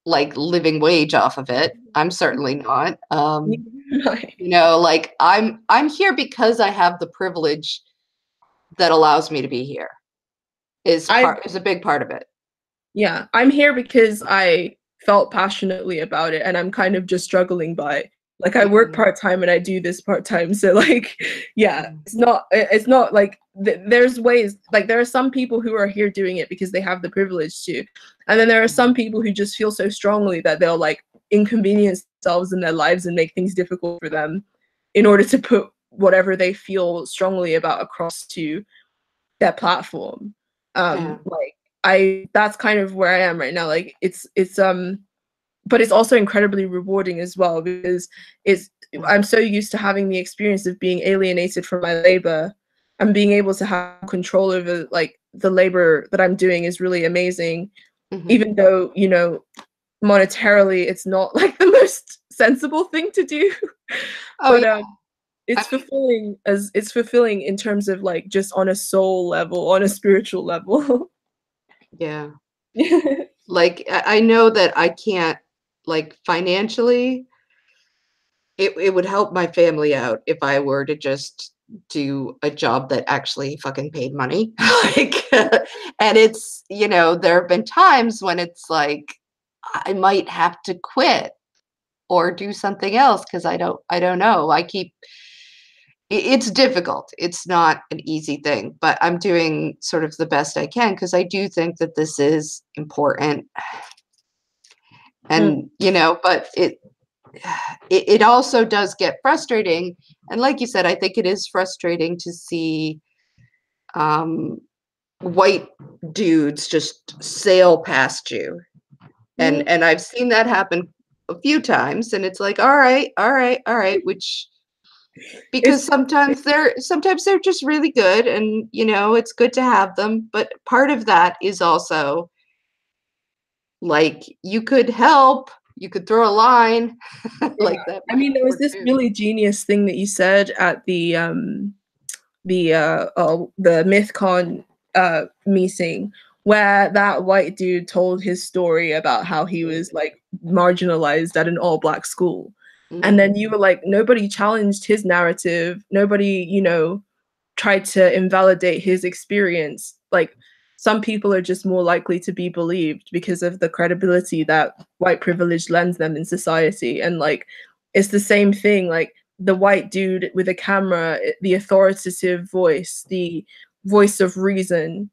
like living wage off of it. I'm certainly not. Like, I'm here because I have the privilege that allows me to be here. Is a big part of it. Yeah, I'm here because I felt passionately about it, and I'm kind of just struggling by, like, I work part-time and I do this part-time, so like, yeah, it's not like there's ways, like, there are some people who are here doing it because they have the privilege to, and then there are some people who just feel so strongly that they'll like inconvenience themselves in their lives and make things difficult for them in order to put whatever they feel strongly about across to their platform. Like, that's kind of where I am right now. Like, it's but it's also incredibly rewarding as well, because I'm so used to having the experience of being alienated from my labor, and being able to have control over like the labor that I'm doing is really amazing. Even though, monetarily it's not like the most sensible thing to do. But it's fulfilling in terms of like just on a soul level, on a spiritual level. Yeah. Like, I know that I can't, like, financially, it would help my family out if I were to just do a job that actually fucking paid money. Like, and it's, there have been times when it's like, I might have to quit or do something else because I don't know. It's difficult. It's not an easy thing, but I'm doing sort of the best I can because I do think that this is important. And, but it also does get frustrating. And like you said, I think it is frustrating to see white dudes just sail past you. And I've seen that happen a few times, and it's like, all right, which because sometimes they're just really good, and you know, it's good to have them, but part of that is also like you could help, you could throw a line. Like that I might mean, there was work this too. really genius thing that you said at the MythCon meeting, where that white dude told his story about how he was like marginalized at an all-black school. And then you were like, nobody challenged his narrative. Nobody, you know, tried to invalidate his experience. Like, some people are just more likely to be believed because of the credibility that white privilege lends them in society. And like, it's the same thing. Like, the white dude with a camera, the authoritative voice, the voice of reason,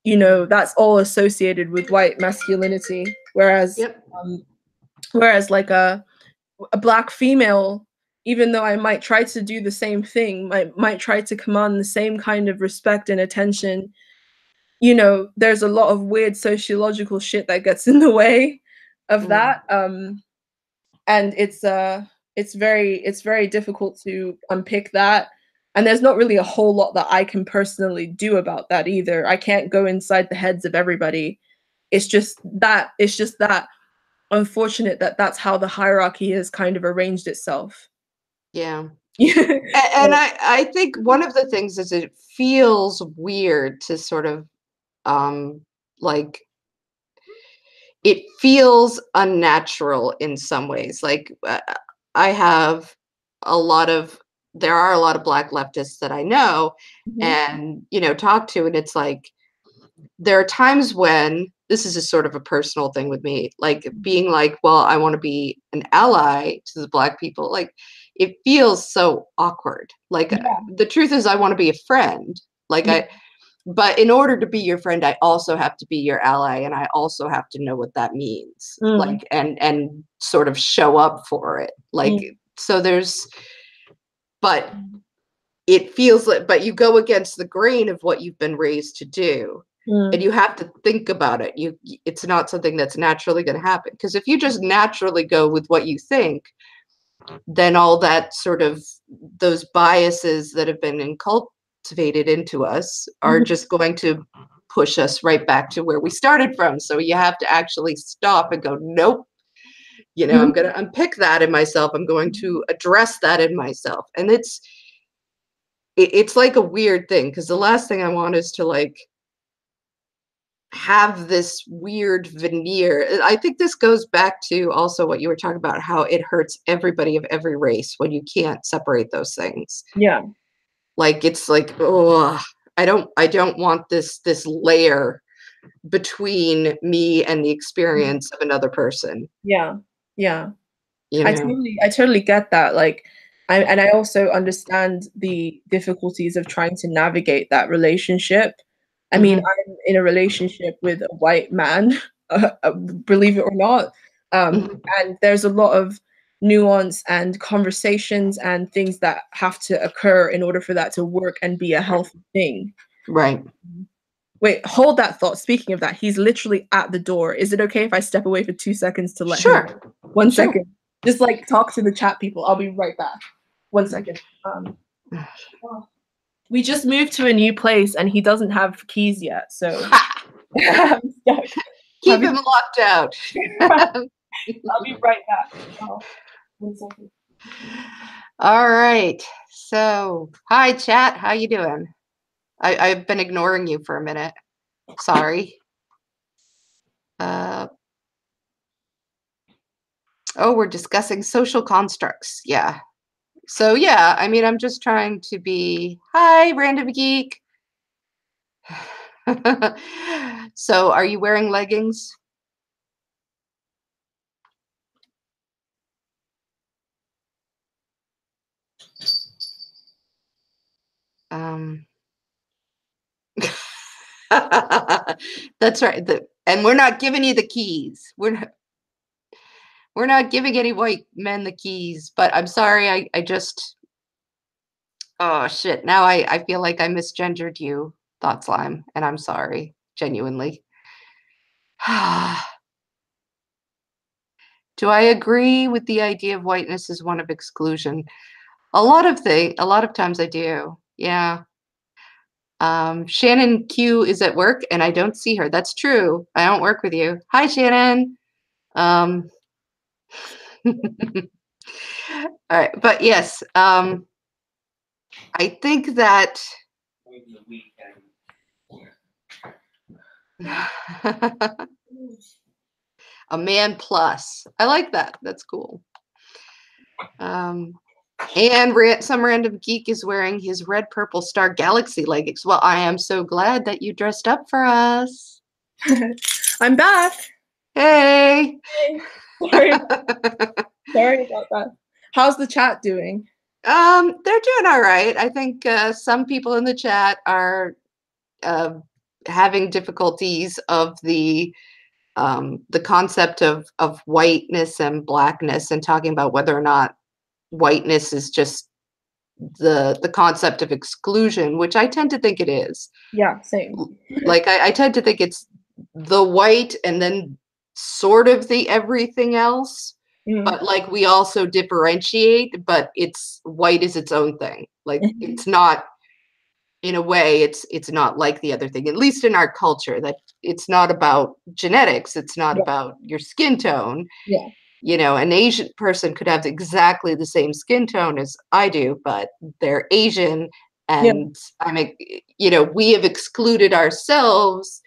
you know, that's all associated with white masculinity. Whereas, Yep. whereas like a black female, even though I might try to do the same thing, might try to command the same kind of respect and attention, you know, there's a lot of weird sociological shit that gets in the way of that. And it's very difficult to unpick that. And there's not really a whole lot that I can personally do about that either. I can't go inside the heads of everybody. It's just that unfortunate that that's how the hierarchy has kind of arranged itself. Yeah. Yeah. And I think one of the things is it feels weird to sort of like it feels unnatural in some ways. Like I have a lot of there are a lot of black leftists that I know Mhm. and you know talk to, and it's like there are times when this is a sort of a personal thing with me, like being like, well, I want to be an ally to the black people. Like it feels so awkward. Like Yeah. the truth is I want to be a friend. Like Yeah. but in order to be your friend, I also have to be your ally, and I also have to know what that means. Mm. Like and sort of show up for it. Like Mm. so there's but it feels like but you go against the grain of what you've been raised to do. And Mm. you have to think about it. It's not something that's naturally going to happen, because if you just naturally go with what you think, then all that sort of those biases that have been cultivated into us are Mhm. just going to push us right back to where we started from. So you have to actually stop and go, nope, you know, I'm Mhm. going to unpick that in myself. I'm going to address that in myself. And it's like a weird thing, because the last thing I want is to like have this weird veneer. I think this goes back to also what you were talking about, how it hurts everybody of every race when you can't separate those things. Yeah. Like it's like, oh, I don't want this layer between me and the experience of another person. Yeah. Yeah. You know. I totally get that. Like, I also understand the difficulties of trying to navigate that relationship. I mean, Hmm. I'm in a relationship with a white man, believe it or not. Hmm. And there's a lot of nuance and conversations and things that have to occur in order for that to work and be a healthy thing. Right. Wait, hold that thought. Speaking of that, he's literally at the door. Is it okay if I step away for 2 seconds to let him in? Sure. 1 second. Sure. Just like talk to the chat people. I'll be right back. 1 second. Oh. We just moved to a new place and he doesn't have keys yet, so I'm stuck. I'll Keep be, him locked out. I'll be right back. Oh, 1 second. All right. So, hi chat. How you doing? I've been ignoring you for a minute. Sorry. Uh, oh, we're discussing social constructs. Yeah. So yeah, I mean, I'm just trying to be. Hi, random geek. So, are you wearing leggings? Um, that's right. And we're not giving you the keys. We're not giving any white men the keys. But I'm sorry. I just. Oh shit. Now I feel like I misgendered you, Thought Slime, and I'm sorry, genuinely. Do I agree with the idea of whiteness as one of exclusion? A lot of times I do. Yeah. Shannon Q is at work and I don't see her. That's true. I don't work with you. Hi, Shannon. Um, all right, but yes, I think that a man plus. I like that. That's cool. And some random geek is wearing his red purple star galaxy leggings. Well, I am so glad that you dressed up for us. I'm back. Hey. Sorry. Sorry about that. How's the chat doing? They're doing all right. I think some people in the chat are having difficulties of the concept of whiteness and blackness, and talking about whether or not whiteness is just the concept of exclusion, which I tend to think it is. Yeah, same. Like I tend to think it's the white and then sort of the everything else. But like we also differentiate, but it's white is its own thing. Like it's not, in a way, it's not like the other thing, at least in our culture, that it's not about genetics, it's not about your skin tone. Yeah. You know, an Asian person could have exactly the same skin tone as I do, but they're Asian. And I mean, you know, we have excluded ourselves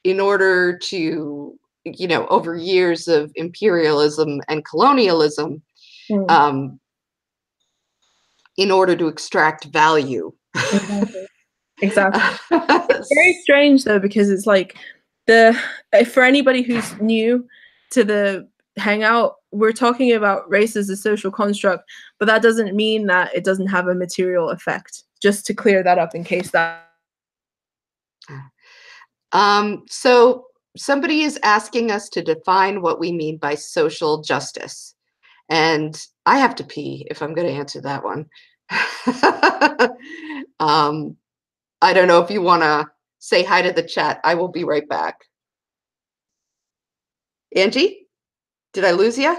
in order to, you know, over years of imperialism and colonialism, in order to extract value. Exactly. It's very strange though, because it's like for anybody who's new to the hangout, we're talking about race as a social construct, but that doesn't mean that it doesn't have a material effect. Just to clear that up in case that. So somebody is asking us to define what we mean by social justice. And I have to pee if I'm going to answer that one. I don't know if you want to say hi to the chat. I will be right back. Angie, did I lose you?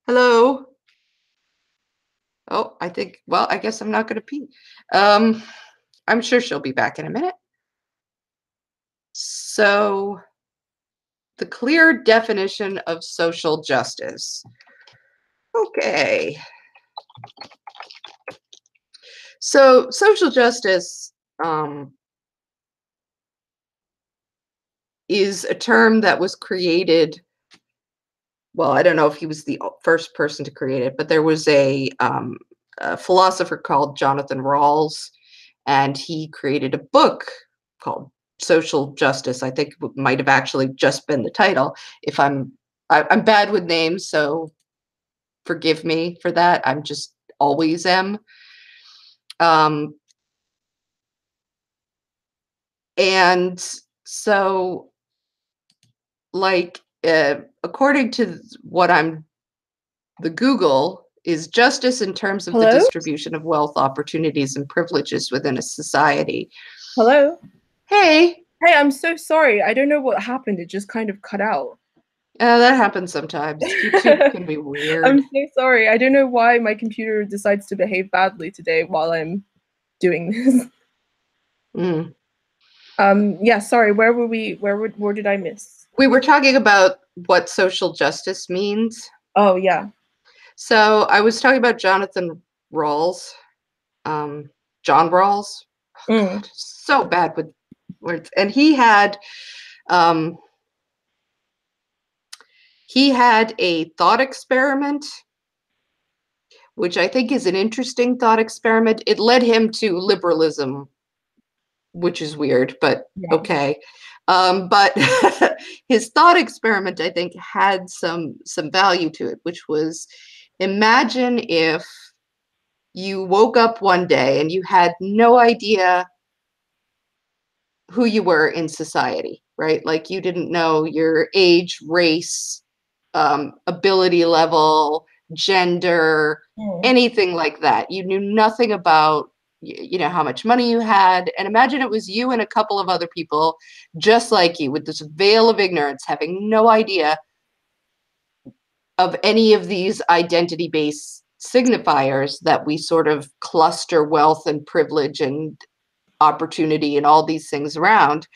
Hello? Oh, I think, well, I guess I'm not going to pee. I'm sure she'll be back in a minute. So, the clear definition of social justice. Okay. So, social justice is a term that was created. Well, I don't know if he was the first person to create it, but there was a philosopher called Jonathan Rawls, and he created a book called Social Justice. I think it might have actually just been the title. If I'm bad with names, so forgive me for that. I'm just always am. And so, like, according to what the Google is justice in terms of the distribution of wealth, opportunities, and privileges within a society. Hello? Hey. Hey, I'm so sorry. I don't know what happened. It just kind of cut out. That happens sometimes. YouTube can be weird. I'm so sorry. I don't know why my computer decides to behave badly today while I'm doing this. Yeah, sorry. Where were we? Where did I miss? We were talking about what social justice means. Oh, yeah. So I was talking about Jonathan Rawls. John Rawls. Oh, God, so bad with words. And he had a thought experiment, which I think is an interesting thought experiment. It led him to liberalism, which is weird, but okay. But his thought experiment, I think, had some value to it, which was, imagine if you woke up one day and you had no idea who you were in society, right? Like you didn't know your age, race, ability level, gender, anything like that. You knew nothing about, you know, how much money you had. And imagine it was you and a couple of other people just like you with this veil of ignorance, having no idea of any of these identity-based signifiers that we sort of cluster wealth and privilege and opportunity and all these things around.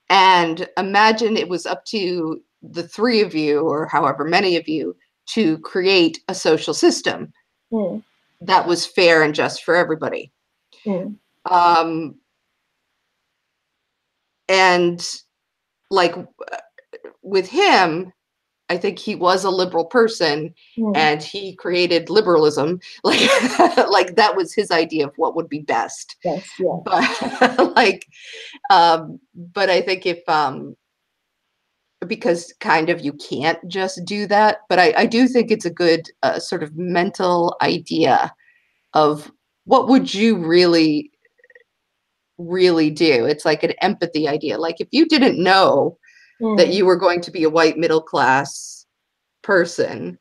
And imagine it was up to the three of you, or however many of you, to create a social system that was fair and just for everybody. And like with him, I think he was a liberal person and he created liberalism. Like, like that was his idea of what would be best. Yes, yeah. But like, but I think if, because kind of you can't just do that, but I do think it's a good sort of mental idea of what would you really do. It's like an empathy idea. Like if you didn't know that you were going to be a white middle class person,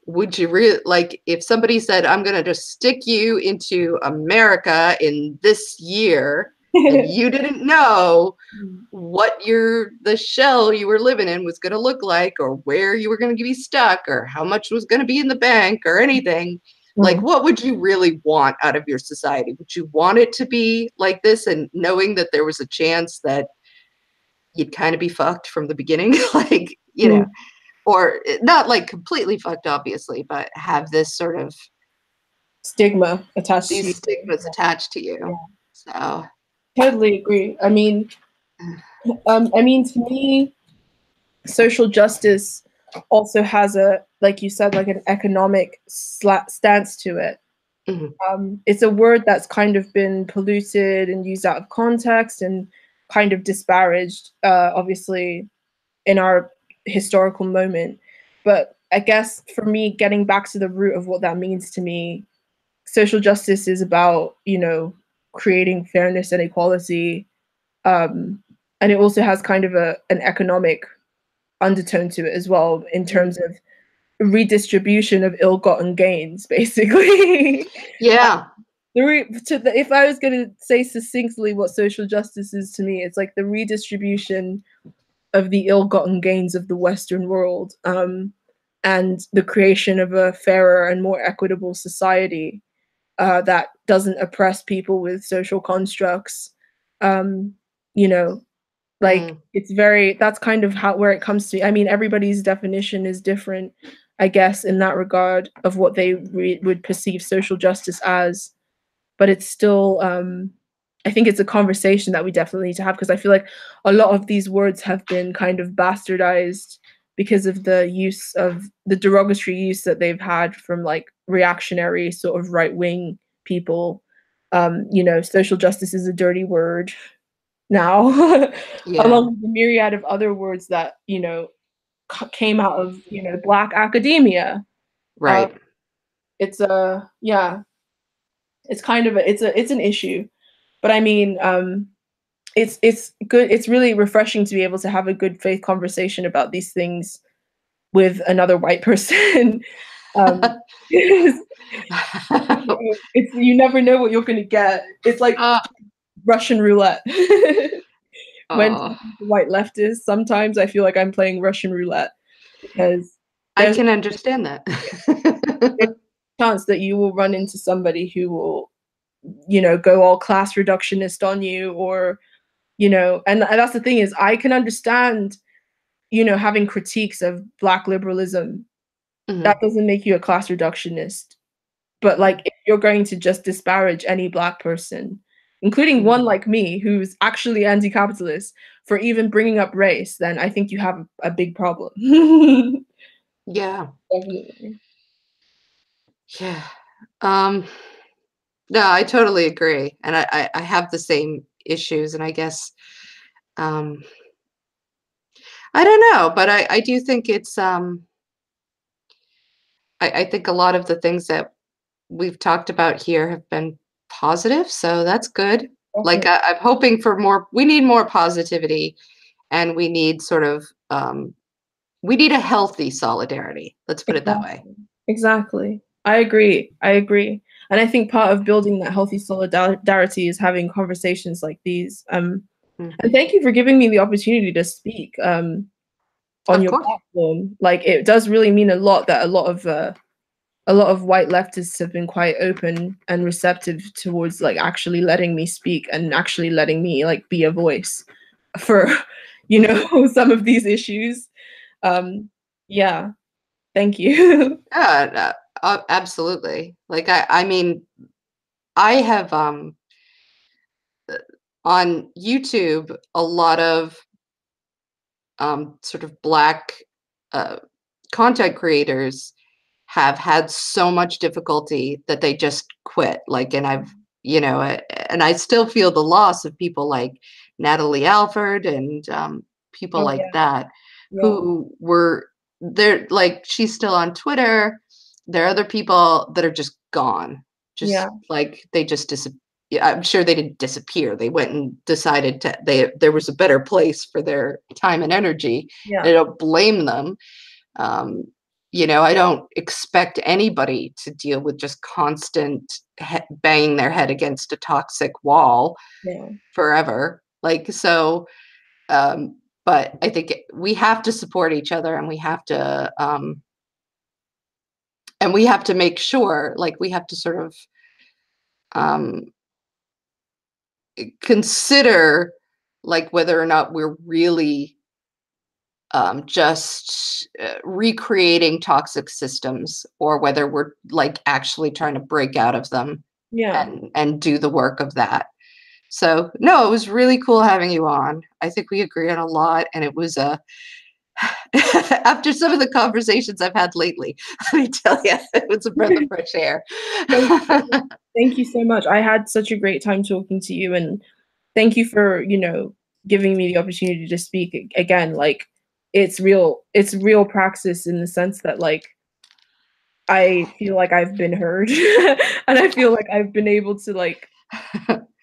would you really, like if somebody said, I'm going to just stick you into America in this year, and you didn't know what the shell you were living in was going to look like, or where you were going to be stuck, or how much was going to be in the bank, or anything, like what would you really want out of your society? Would you want it to be like this, and knowing that there was a chance that you'd kind of be fucked from the beginning, like, you know, or not like completely fucked, obviously, but have this sort of stigma attached to you. These stigmas attached to you. Yeah. So totally agree. I mean, to me, social justice also has a, like you said, like an economic stance to it. It's a word that's kind of been polluted and used out of context and kind of disparaged, obviously, in our historical moment. But I guess for me, getting back to the root of what that means to me, social justice is about, you know, creating fairness and equality. And it also has kind of an economic undertone to it as well, in terms of redistribution of ill-gotten gains, basically. Yeah. If I was going to say succinctly what social justice is to me, it's like the redistribution of the ill-gotten gains of the Western world, and the creation of a fairer and more equitable society that doesn't oppress people with social constructs. You know, like that's kind of where it comes to. I mean, everybody's definition is different, I guess, in that regard of what they would perceive social justice as. But it's still, I think it's a conversation that we definitely need to have, because I feel like a lot of these words have been kind of bastardized because of the use of the derogatory use that they've had from like reactionary sort of right-wing people. You know, social justice is a dirty word now, along with the myriad of other words that, you know, came out of, you know, Black academia. Right. It's it's kind of it's an issue. But I mean, it's good. It's really refreshing to be able to have a good faith conversation about these things with another white person. You never know what you're going to get. It's like Russian roulette. When white leftists, sometimes I feel like I'm playing Russian roulette, because I can understand that. There's a chance that you will run into somebody who will, you know, go all class reductionist on you, or, you know, and that's the thing, is I can understand, you know, having critiques of Black liberalism. That doesn't make you a class reductionist. But like, if you're going to just disparage any Black person, including one like me who's actually anti-capitalist, for even bringing up race, then I think you have a big problem. Yeah. Definitely. Yeah. No, I totally agree. And I have the same issues, and I guess I don't know, but I do think it's I think a lot of the things that we've talked about here have been positive, so that's good. Like I'm hoping for more. We need more positivity, and we need sort of we need a healthy solidarity. Let's put it that way. Exactly. I agree. And I think part of building that healthy solidarity is having conversations like these. And thank you for giving me the opportunity to speak. on Of your course. platform. Like, it does really mean a lot that a lot of white leftists have been quite open and receptive towards like actually letting me speak and actually letting me like be a voice for, you know, some of these issues. Yeah, thank you. Yeah, absolutely. Like I mean, I have on YouTube a lot of sort of Black uh, content creators have had so much difficulty that they just quit. Like, and I've, you know, and I still feel the loss of people like Natalie Alford and people Oh like yeah, that yeah, who were they're like, she's still on Twitter. There are other people that are just gone, yeah, just like they just disappear. I'm sure they didn't disappear. They went and decided to there was a better place for their time and energy. yeah, I don't blame them. Um, you know, I don't expect anybody to deal with just constant banging their head against a toxic wall yeah, forever. Like, so, but I think we have to support each other, and we have to make sure, like, we have to sort of um, consider, like, whether or not we're really just recreating toxic systems, or whether we're like actually trying to break out of them yeah. and do the work of that. So no, it was really cool having you on. I think we agree on a lot, and it was a after some of the conversations I've had lately, let me tell you, it was a breath of fresh air. Thank you so much. I had such a great time talking to you, and thank you for, you know, giving me the opportunity to speak again. Like, it's real praxis in the sense that like I feel like I've been heard and I feel like I've been able to like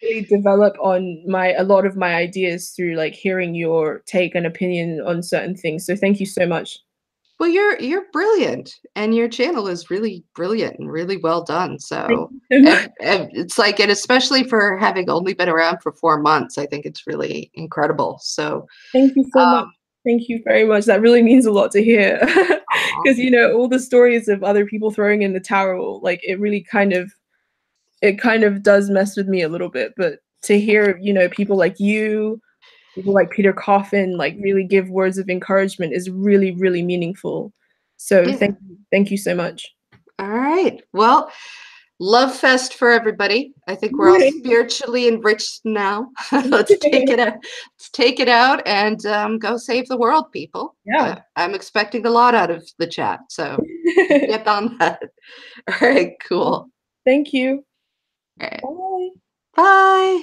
really develop on my a lot of my ideas through like hearing your take and opinion on certain things. So thank you so much. Well, you're brilliant, and your channel is really brilliant and really well done. Thank So you so much. it's like, and especially for having only been around for 4 months, I think it's really incredible. So, Thank you so much. Thank you very much. That really means a lot to hear. aw. Because, you know, all the stories of other people throwing in the towel, like it kind of does mess with me a little bit. But to hear, you know, people like you, people like Peter Coffin, like really give words of encouragement is really, really meaningful. So Yeah. thank you so much. All right. Well, love fest for everybody. I think we're all spiritually enriched now. Let's take it out. Let's take it out and go save the world, people. Yeah. I'm expecting a lot out of the chat, so get on that. All right, cool. Thank you. All right. Bye. Bye.